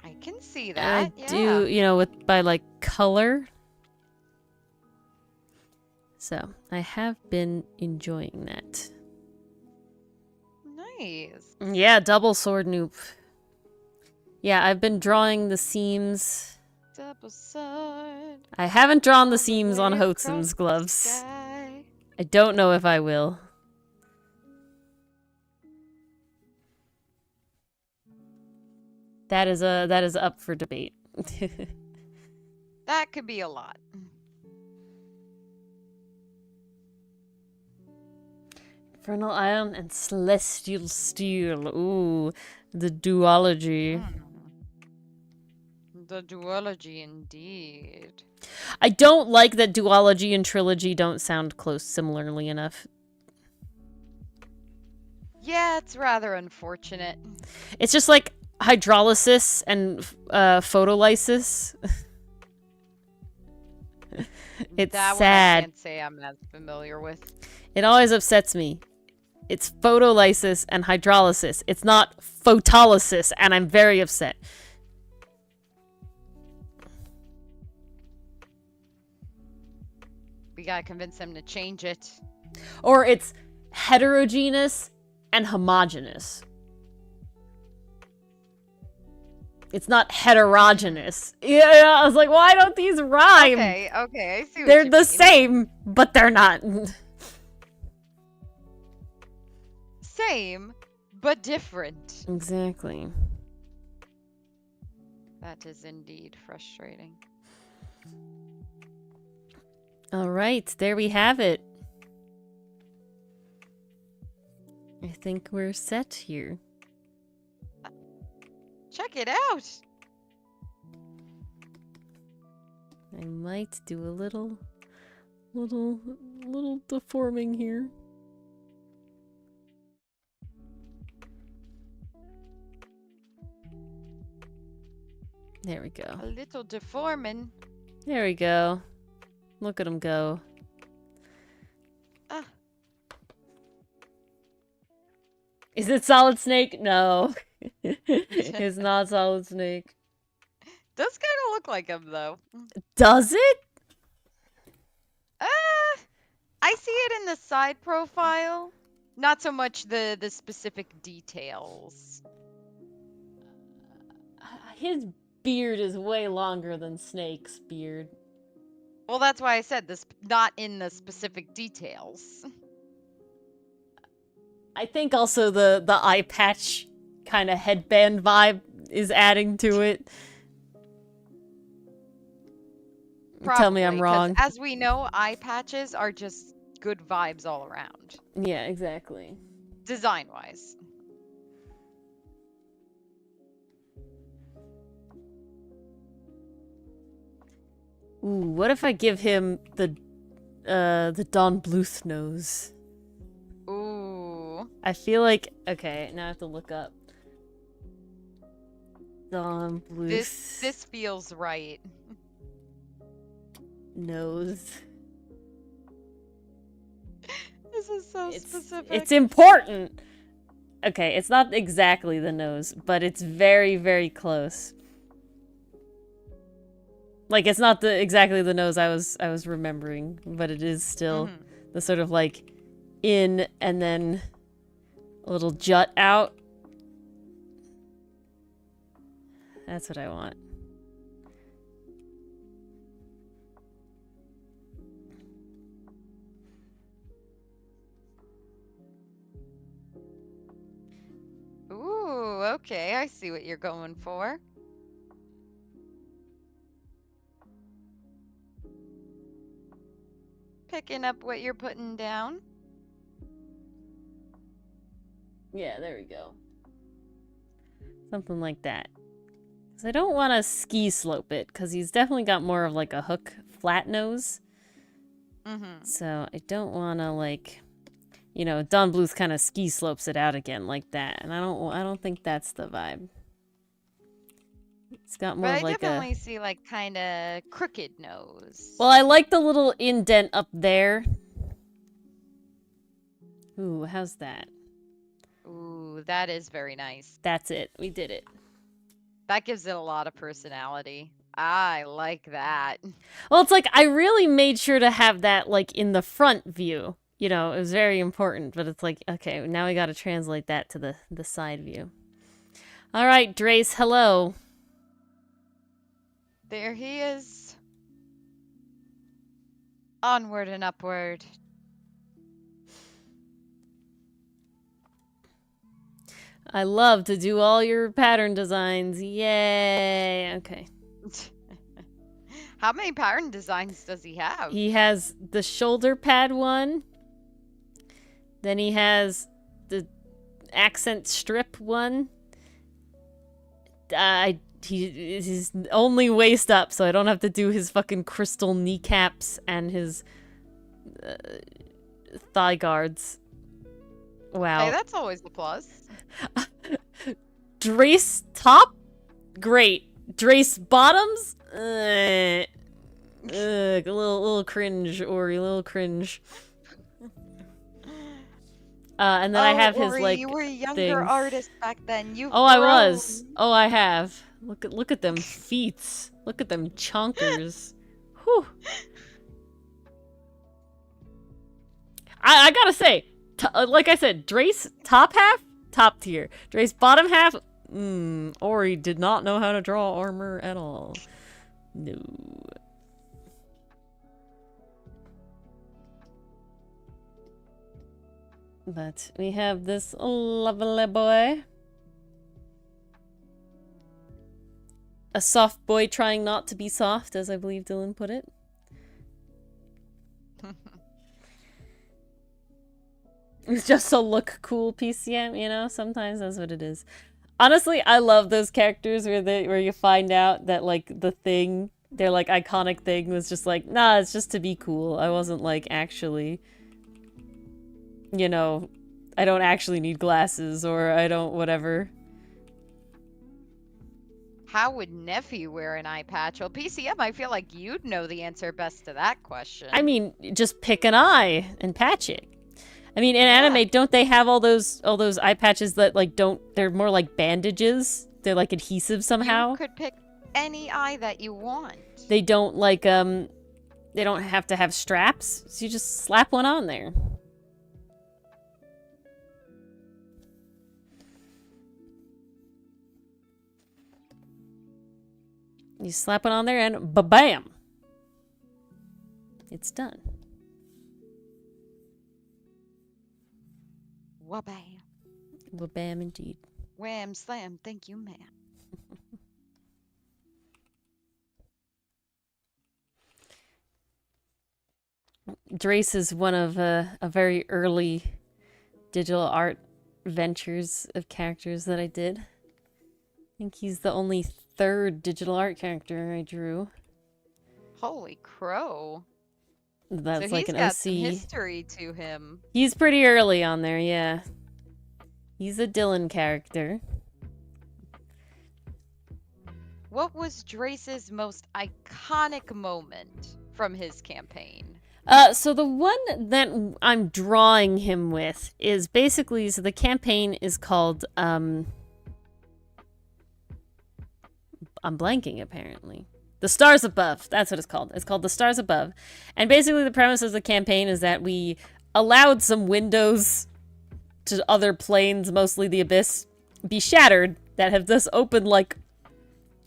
I can see that. And I do, you know, by like color. So I have been enjoying that. Nice. Yeah, double sword noob. Yeah, I've been drawing the seams. Double sword. I haven't drawn the seams on Hotsun's gloves. I don't know if I will. That is up for debate. That could be a lot. Infernal Iron and Celestial Steel. Ooh, the duology. The duology, indeed. I don't like that duology and trilogy don't sound close similarly enough. Yeah, it's rather unfortunate. It's just like hydrolysis and photolysis. It's that sad. One I can't say I'm as familiar with. It always upsets me. It's photolysis and hydrolysis. It's not photolysis, and I'm very upset. We gotta convince them to change it. Or it's heterogeneous and homogeneous. It's not heterogeneous. Yeah, I was like, why don't these rhyme? Okay, I see what They're you the mean. same, but they're not. Same, but different. Exactly. That is indeed frustrating. All right, there we have it. I think we're set here. Check it out. I might do a little deforming here. There we go. A little deforming. There we go. Look at him go. Ah. Is it Solid Snake? No. It's not Solid Snake. Does kind of look like him, though. Does it? I see it in the side profile. Not so much the specific details. His beard is way longer than Snake's beard. Well, that's why I said this, not in the specific details. I think also the eye patch kind of headband vibe is adding to it. Probably, Tell me I'm 'cause wrong. as we know, eye patches are just good vibes all around. Yeah, exactly. Design-wise. Ooh, what if I give him the Don Bluth nose? Ooh. I feel like, okay, now I have to look up. Don Bluth This feels right. nose. This is so specific. It's important. Okay, it's not exactly the nose, but it's very, very close. Like, it's not exactly the nose I was remembering, but it is still the sort of like in and then a little jut out. That's what I want. Ooh, okay, I see what you're going for. Picking up what you're putting down. Yeah, there we go. Something like that. Because I don't want to ski slope it, because he's definitely got more of like a hook flat nose. So I don't want to like, you know, Don Bluth kind of ski slopes it out again like that, and I don't think that's the vibe. It's got more But of I like definitely see like kind of crooked nose. Well, I like the little indent up there. Ooh, how's that? Ooh, that is very nice. That's it. We did it. That gives it a lot of personality. I like that. Well, it's like I really made sure to have that like in the front view. You know, it was very important, but it's like, okay, now we got to translate that to the side view. All right, Drace, hello. There he is. Onward and upward. I love to do all your pattern designs. Yay. Okay. How many pattern designs does he have? He has the shoulder pad one. Then he has the accent strip one. He's only waist up, so I don't have to do his fucking crystal kneecaps and his thigh guards. Wow. Hey, that's always a plus. Drace top? Great. Drace bottoms? A little cringe, Ori, a little cringe. And then I have his Ori, like you were a younger things. artist back then. You. I was. Oh, I have. Look at them feet. Look at them chonkers. Whew. I gotta say, Like I said, Drace top half, top tier. Drace bottom half, Ori did not know how to draw armor at all. No. But we have this lovely boy. A soft boy trying not to be soft, as I believe Dylan put it. It's just a look cool PCM, you know? Sometimes that's what it is. Honestly, I love those characters where you find out that, like, the thing, their, like, iconic thing was just like, nah, it's just to be cool. I wasn't, like, actually, you know, I don't actually need glasses, or I don't whatever. How would Nephew wear an eye patch? Well, PCM, I feel like you'd know the answer best to that question. I mean, just pick an eye and patch it. I mean, in anime, don't they have all those eye patches that, like, they're more like bandages? They're like adhesive somehow? You could pick any eye that you want. They don't, like, they don't have to have straps, so you just slap one on there. You slap it on there and ba-bam! It's done. Wabam. Wabam indeed. Wham slam, thank you, ma'am. Drace is one of a very early digital art ventures of characters that I did. I think he's the only third digital art character I drew. Holy crow. That's so like an got OC. Some history to him. He's pretty early on there, yeah. He's a Dylan character. What was Drace's most iconic moment from his campaign? So the one that I'm drawing him with is basically, so the campaign is called, I'm blanking apparently. The Stars Above, that's what it's called. It's called The Stars Above. And basically the premise of the campaign is that we allowed some windows to other planes, mostly the Abyss, be shattered that have thus opened like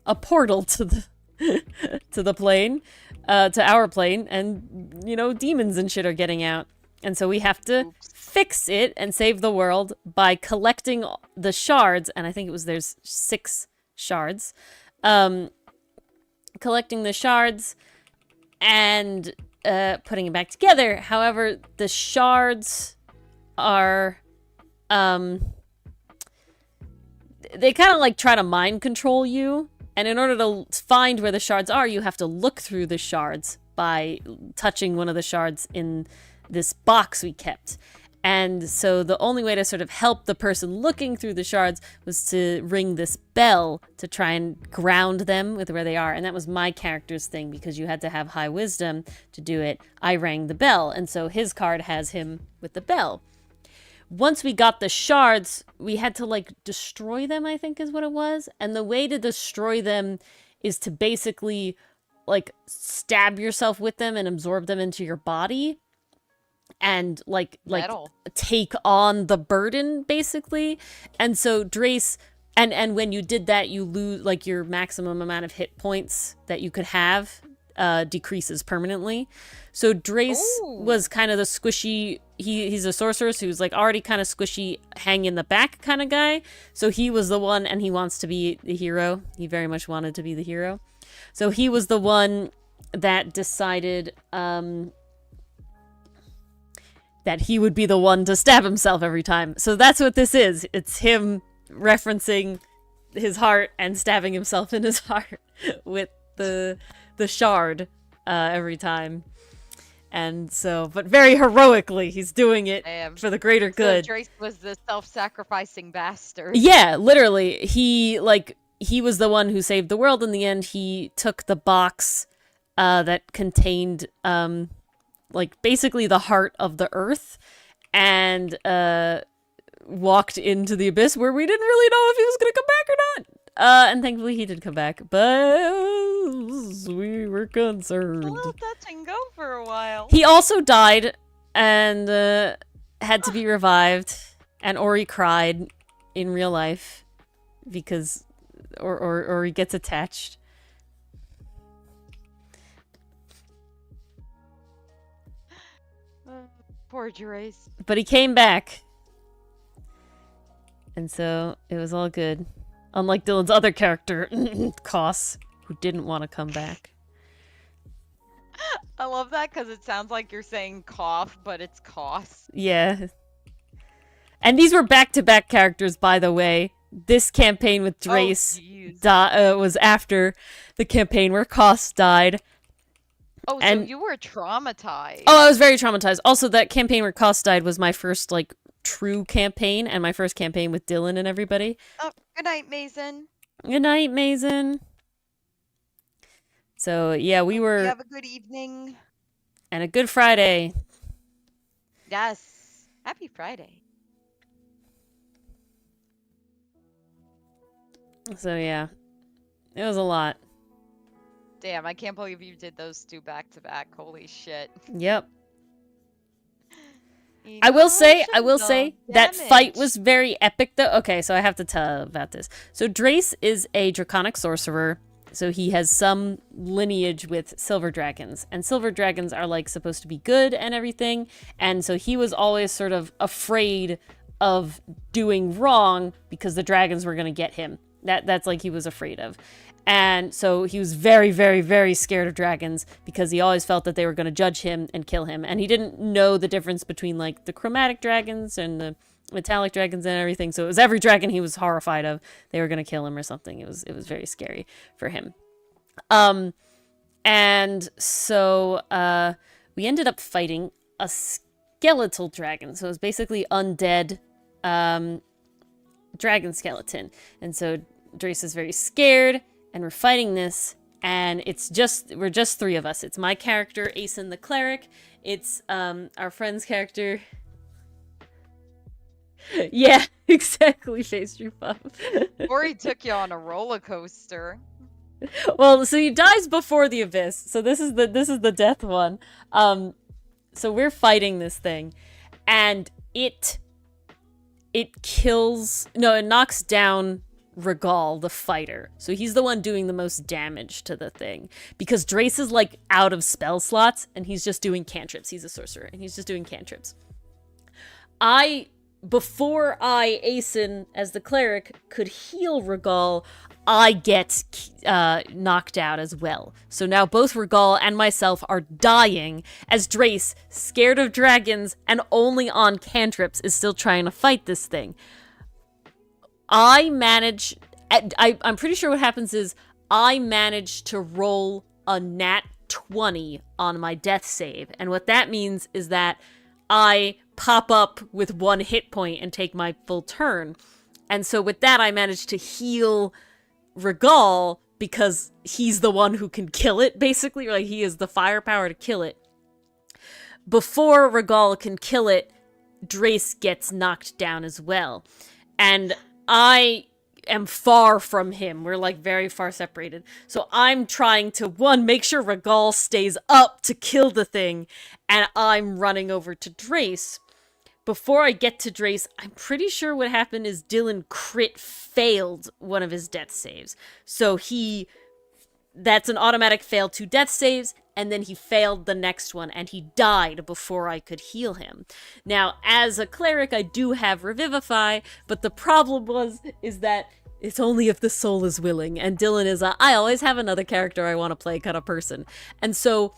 a portal to the to the plane, to our plane, and, you know, demons and shit are getting out. And so we have to fix it and save the world by collecting the shards, and I think there's 6 shards. Collecting the shards and putting it back together. However, the shards are they kind of like try to mind control you, and in order to find where the shards are, you have to look through the shards by touching one of the shards in this box we kept. And so the only way to sort of help the person looking through the shards was to ring this bell to try and ground them with where they are. And that was my character's thing, because you had to have high wisdom to do it. I rang the bell, and so his card has him with the bell. Once we got the shards, we had to, like, destroy them, I think is what it was. And the way to destroy them is to basically, like, stab yourself with them and absorb them into your body. And like take on the burden, basically. And so Drace, and when you did that, you lose, like, your maximum amount of hit points that you could have decreases permanently. So Drace was kind of the squishy, he's a sorcerer, so he's like already kind of squishy, hang in the back kind of guy. So he was the one, and he wants to be the hero. He very much wanted to be the hero. So he was the one that decided that he would be the one to stab himself every time. So that's what this is. It's him referencing his heart and stabbing himself in his heart with the shard every time. And so, but very heroically, he's doing it for the greater good. So Drace was the self-sacrificing bastard. Yeah, literally. He was the one who saved the world in the end. He took the box that contained like basically the heart of the earth, and walked into the abyss, where we didn't really know if he was gonna come back or not. And thankfully he did come back, but we were concerned. Well, touch and go for a while. He also died, and had to be revived, and Ori cried in real life because or he gets attached. Poor Drace. But he came back. And so it was all good. Unlike Dylan's other character, Koss, who didn't want to come back. I love that because it sounds like you're saying cough, but it's Koss. Yeah. And these were back-to-back characters, by the way. This campaign with Drace was after the campaign where Koss died. Oh, so you were traumatized. Oh, I was very traumatized. Also, that campaign where Koss died was my first, like, true campaign, and my first campaign with Dylan and everybody. Oh, good night, Mason. Good night, Mason. So, yeah, we were... You have a good evening. And a good Friday. Yes. Happy Friday. So, yeah. It was a lot. Damn, I can't believe you did those two back to back. Holy shit. Yep. I will say that fight was very epic though. Okay, so I have to tell about this. So Drace is a Draconic sorcerer. So he has some lineage with silver dragons, and silver dragons are like supposed to be good and everything. And so he was always sort of afraid of doing wrong because the dragons were going to get him. That's like he was afraid of. And so he was very, very, very scared of dragons because he always felt that they were going to judge him and kill him. And he didn't know the difference between like the chromatic dragons and the metallic dragons and everything. So it was every dragon he was horrified of. They were going to kill him or something. It was very scary for him. And so we ended up fighting a skeletal dragon. So it was basically undead dragon skeleton. And so Drace is very scared. And we're fighting this, and we're just three of us. It's my character, Aeson the Cleric. It's our friend's character. Yeah, exactly, Pastry Puff. Or he took you on a roller coaster. Well, so he dies before the abyss. So this is the death one. So we're fighting this thing, and it knocks down Regal, the fighter. So he's the one doing the most damage to the thing. Because Drace is like out of spell slots and he's just doing cantrips. He's a sorcerer and he's just doing cantrips. Before Aeson, as the cleric, could heal Regal, I get knocked out as well. So now both Regal and myself are dying as Drace, scared of dragons and only on cantrips, is still trying to fight this thing. I'm pretty sure what happens is I manage to roll a nat 20 on my death save. And what that means is that I pop up with 1 hit point and take my full turn. And so with that, I managed to heal Regal because he's the one who can kill it, basically. Like, he has the firepower to kill it. Before Regal can kill it, Drace gets knocked down as well. And I am far from him. We're like very far separated. So I'm trying to, make sure Regal stays up to kill the thing. And I'm running over to Drace. Before I get to Drace, I'm pretty sure what happened is Dylan crit failed one of his death saves. So that's an automatic fail to death saves. And then he failed the next one, and he died before I could heal him. Now, as a cleric, I do have Revivify, but the problem is that it's only if the soul is willing, and Dylan is I always have another character I want to play kind of person. And so,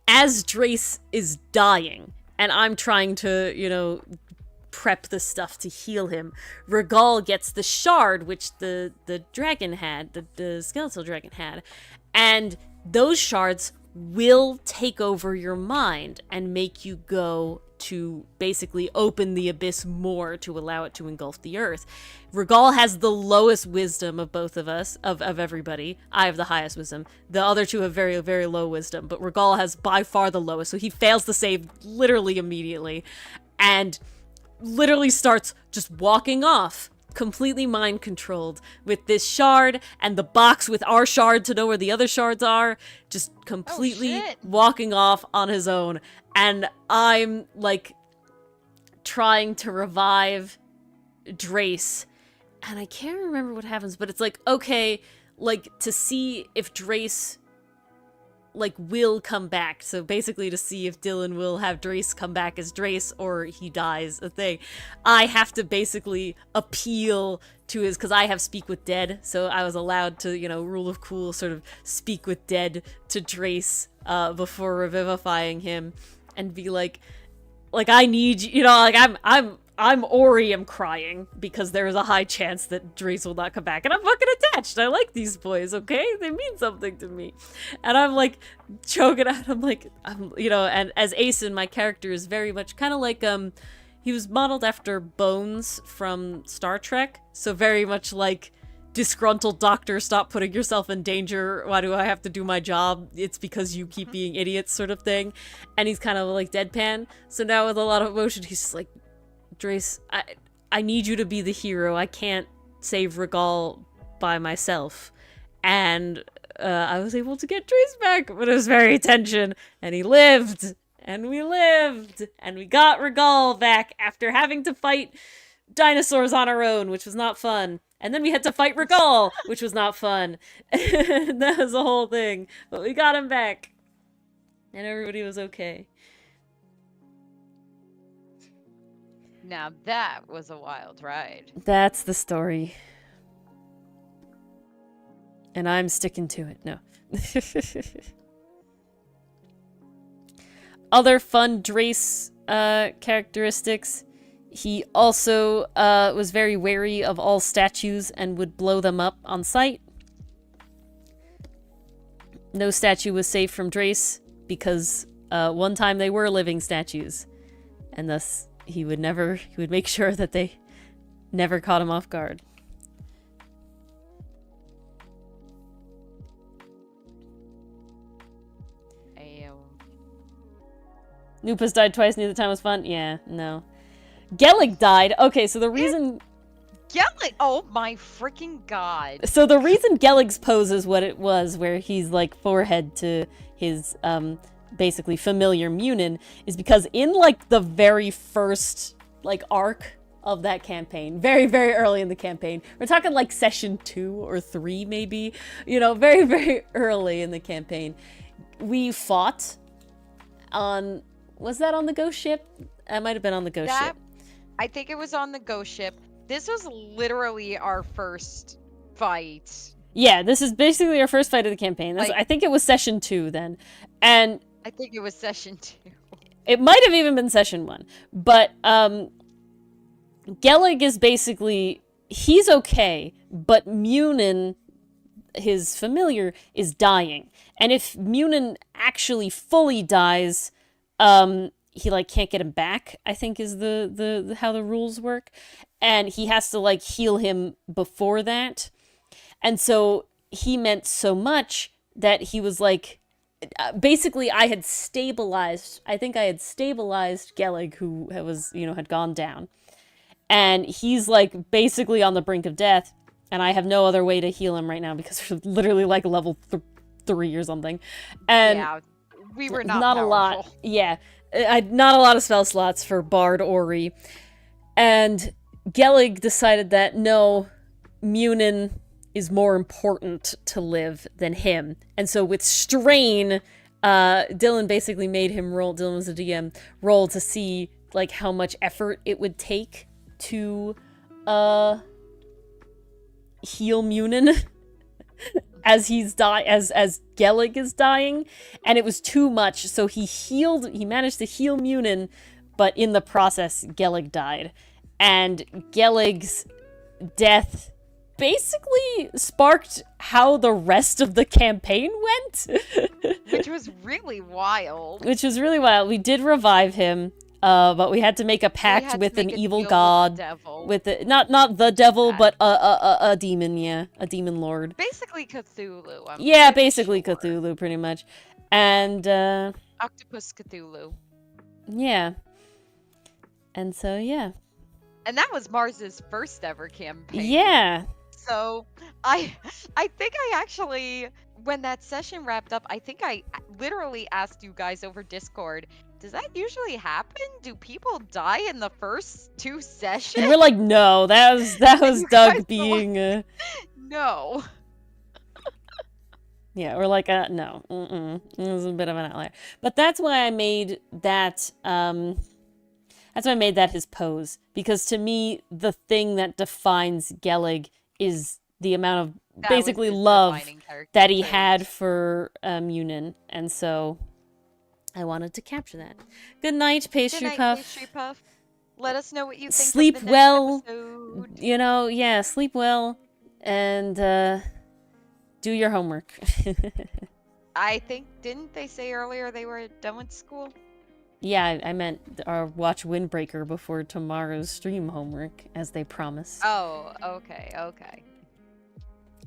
as Drace is dying, and I'm trying to, prep the stuff to heal him, Regal gets the shard, which the dragon had, the skeletal dragon had, and those shards will take over your mind and make you go to basically open the abyss more to allow it to engulf the earth. Regal has the lowest wisdom of both of us, of everybody. I have the highest wisdom. The other two have very, very low wisdom, but Regal has by far the lowest, so he fails the save literally immediately and literally starts just walking off, completely mind controlled with this shard and the box with our shard to know where the other shards are, just completely walking off on his own. And I'm like trying to revive Drace, and I can't remember what happens, but it's like, okay, like, to see if Drace, like, will come back. So basically to see if Dylan will have Drace come back as Drace or he dies, a thing. I have to basically appeal to his, because I have Speak with Dead, so I was allowed to, you know, rule of cool, sort of speak with Dead to Drace before revivifying him, and be like, I need you, you know, like, I'm Ori, I'm crying, because there is a high chance that Drace will not come back. And I'm fucking attached. I like these boys, okay? They mean something to me. And I'm, like, choking out. I'm, you know, and as Asen, my character is very much kind of like, he was modeled after Bones from Star Trek. So very much like, disgruntled doctor, stop putting yourself in danger. Why do I have to do my job? It's because you keep being idiots, sort of thing. And he's kind of like deadpan. So now with a lot of emotion, he's just like, Drace, I need you to be the hero. I can't save Regal by myself. And I was able to get Drace back, but it was very tension. And he lived. And we lived. And we got Regal back after having to fight dinosaurs on our own, which was not fun. And then we had to fight Regal, which was not fun. That was the whole thing. But we got him back. And everybody was okay. Now that was a wild ride. That's the story. And I'm sticking to it. No. Other fun Drace characteristics. He also was very wary of all statues and would blow them up on sight. No statue was safe from Drace because one time they were living statues. And thus he would make sure that they never caught him off guard. Nupus died twice, neither time was fun. Yeah, no. Gellig died. Okay, so the reason... Gellig! Oh my freaking god. So the reason Gellig's pose is what it was, where he's like forehead to his basically familiar Munin, is because in like the very first like arc of that campaign, very, very early in the campaign, we're talking like session 2 or 3 maybe, you know, very, very early in the campaign, we fought on... Was that on the ghost ship? That might have been on the ghost ship. I think it was on the ghost ship. This was literally our first fight. Yeah, this is basically our first fight of the campaign. Like, I think it was session 2 then. And I think it was session 2. It might have even been session 1. But Gellig is basically... He's okay, but Munin, his familiar, is dying. And if Munin actually fully dies... he like can't get him back, I think is the how the rules work, and he has to like heal him before that. And so he meant so much that he was like, basically I think I had stabilized Gellig, who was, you know, had gone down, and he's like basically on the brink of death, and I have no other way to heal him right now because we're literally like level 3 or something. And yeah, we were not a lot. Yeah. Not a lot of spell slots for Bard Ori. And Gellig decided that no, Munin is more important to live than him. And so with Strain, Dylan basically made him roll, Dylan was a DM, roll to see like how much effort it would take to heal Munin. As Gellig is dying, and it was too much, so he managed to heal Munin, but in the process, Gellig died. And Gellig's death basically sparked how the rest of the campaign went. Which was really wild. We did revive him, but we had to make a pact with an evil god. With not the devil, but a demon, yeah. A demon lord. Basically Cthulhu. Basically sure. Cthulhu, pretty much. And, Octopus Cthulhu. Yeah. And so, yeah. And that was Mars's first ever campaign. Yeah. So, I think I actually when that session wrapped up, I think I literally asked you guys over Discord, does that usually happen? Do people die in the first 2 sessions? And we're like, no, that was You guys were Doug being no. Yeah, we're like, no, it was a bit of an outlier. But that's why I made that, that's why I made that his pose. Because to me, the thing that defines Gellig is the amount of That basically was his love defining character that he trait. had for Munin. And so I wanted to capture that. Good night, Pastry Good night, Puff. Pastry Puff. Let us know what you think Sleep of the next well. episode. You know, yeah, sleep well. And do your homework. I think, didn't they say earlier they were done with school? Yeah, I meant our watch Windbreaker before tomorrow's stream homework, as they promised. Oh, okay, okay.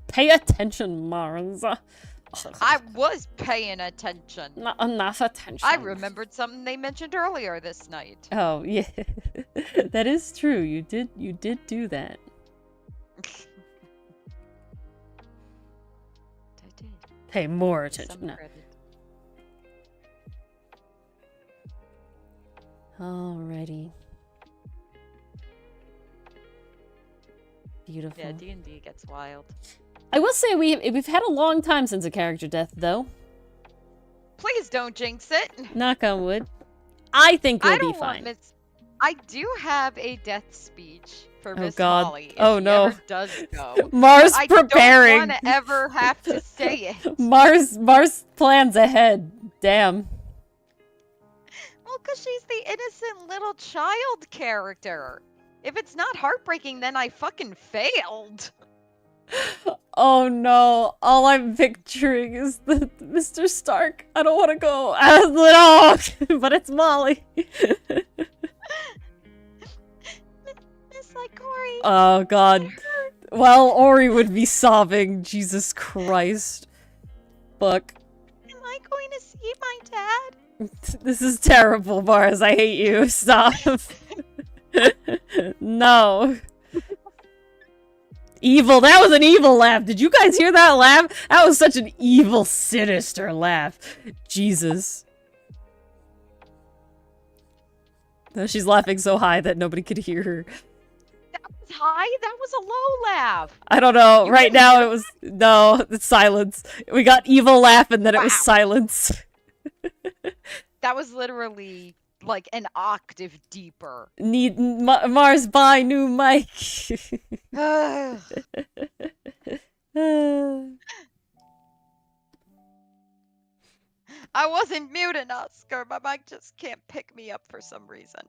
Pay attention, Mars. I was paying attention. Not enough attention. I remembered something they mentioned earlier this night. Oh, yeah. That is true. You did do that. I did. Pay more Some attention. No. credit. Alrighty. Beautiful. Yeah, D&D gets wild. I will say we've had a long time since a character death, though. Please don't jinx it. Knock on wood. I think we'll I don't be want fine. Miss. I do have a death speech for Oh, Miss God. Molly. If Oh, she no. ever does go. Mars I preparing. don't want to ever have to say it. Mars plans ahead. Damn. Well, because she's the innocent little child character. If it's not heartbreaking, then I fucking failed. Oh no, all I'm picturing is the Mr. Stark. I don't want to go as the dog, but it's Molly. Miss like Corey. Oh god. Well, Ori would be sobbing. Jesus Christ. Fuck. Am I going to see my dad? This is terrible, Mars. I hate you. Stop. No. Evil. That was an evil laugh. Did you guys hear that laugh? That was such an evil, sinister laugh. Jesus. No, she's laughing so high that nobody could hear her. That was high? That was a low laugh. I don't know. You Right couldn't now hear it was... No, it's silence. We got evil laugh and then it was Wow. silence. That was literally like an octave deeper. Need Mars buy new mic. Ugh. I wasn't muted, Oscar. My mic just can't pick me up for some reason.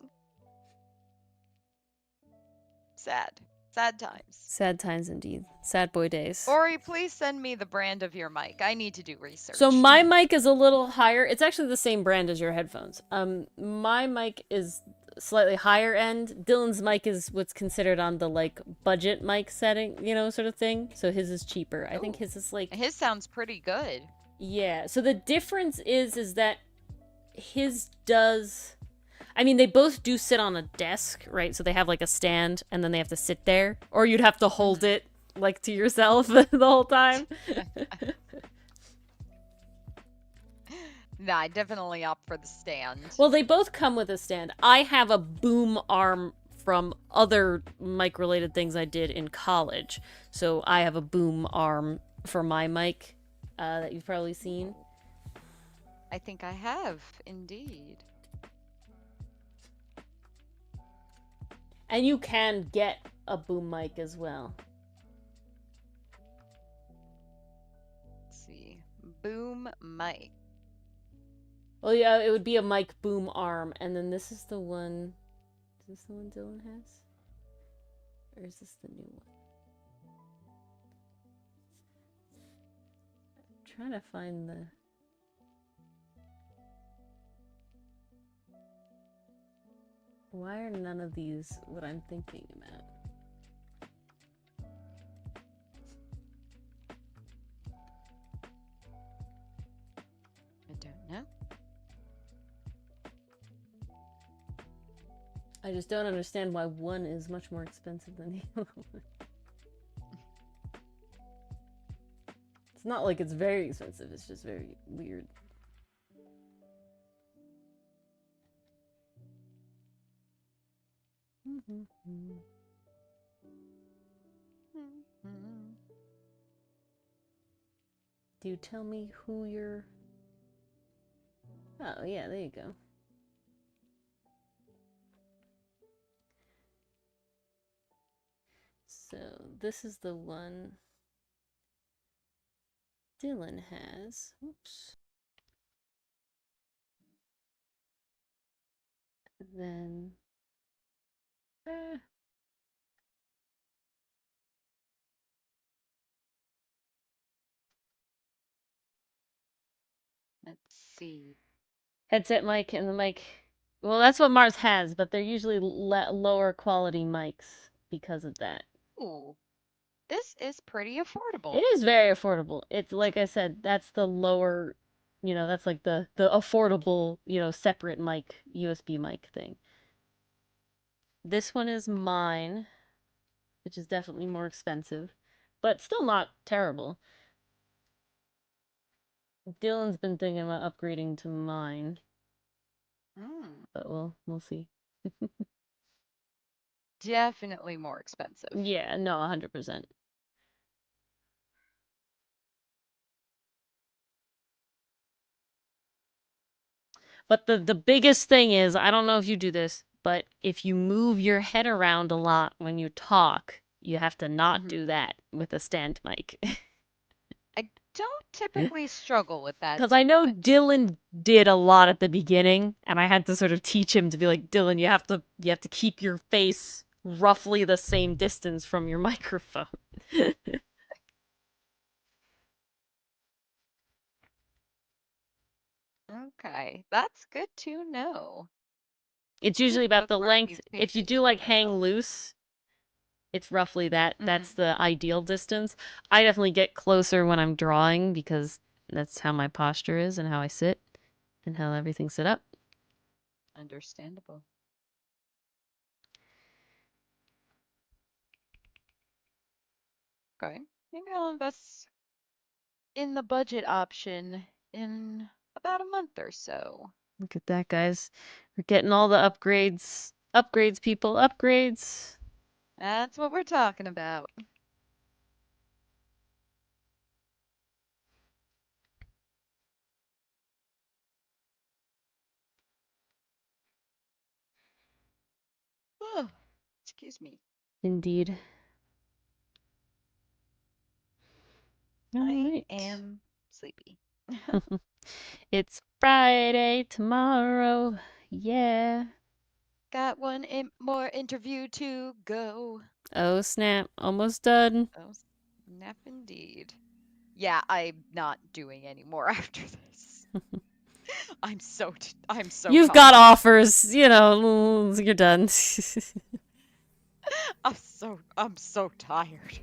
Sad. Sad times. Sad times indeed. Sad boy days. Ori, please send me the brand of your mic. I need to do research. So my mic is a little higher. It's actually the same brand as your headphones. My mic is slightly higher end. Dylan's mic is what's considered on the like budget mic setting, you know, sort of thing. So his is cheaper. I think his is like His sounds pretty good. yeah. So the difference is that his does. I mean, they both do sit on a desk, right? So they have like a stand, and then they have to sit there, or you'd have to hold it like to yourself the whole time. Nah, I definitely opt for the stand. Well, they both come with a stand. I have a boom arm from other mic-related things I did in college. So I have a boom arm for my mic that you've probably seen. I think I have, indeed. And you can get a boom mic as well. Let's see. Boom mic. Well, yeah, it would be a mic boom arm, and then this is the one... Is this the one Dylan has? Or is this the new one? I'm trying to find the... Why are none of these what I'm thinking about? I don't know. I just don't understand why one is much more expensive than the other one. It's not like it's very expensive, it's just very weird. Do you tell me who you're... Oh, yeah, there you go. So, this is the one Dylan has. Oops. Then... Let's see. Headset mic and the mic. Well, that's what Mars has, but they're usually lower quality mics because of that. Ooh, this is pretty affordable. It is very affordable. It's like I said, that's the lower, you know, that's like the affordable, you know, separate mic, USB mic thing. This one is mine, which is definitely more expensive, but still not terrible. Dylan's been thinking about upgrading to mine. But we'll see. Definitely more expensive. Yeah, no, 100%. But the biggest thing is, I don't know if you do this, but if you move your head around a lot when you talk, you have to not do that with a stand mic. I don't typically struggle with that. Because I know Dylan did a lot at the beginning, and I had to sort of teach him to be like, Dylan, you have to keep your face roughly the same distance from your microphone. Okay, that's good to know. It's usually about the length. If you do like hang loose, it's roughly that. That's the ideal distance. I definitely get closer when I'm drawing because that's how my posture is and how I sit and how everything's set up. Understandable. Okay, maybe I'll invest in the budget option in about a month or so. Look at that, guys. We're getting all the upgrades. Upgrades, people. Upgrades. That's what we're talking about. Oh, excuse me. Indeed. I am sleepy. It's Friday tomorrow. Yeah. Got one more interview to go. Oh, snap. Almost done. Oh, snap indeed. Yeah, I'm not doing any more after this. I'm so You've tired. got offers, you know, you're done. I'm so tired.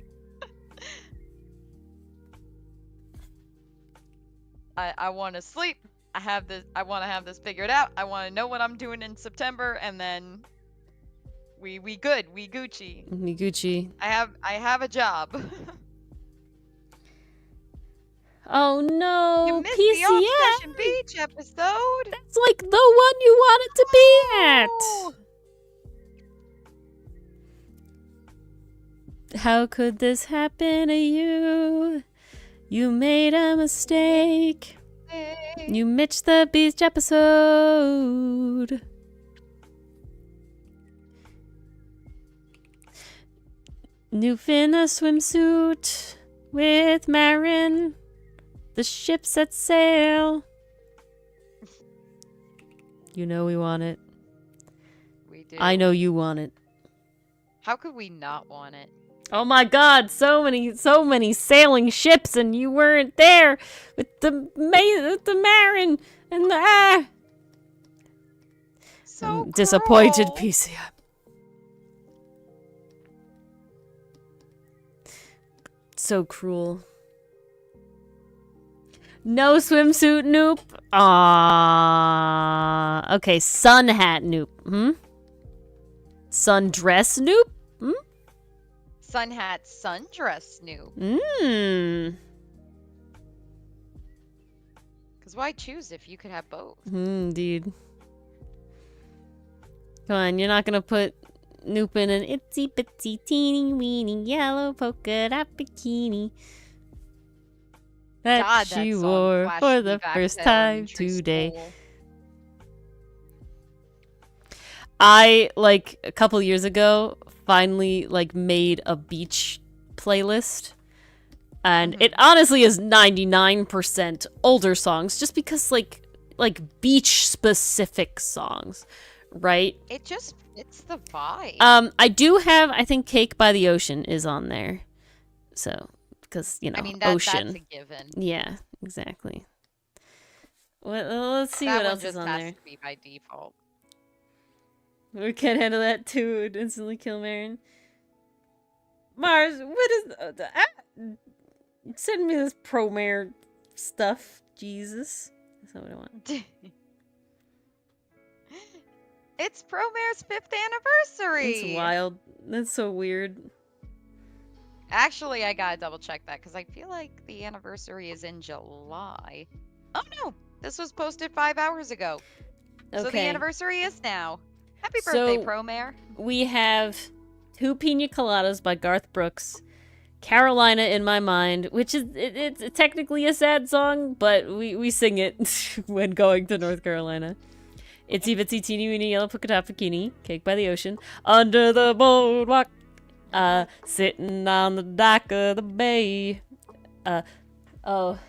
I want to sleep. I want to have this figured out. I want to know what I'm doing in September, and then we good. We Gucci. We Gucci. I have a job. Oh no, You missed PCM. the Obsession Beach episode. That's like the one you wanted to be at. How could this happen to you? You made a mistake. You missed the beach episode. New finna swimsuit with Marin. The ship set sail. You know we want it. We do. I know you want it. How could we not want it? Oh my god, so many sailing ships and you weren't there with the Marin and the So I'm disappointed, cruel. PCM. So cruel. No swimsuit, Noop. Okay, sun hat, Noop. Sundress, Noop. Sun hat, sundress, new. Because why choose if you could have both? Indeed. Come on, you're not gonna put Noop in an itsy bitsy teeny weeny yellow polka dot bikini that God, she song wore flashed for me the back first to time elementary today. school. I, like, a couple years ago, finally, like, made a beach playlist. And it honestly is 99% older songs, just because, like beach-specific songs, right? It just fits the vibe. I do have, I think Cake by the Ocean is on there. So, because, you know, I mean, ocean. that's a given. Yeah, exactly. Well, let's see That what one else is just on has there. to be by default. We can't handle that too. It would instantly kill Marin. Mars, what is... send me this pro-mare stuff, Jesus. That's not what I want. It's Promare's 5th anniversary! It's wild. That's so weird. Actually, I gotta double check that, because I feel like the anniversary is in July. Oh no! This was posted 5 hours ago. Okay. So the anniversary is now. Happy So- birthday, Promare. We have 2 Pina Coladas by Garth Brooks. Carolina in My Mind, which is it's technically a sad song, but we sing it when going to North Carolina. Itsy Bitsy Teeny Weeny Yellow Polka Dot Bikini, Cake by the Ocean, Under the Boardwalk, sitting on the dock of the bay, the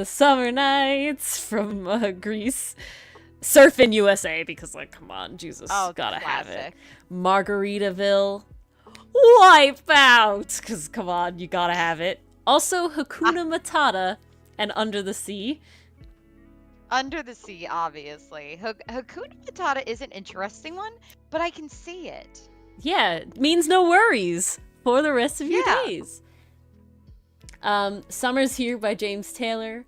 Summer Nights from Greece, Surfin' USA, because, like, come on, Jesus, Oh, gotta have it. classic. Margaritaville, Wipeout, because, come on, you gotta have it. Also, Hakuna Matata and Under the Sea. Under the Sea, obviously. Hakuna Matata is an interesting one, but I can see it. Yeah, it means no worries for the rest of your Yeah. days. Summer's Here by James Taylor.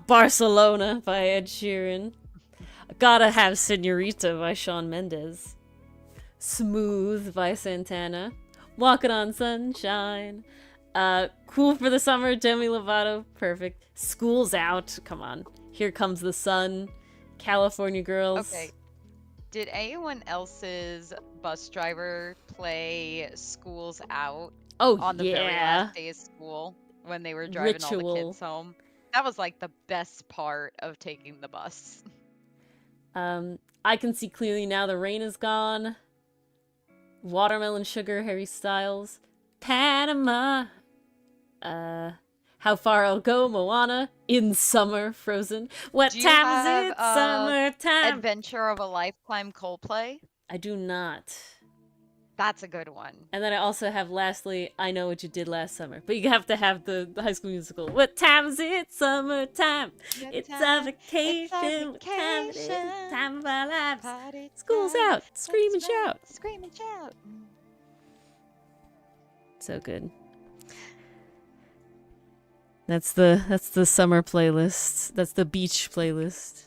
Barcelona by Ed Sheeran. Gotta Have Senorita by Shawn Mendes. Smooth by Santana. Walking on Sunshine. Cool for the Summer, Demi Lovato. Perfect. School's Out. Come on. Here Comes the Sun. California Girls. Okay. Did anyone else's bus driver play School's Out Oh, on the very yeah. last day of school when they were driving all the Ritual. kids home? That was like the best part of taking the bus. I Can See Clearly Now the Rain Is Gone. Watermelon Sugar, Harry Styles. Panama. How Far I'll Go, Moana. In Summer, Frozen. What Do you time have, is it? Summertime. Adventure of a Lifetime Coldplay. I do not. That's a good one. And then I also have, lastly, I Know What You Did Last Summer. But you have to have the High School Musical. What time is it? Summertime. It's a vacation. What time it is? Time of our lives. Party School's time. out. Scream and That's right. shout. Scream and shout. So good. That's the summer playlist. That's the beach playlist.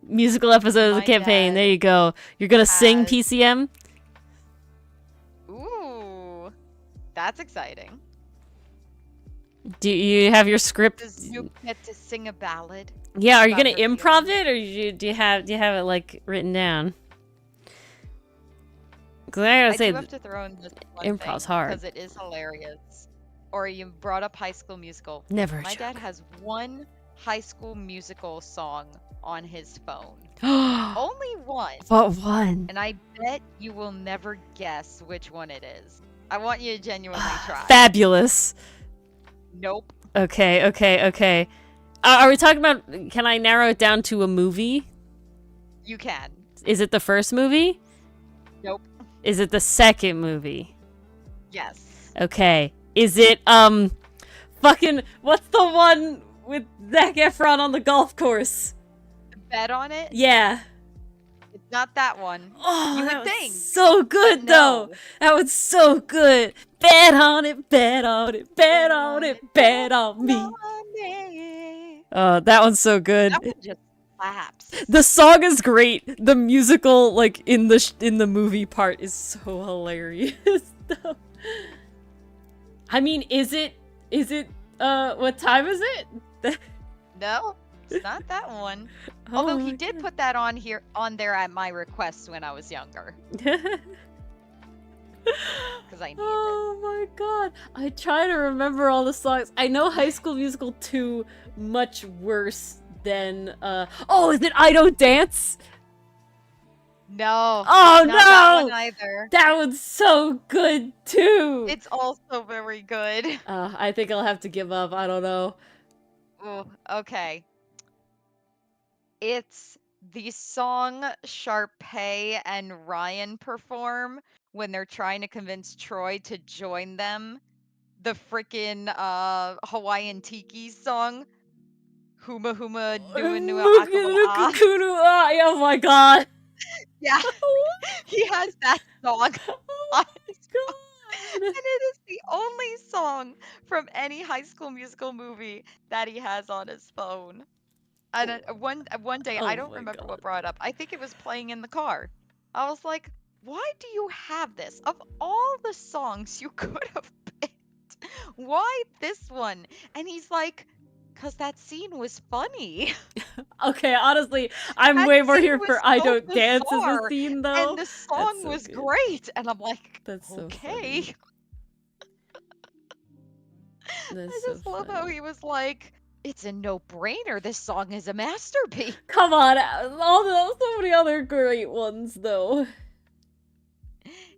Musical episode of the My campaign. dad There you go. You're gonna sing has- PCM? Ooh, that's exciting. Do you have your script? Does Snoop get to sing a ballad? Yeah, are you about gonna her improv feelings? it, or do you have it like written down? Because I gotta I say, do have to throw in this one improv's hard. because it is hilarious. Or you brought up High School Musical. never. a My joke. dad has one High School Musical song on his phone. What Only one. one? And I bet you will never guess which one it is. I want you to genuinely try. Fabulous. Nope. Okay. Are we talking about? Can I narrow it down to a movie? You can. Is it the first movie? Nope. Is it the second movie? Yes. Okay. Is it fucking what's the one with Zac Efron on the golf course? Bet on it? Yeah. It's not that one. Oh, You would that was think, so good though. No. That was so good. Bet on it, bet on it, bet on it, bet on me. Oh, that one's so good. That one just slaps. The song is great. The musical, like in the movie part, is so hilarious. though. I mean, is it? What time is it? No, it's not that one. Although he my did God. put that on there at my request when I was younger, because I needed it. Oh my God. I try to remember all the songs. I know High School Musical 2 much worse than, oh, is it I Don't Dance? No, Oh not that one no! either. That one's so good too! It's also very good. I think I'll have to give up. I don't know. Ooh, okay. It's the song Sharpay and Ryan perform when they're trying to convince Troy to join them. The frickin' Hawaiian Tiki song. Huma Huma Nua Nua Akaba Ah. Oh my God. Yeah, he has that song on his phone. God. And it is the only song from any High School Musical movie that he has on his phone. And one day, I Oh don't my remember God. what brought it up. I think it was playing in the car. I was like, "Why do you have this? Of all the songs you could have picked, why this one?" And he's like, "'Cause that scene was funny. Okay, honestly, I'm That way more scene here was for I so Don't Dance as a bizarre, scene, and though. the That's song so was good. great." And I'm like, That's so "Okay." funny. That's I so just love how funny. he was like, "It's a no-brainer. This song is a masterpiece." Come on, so many other great ones, though.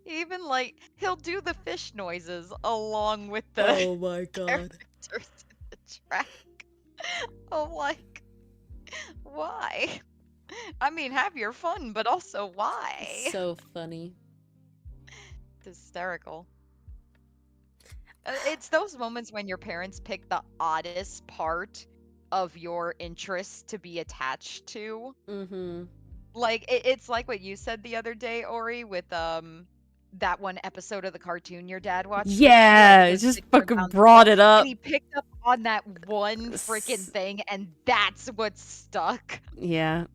Even like he'll do the fish noises along with the Oh my God. characters in the track. I'm like, why? I mean, have your fun, but also why? So funny. It's hysterical. It's those moments when your parents pick the oddest part of your interest to be attached to. Mm-hmm. Like it's like what you said the other day, Ori, with that one episode of the cartoon your dad watched with you, I Yeah, think it it was just Victor fucking Bounds Ball, brought it and up. he picked up on that one freaking S- thing, and that's what stuck. Yeah.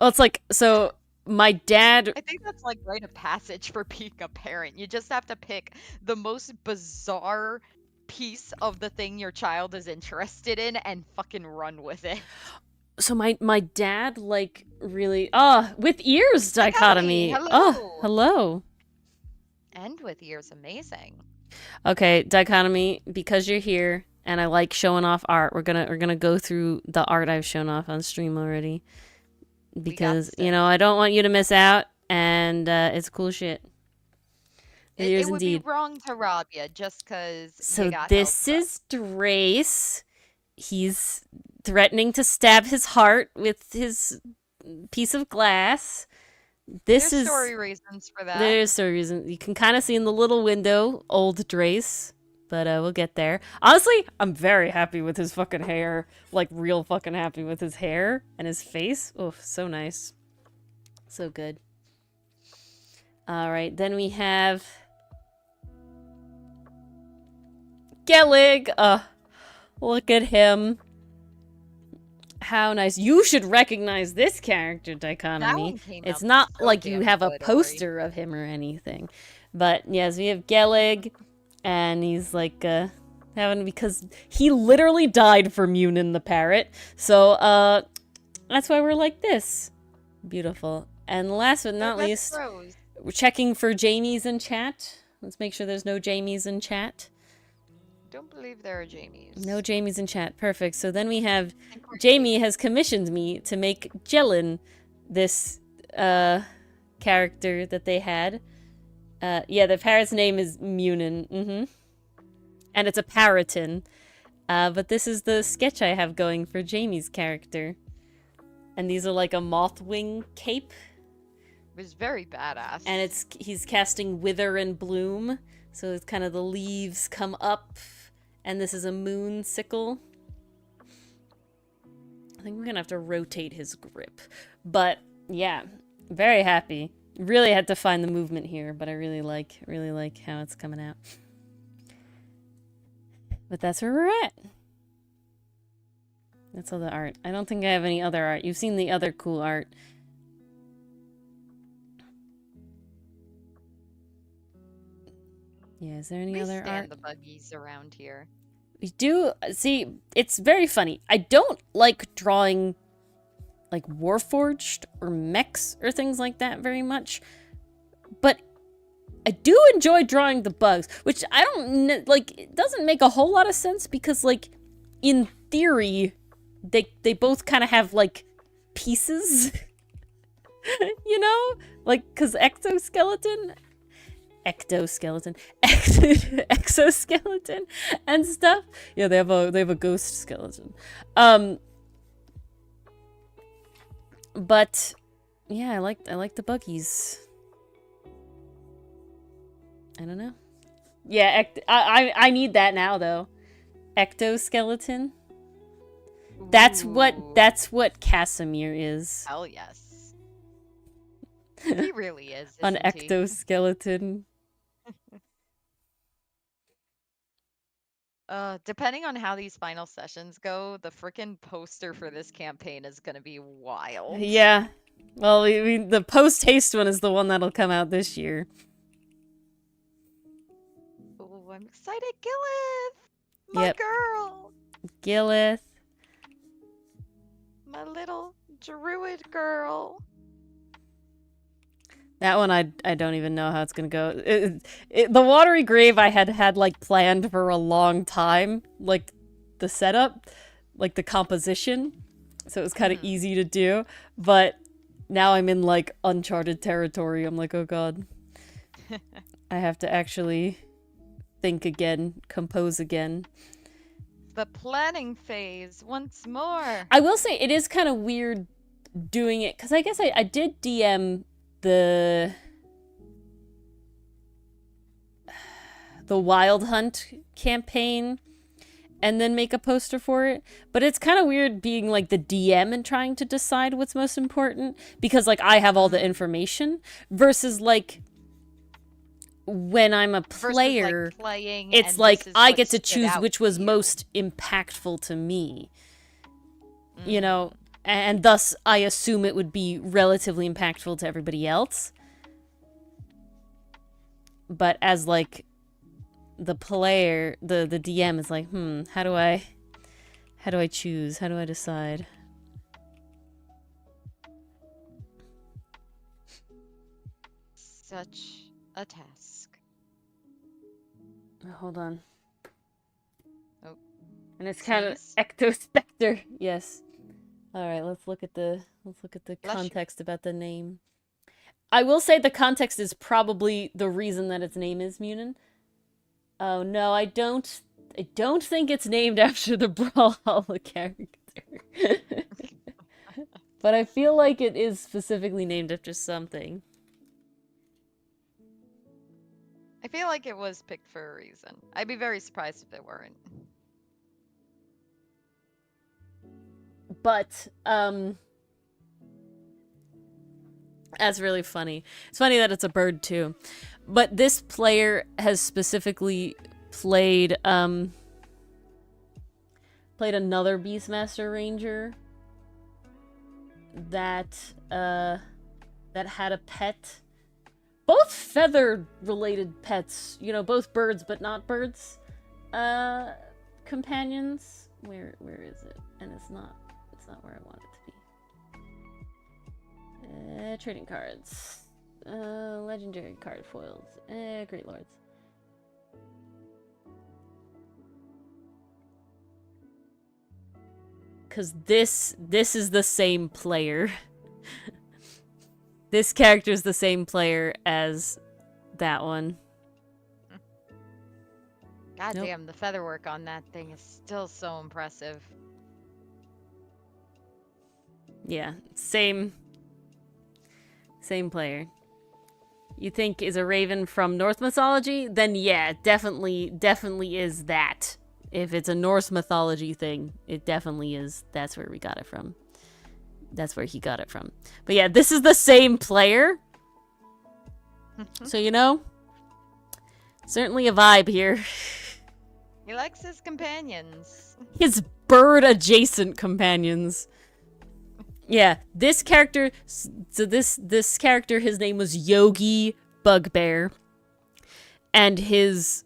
Well, it's like, so my dad. I think that's like rite of passage for being a parent. You just have to pick the most bizarre piece of the thing your child is interested in and fucking run with it. So my dad, like, really. With ears Dichotomy, dichotomy. hello! Hello. End with ears, amazing. Okay, dichotomy, because you're here and I like showing off art, we're gonna go through the art I've shown off on stream already. Because, this. I don't want you to miss out, and it's cool shit. It would be wrong to rob you just because you So got this held is Drace. He's threatening to stab his heart with his piece of glass. This There's is story reasons for that. There's a reason. You can kind of see in the little window old Drace, but we'll get there. Honestly, I'm very happy with his fucking hair. Like, real fucking happy with his hair and his face. Oh, so nice. So good. Alright, then we have Gellig. Look at him. How nice. You should recognize this character, Dichotomy. It's not like you have a poster of him or anything. But yes, we have Gellig, and he's like having, because he literally died for Munin the parrot. So that's why we're like this. Beautiful. And last but not least, we're checking for Jamies in chat. Let's make sure there's no Jamies in chat. Don't believe there are Jamies. No Jamies in chat. Perfect. So then we have Jamie has commissioned me to make Jellin this character that they had. Yeah, the parrot's name is Munin. And it's a Parrot-yn. But this is the sketch I have going for Jamie's character. And these are like a moth wing cape. It was very badass. And he's casting Wither and Bloom. So it's kind of the leaves come up. And this is a moon sickle. I think we're gonna have to rotate his grip. But yeah, very happy. Really had to find the movement here, but I really like how it's coming out. But that's where we're at. That's all the art. I don't think I have any other art. You've seen the other cool art. Yeah, is there any other art? The buggies around here. We do see. It's very funny. I don't like drawing like Warforged or mechs or things like that very much, but I do enjoy drawing the bugs, which I don't like. It doesn't make a whole lot of sense because, like, in theory, they both kind of have like pieces, you know, like because exoskeleton, and stuff. Yeah, they have a ghost skeleton. But yeah, I like the buggies. I don't know. Yeah, I need that now though. Ectoskeleton. That's what Casimir is. Hell yes. He really is. An isn't he? ectoskeleton. Depending on how these final sessions go, the frickin' poster for this campaign is gonna be wild. Yeah. Well, the post-haste one is the one that'll come out this year. Oh, I'm excited, Gillith! My Yep. girl! Gillith. My little druid girl. That one I don't even know how it's gonna go. The Watery Grave I had like planned for a long time, like the setup, like the composition, so it was kind of easy to do. But now I'm in like uncharted territory. I'm like, oh god, I have to actually think again, compose again. The planning phase once more. I will say it is kind of weird doing it because I guess I did DM the Wild Hunt campaign and then make a poster for it, but it's kind of weird being like the DM and trying to decide what's most important because like I have all the information versus like when I'm a player, like playing, it's like I get to choose which was most impactful to me, you know, and thus I assume it would be relatively impactful to everybody else. But as like the player, the DM is like, how do I choose? How do I decide? Such a task. Hold on. Oh. And it's kind of ectospecter. Yes. All right, let's look at the context about the name. I will say the context is probably the reason that its name is Munin. Oh no, I don't think it's named after the Brawlhalla character. But I feel like it is specifically named after something. I feel like it was picked for a reason. I'd be very surprised if it weren't. But, that's really funny. It's funny that it's a bird, too. But this player has specifically played another Beastmaster Ranger that had a pet. Both feather-related pets, you know, both birds but not birds. Companions. Where is it? And it's not where I want it to be. Trading cards. Legendary card foils. Great Lords. Cause this is the same player. This character is the same player as that one. God damn, the featherwork on that thing is still so impressive. Yeah, same player. You think is a raven from Norse mythology? Then yeah, definitely is that. If it's a Norse mythology thing, it definitely is. That's where we got it from. That's where he got it from. But yeah, this is the same player. So, you know, certainly a vibe here. He likes his companions. His bird-adjacent companions. Yeah, this character, so this character, his name was Yogi Bugbear. And his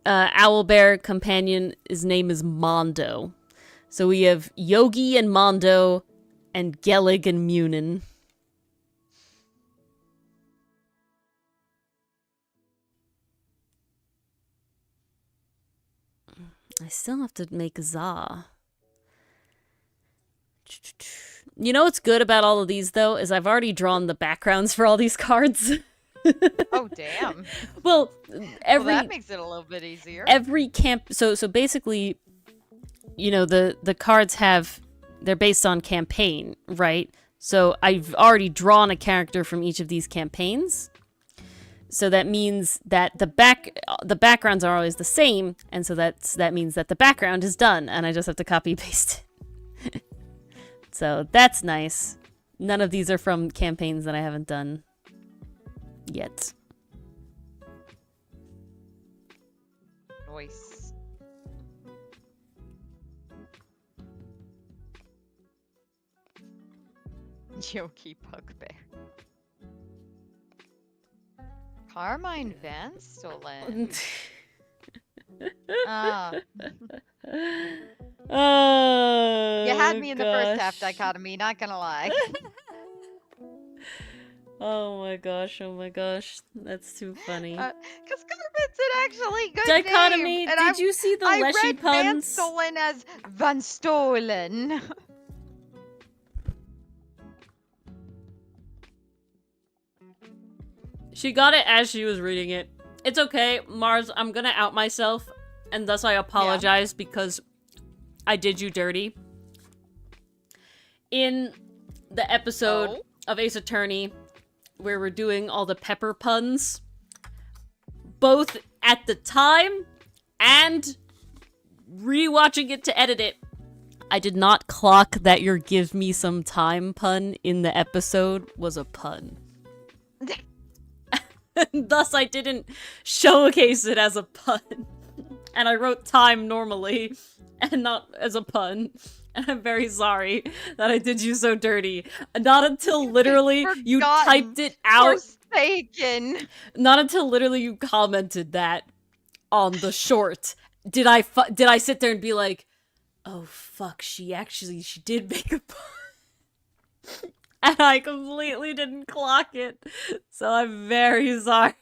owlbear companion, his name is Mondo. So we have Yogi and Mondo, and Gellig and Munin. I still have to make Za. You know what's good about all of these, though, is I've already drawn the backgrounds for all these cards. Oh, damn. Well, that makes it a little bit easier. Every camp... So basically, you know, the cards they're based on campaign, right? So I've already drawn a character from each of these campaigns. So that means that the backgrounds are always the same, and so that means that the background is done, and I just have to copy paste it. So that's nice. None of these are from campaigns that I haven't done yet. Nice. Yoki Bugbear. Carmine Van Stolen. You had me in the first half dichotomy, not gonna lie. Oh my gosh, that's too funny. Because Carmen's an actually good dichotomy, name. Did you see the Leshy I read puns? Van Stolen as Van Stolen. She got it as she was reading it. It's okay, Mars, I'm gonna out myself, and thus I apologize because I did you dirty. In the episode of Ace Attorney, where we're doing all the pepper puns, both at the time and rewatching it to edit it, I did not clock that your give me some time pun in the episode was a pun. Thus, I didn't showcase it as a pun. And I wrote time normally, and not as a pun. And I'm very sorry that I did you so dirty. Not until literally you typed it out. Forsaken. Not until literally you commented that on the short did I sit there and be like, oh fuck, she did make a pun. And I completely didn't clock it. So I'm very sorry.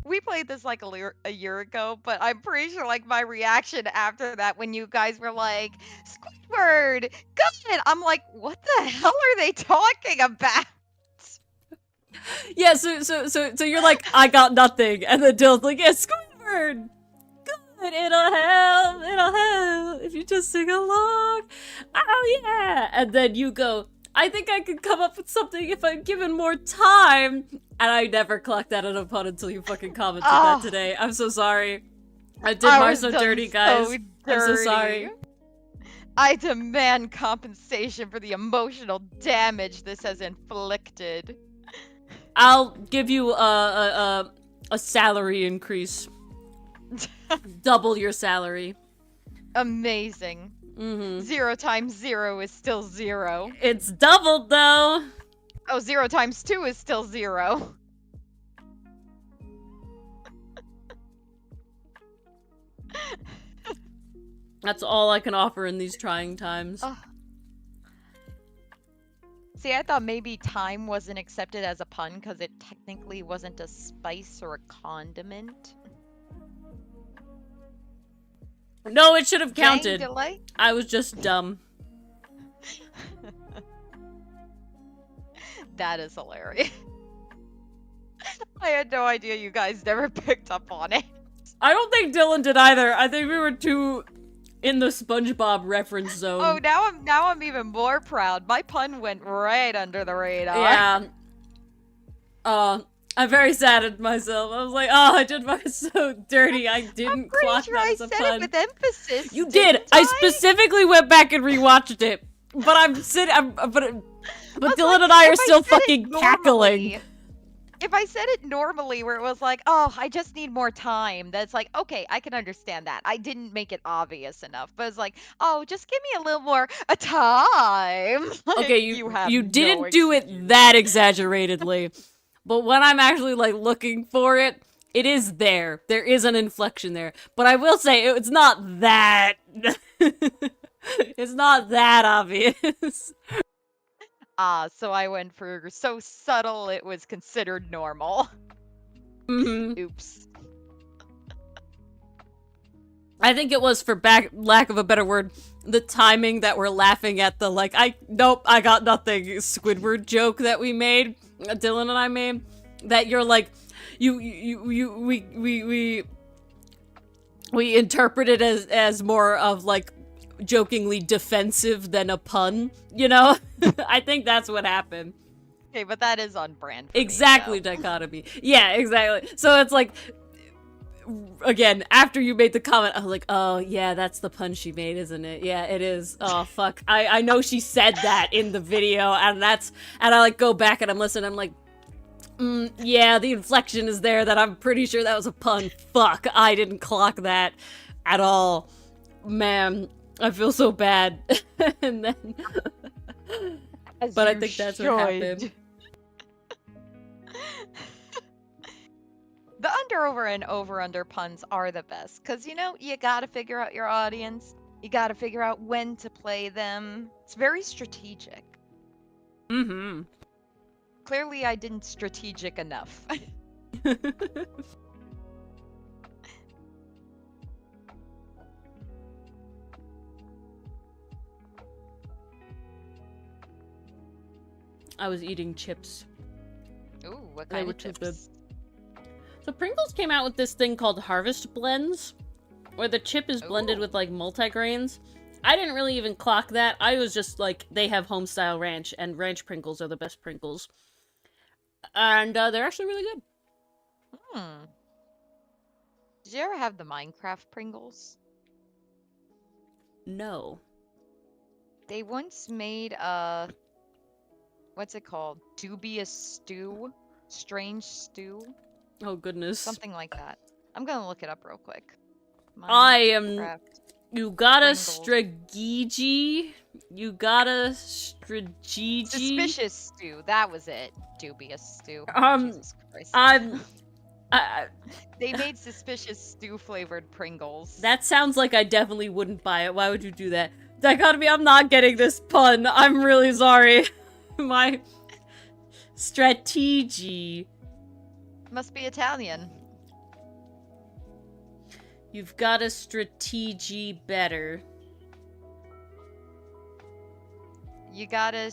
We played this like a year ago, but I'm pretty sure like my reaction after that when you guys were like, Squidward, good! I'm like, what the hell are they talking about? Yeah, so you're like, I got nothing. And then Dill's like, yeah, Squidward! Good, it'll help if you just sing along. Oh yeah! And then you go, I think I could come up with something if I'm given more time. And I never clocked that in a pun until you fucking commented that today. I'm so sorry. I did Mars so dirty, guys. So dirty. I'm so sorry. I demand compensation for the emotional damage this has inflicted. I'll give you a salary increase. Double your salary. Amazing. 0 times 0 is still 0. It's doubled, though. Oh, 0 times 2 is still 0. That's all I can offer in these trying times. See, I thought maybe time wasn't accepted as a pun because it technically wasn't a spice or a condiment. No, it should have counted. Delay? I was just dumb. That is hilarious. I had no idea you guys never picked up on it. I don't think Dylan did either. I think we were too in the SpongeBob reference zone. Oh, now I'm even more proud. My pun went right under the radar. Yeah. I'm very sad at myself. I was like, oh, I did mine so dirty. I didn't clock that as a pun. I said it with emphasis. You did. I specifically went back and rewatched it. But I'm sitting. But Dylan and I are still fucking cackling. If I said it normally, where it was like, oh, I just need more time, that's like, okay, I can understand that. I didn't make it obvious enough, but it's like, oh, just give me a little more time. Like, okay, you didn't do it that exaggeratedly, but when I'm actually like looking for it, It is there. There is an inflection there. But I will say, it's not that... it's not that obvious. So I went for so subtle it was considered normal. Oops. I think it was, for lack of a better word, the timing that we're laughing at the, like, nope, I got nothing Squidward joke that we made, Dylan and I made, that you're like, we interpret it as more of, like, jokingly defensive than a pun, you know? I think that's what happened. Okay, but that is on brand for exactly, me, dichotomy. Yeah, exactly. So it's like, again, after you made the comment, I was like, oh, yeah, that's the pun she made, isn't it? Yeah, it is. Oh, fuck. I know she said that in the video, and I, like, go back and I'm listening, I'm like, yeah, the inflection is there that I'm pretty sure that was a pun. Fuck, I didn't clock that at all. Man, I feel so bad. And then... but I think that's what happened. The under-over and over-under puns are the best, because, you know, you gotta figure out your audience. You gotta figure out when to play them. It's very strategic. Mm-hmm. Clearly, I didn't strategic enough. I was eating chips. Ooh, what kind of chips? So Pringles came out with this thing called Harvest Blends, where the chip is blended with, like, multigrains. I didn't really even clock that. I was just like, they have homestyle ranch, and ranch Pringles are the best Pringles. And they're actually really good. Did you ever have the Minecraft Pringles? No. They once made what's it called? Dubious stew? Strange stew? Oh, goodness. Something like that. I'm gonna look it up real quick. You got a strategy. You got a strategy. Suspicious stew. That was it. Dubious stew. Jesus Christ. They made suspicious stew flavored Pringles. That sounds like I definitely wouldn't buy it. Why would you do that? Dichotomy, I'm not getting this pun. I'm really sorry. My strategy. Must be Italian. You've got a strategy better. You got a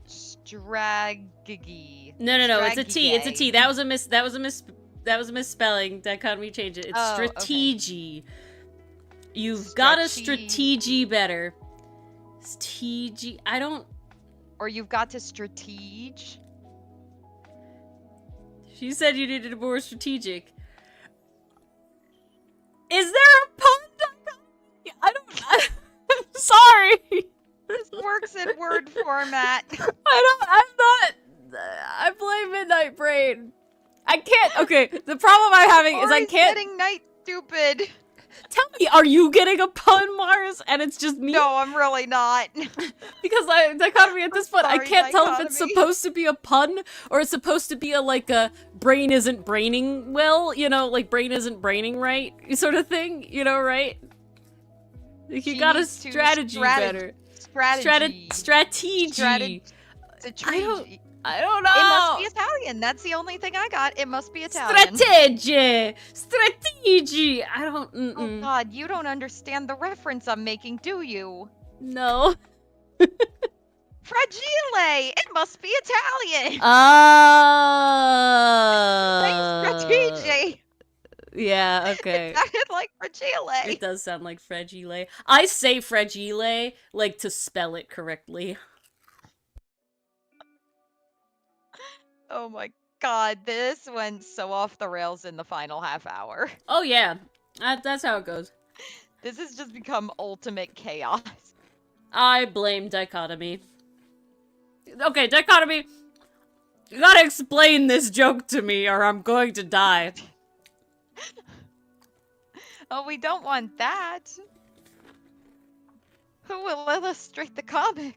strategy. No, it's a T. It's a T. That was a misspelling. Dichotomy, change it. It's strategy. Okay. You've got a strategy better. Strategy. I don't. Or you've got to strategize. She said you needed more strategic. Is there a pun? I'm sorry. This works in word format. I blame Midnight Brain. I can't, okay, the problem I'm having is I can't. Getting night stupid. Tell me, are you getting a pun, Mars? And it's just me? No, I'm really not. Because Dichotomy at this point, I can't tell if it's supposed to be a pun or it's supposed to be a brain isn't braining well, you know, like brain isn't braining right sort of thing, you know, right? Like, you got a strategy better. Strategy. I don't know. It must be Italian. That's the only thing I got. It must be Italian. Strategy. I don't. Oh God, you don't understand the reference I'm making, do you? No. Fragile. It must be Italian. Strategy. Yeah. Okay. It sounded like fragile. It does sound like fragile. I say fragile like to spell it correctly. Oh my God, this went so off the rails in the final half hour. Oh yeah, that's how it goes. This has just become ultimate chaos. I blame Dichotomy. Okay, Dichotomy, you gotta explain this joke to me or I'm going to die. Oh, we don't want that. Who will illustrate the comic?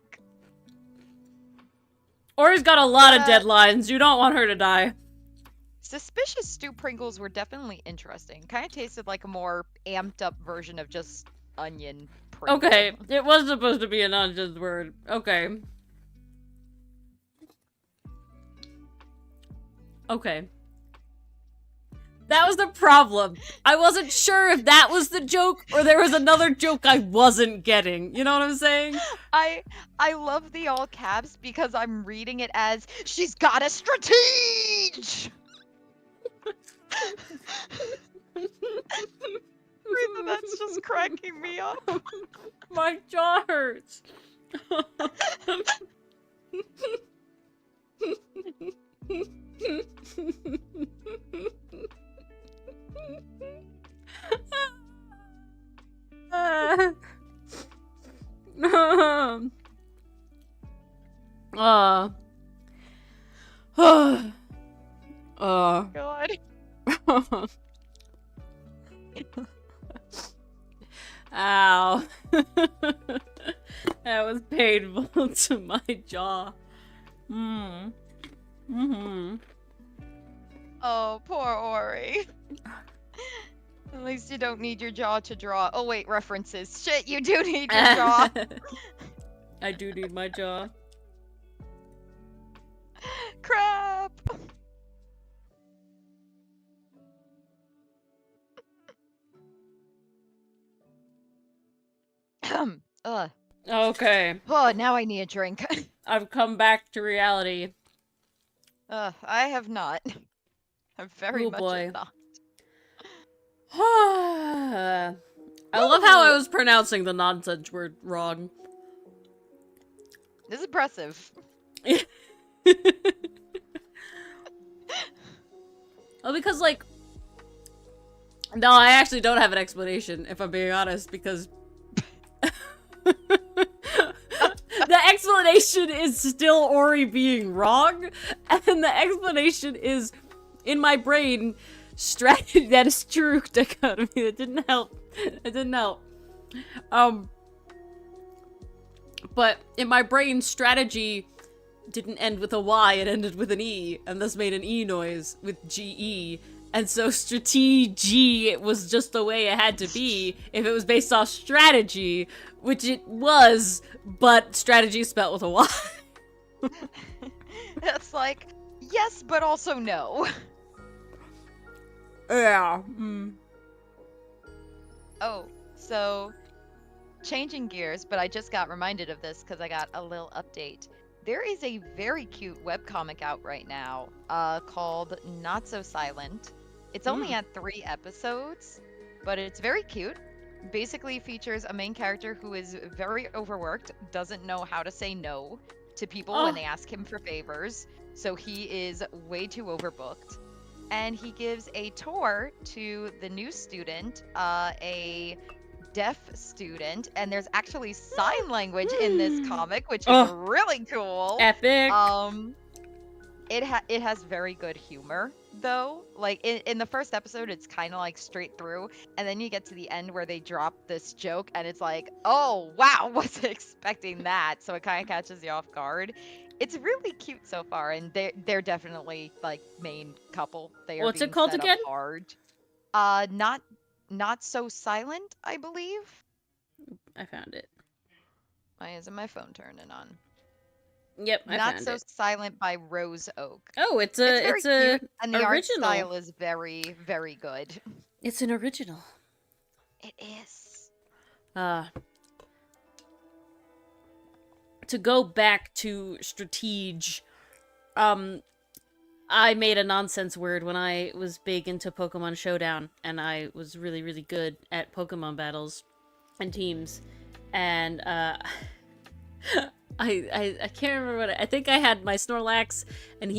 Ori's got a lot of deadlines. You don't want her to die. Suspicious stew Pringles were definitely interesting. Kind of tasted like a more amped up version of just onion Pringle. Okay, it was supposed to be a nonsense word. Okay. Okay. That was the problem. I wasn't sure if that was the joke or there was another joke I wasn't getting. You know what I'm saying? I love the all caps because I'm reading it as she's got a strategy. That's just cracking me up. My jaw hurts. God. Ow. That was painful to my jaw. Oh, poor Ori. At least you don't need your jaw to draw. Oh wait, references. Shit, you do need your jaw. I do need my jaw. Crap. Ugh. Okay. Oh, now I need a drink. I've come back to reality. I have not. I'm very Oh much boy. not. I love how I was pronouncing the nonsense word wrong. This is impressive. Well, because, like... No, I actually don't have an explanation, if I'm being honest, because... The explanation is still Ori being wrong, and the explanation is, in my brain, strategy. That is true, Dichotomy. That didn't help. It didn't help. But in my brain, strategy didn't end with a Y, it ended with an E, and thus made an E noise with GE. And so strategy, it was just the way it had to be if it was based off strategy, which it was, but strategy spelled with a Y. It's like, yes, but also no. Yeah. Oh, so changing gears, but I just got reminded of this because I got a little update. There is a very cute webcomic out right now called Not So Silent. It's only at 3 episodes, but it's very cute. Basically features a main character who is very overworked, doesn't know how to say no to people when they ask him for favors, so he is way too overbooked. And he gives a tour to the new student, a deaf student, and there's actually sign language in this comic, which is really cool. Epic. It has very good humor though. Like in the first episode, it's kind of like straight through, and then you get to the end where they drop this joke, and it's like, oh wow, wasn't expecting that. So it kind of catches you off guard. It's really cute so far, and they're definitely like main couple. They are What's being it called set again? up hard. Not So Silent, I believe. I found it. Why isn't my phone turning on? Yep, I Not found So it. Silent by Rose Oak. Oh, it's Very a cute, and the art original. style is very, very good. It's an original. It is. To go back to strategy, I made a nonsense word when I was big into Pokemon Showdown, and I was really, really good at Pokemon battles and teams, and I can't remember what I think I had my Snorlax, and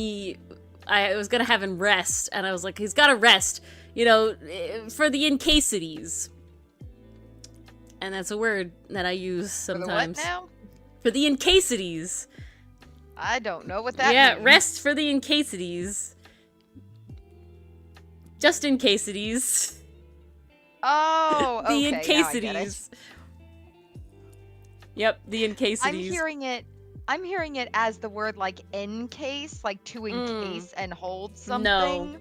I was gonna have him rest, and I was like, he's gotta rest, you know, for the incasities. And that's a word that I use sometimes. For the what now? For the incasities. I don't know what that means. Yeah, rest for the incasities. Just in casities. Oh, okay. The now I get it. incasities. Yep, the incasities. I'm hearing it as the word like encase, like to encase and hold something. No.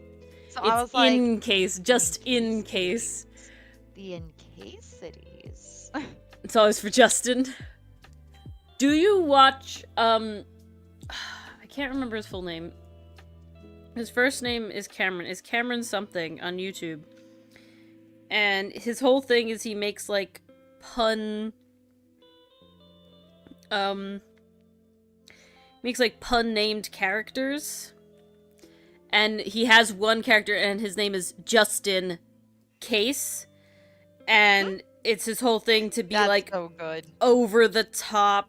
So it's I was like, in case, just in case. the in-case-ities. It's always for Justin. Do you watch, I can't remember his full name. His first name is Cameron. Is Cameron something on YouTube. And his whole thing is he makes, like, pun-named characters. And he has one character, and his name is Justin Case. And it's his whole thing to be, That's like, so good. over the top,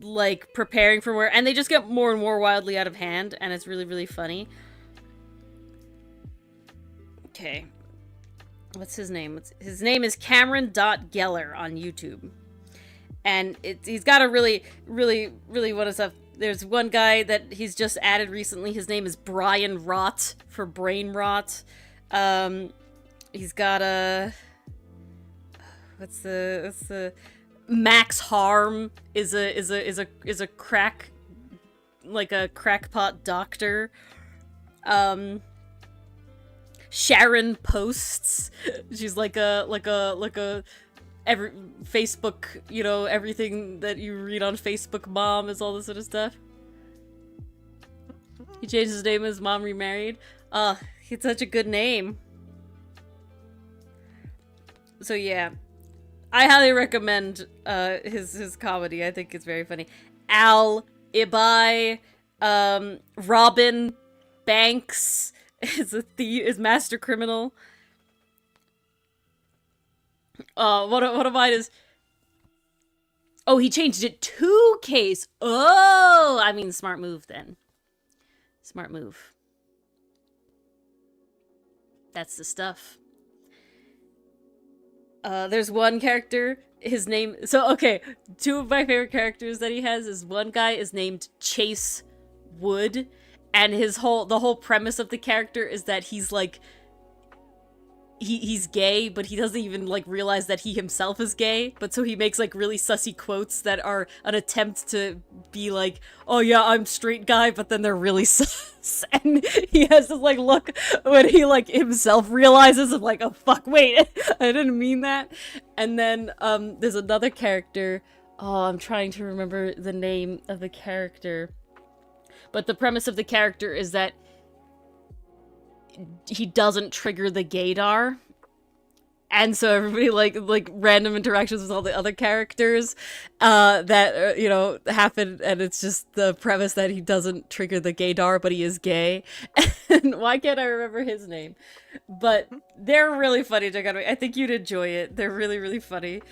like, preparing for war. And they just get more and more wildly out of hand, and it's really, really funny. Okay. What's his name? His name is Cameron.Geller on YouTube. And he's got a really, really, really what is up. There's one guy that he's just added recently. His name is Brian Rot for brain rot. He's got a what's the Max Harm is a crack, like a crackpot doctor. Sharon Posts. She's like a every Facebook, you know, everything that you read on Facebook mom is all this sort of stuff. He changed his name as mom remarried. It's such a good name. So yeah. I highly recommend his comedy. I think it's very funny. Al Ibai, Robin Banks is a thief, is master criminal. One of mine is... Oh, he changed it to Case. Oh! I mean, smart move, then. Smart move. That's the stuff. There's one character, his name... So, okay, two of my favorite characters that he has is one guy is named Chase Wood, and the whole premise of the character is that he's, like... He's gay, but he doesn't even, like, realize that he himself is gay. But so he makes, like, really sussy quotes that are an attempt to be like, oh yeah, I'm straight guy, but then they're really sus. And he has this, like, look when he, like, himself realizes, of like, oh fuck, wait, I didn't mean that. And then, there's another character, oh, I'm trying to remember the name of the character. But the premise of the character is that he doesn't trigger the gaydar, and so everybody like random interactions with all the other characters that you know, happen, and it's just the premise that he doesn't trigger the gaydar, but he is gay. And why can't I remember his name? But they're really funny. I think you'd enjoy it. They're really, really funny.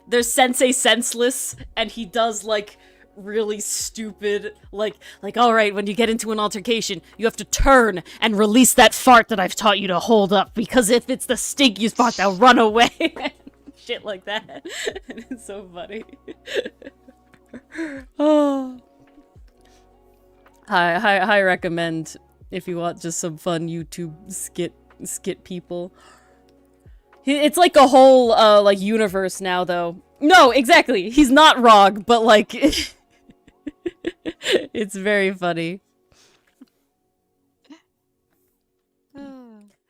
There's Sensei Senseless, and he does like really stupid, like, all right, when you get into an altercation, you have to turn and release that fart that I've taught you to hold up, because if it's the stinky spot, they'll run away. Shit like that. And it's so funny. Oh. I recommend if you want just some fun YouTube skit people. It's like a whole, like, universe now, though. No, exactly. He's not Rog, but, like... It's very funny.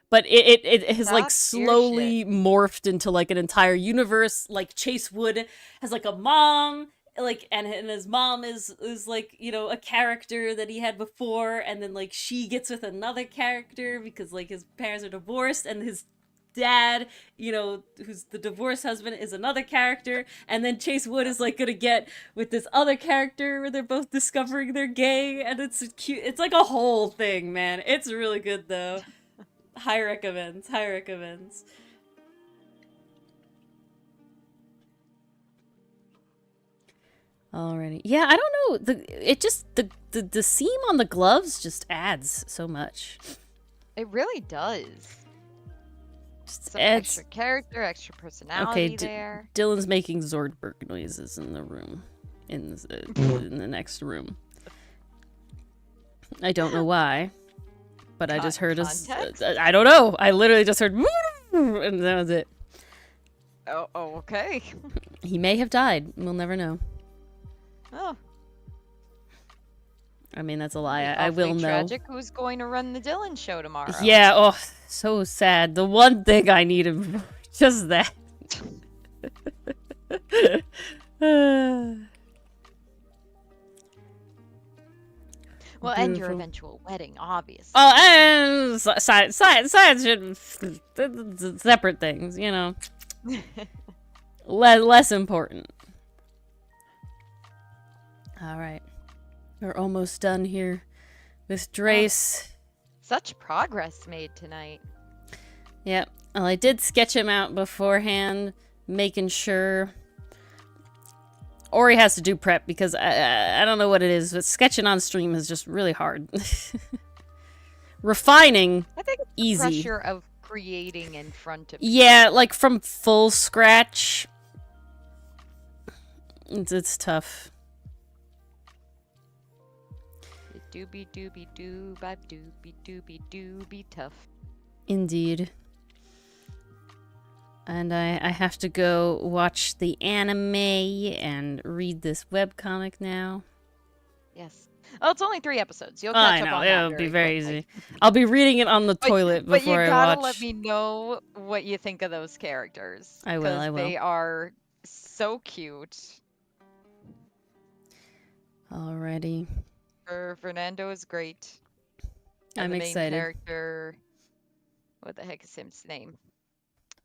But it has, like, slowly morphed into, like, an entire universe. Like, Chase Wood has, like, a mom, like, and his mom is like, you know, a character that he had before, and then, like, she gets with another character because, like, his parents are divorced, and his dad, you know, who's the divorced husband, is another character, and then Chase Wood is like gonna get with this other character where they're both discovering they're gay, and it's cute. It's like a whole thing, man. It's really good though. High recommends. Alrighty. Yeah, I don't know. The seam on the gloves just adds so much. It really does. Some Adds... extra character, extra personality okay, there. Dylan's making Zordberg noises in the room, in the next room. I don't know why, but I just heard I don't know. I literally just heard, and that was it. Oh, okay. He may have died. We'll never know. Oh. I mean, that's a lie. Hey, I will awfully know. tragic. Who's going to run the Dylan show tomorrow? Yeah, oh, so sad. The one thing I needed, just that. Well, and your Beautiful. eventual wedding, obviously. Oh, and science should separate things, you know. Less important. All right, we're almost done here with Drace. Such progress made tonight. Yep. Well, I did sketch him out beforehand, making sure. Ori has to do prep because I don't know what it is, but sketching on stream is just really hard. Refining, I think it's the easy. pressure of creating in front of you. Yeah, like from full scratch. It's tough. Doobie doobie doo bop doobie doobie doobie tough. Indeed. And I have to go watch the anime and read this webcomic now. Yes. Oh, it's only 3 episodes. You'll I catch up know, on that it'll be very quickly. easy. I'll be reading it on the toilet But you before I gotta watch. let me know what you think of those characters. I will, 'cause they are so cute. Alrighty. Fernando is great. And I'm the main excited. character, what the heck is his name?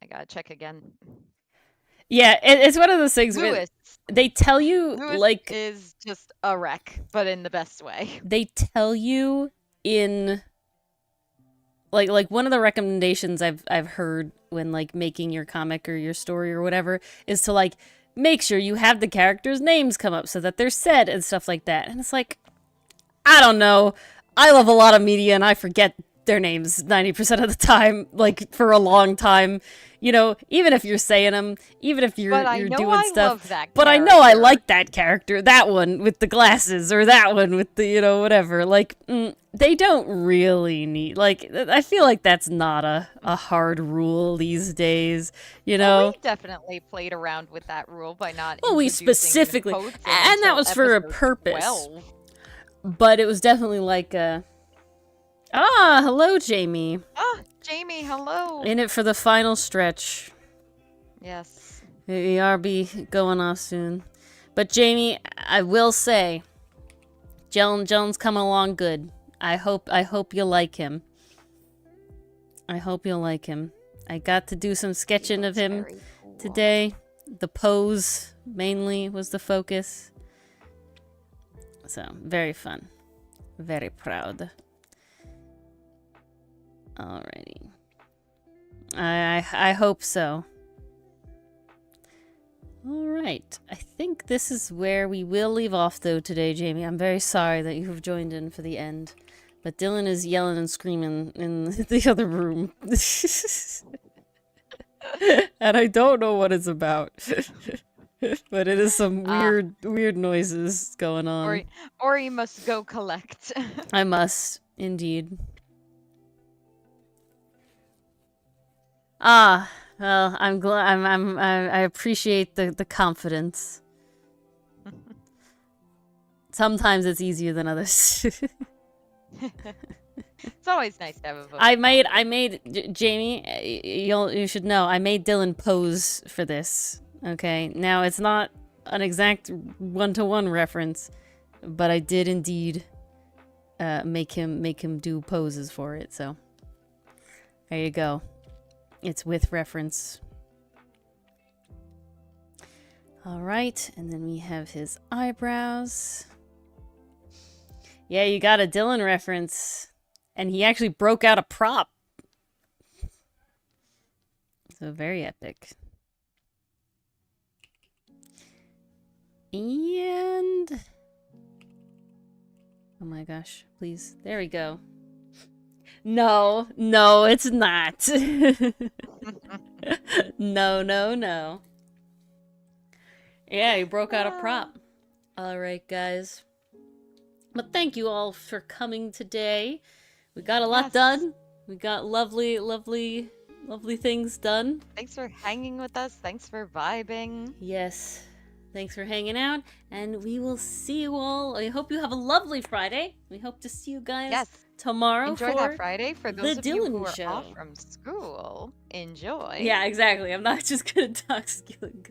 I gotta check again. Yeah, it's one of those things where Lewis. they tell you, Lewis like, is just a wreck, but in the best way. they tell you in like one of the recommendations I've heard when like making your comic or your story or whatever is to like make sure you have the characters' names come up so that they're said and stuff like that. And it's like, I don't know. I love a lot of media and I forget their names 90% of the time, like for a long time. You know, even if you're saying them, even if you're doing stuff. But I know I like that character, that one with the glasses, or that one with the, you know, whatever. Like, they don't really need, like, I feel like that's not a hard rule these days, you know? Well, we definitely played around with that rule by not. Well, we introducing specifically, codes and that until was for a episode purpose. 12. But it was definitely like hello, Jamie. Ah, Jamie, hello. In it for the final stretch. Yes. The ERB going off soon. But Jamie, I will say, Jones coming along good. I hope you like him. I hope you'll like him. I got to do some sketching of him today. The pose mainly was the focus. So, very fun. Very proud. Alrighty. I hope so. Alright. I think this is where we will leave off though today, Jamie. I'm very sorry that you have joined in for the end. But Dylan is yelling and screaming in the other room. And I don't know what it's about. But it is some weird noises going on. Or you must go collect. I must, indeed. Ah, well, I'm glad. I appreciate the confidence. Sometimes it's easier than others. It's always nice to have a vote. I made Jamie. You should know. I made Dylan pose for this. Okay, now it's not an exact one-to-one reference, but I did indeed make him do poses for it. So there you go. It's with reference. All right, and then we have his eyebrows. Yeah, you got a Dylan reference, and he actually broke out a prop. So very epic. And oh my gosh, please. There we go. No, it's not. No. Yeah, he broke out a prop. Alright, guys. But thank you all for coming today. We got a lot done. We got lovely things done. Thanks for hanging with us. Thanks for vibing. Yes. Thanks for hanging out, and we will see you all. I hope you have a lovely Friday. We hope to see you guys Yes. tomorrow Enjoy for that Friday. For those the of you Dylan who are show. off from school, enjoy. Yeah, exactly. I'm not just gonna talk skilling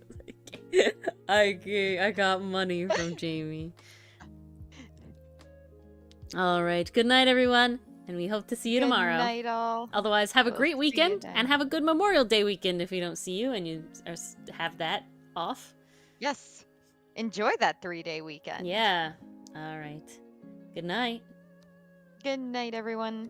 because I got money from Jamie. All right. Good night, everyone, and we hope to see you tomorrow. Good night, all. Otherwise, have a We'll great see you weekend then. and have a good Memorial Day weekend if we don't see you and you have that off. Yes. Enjoy that 3-day weekend. Yeah. All right. Good night. Good night, everyone.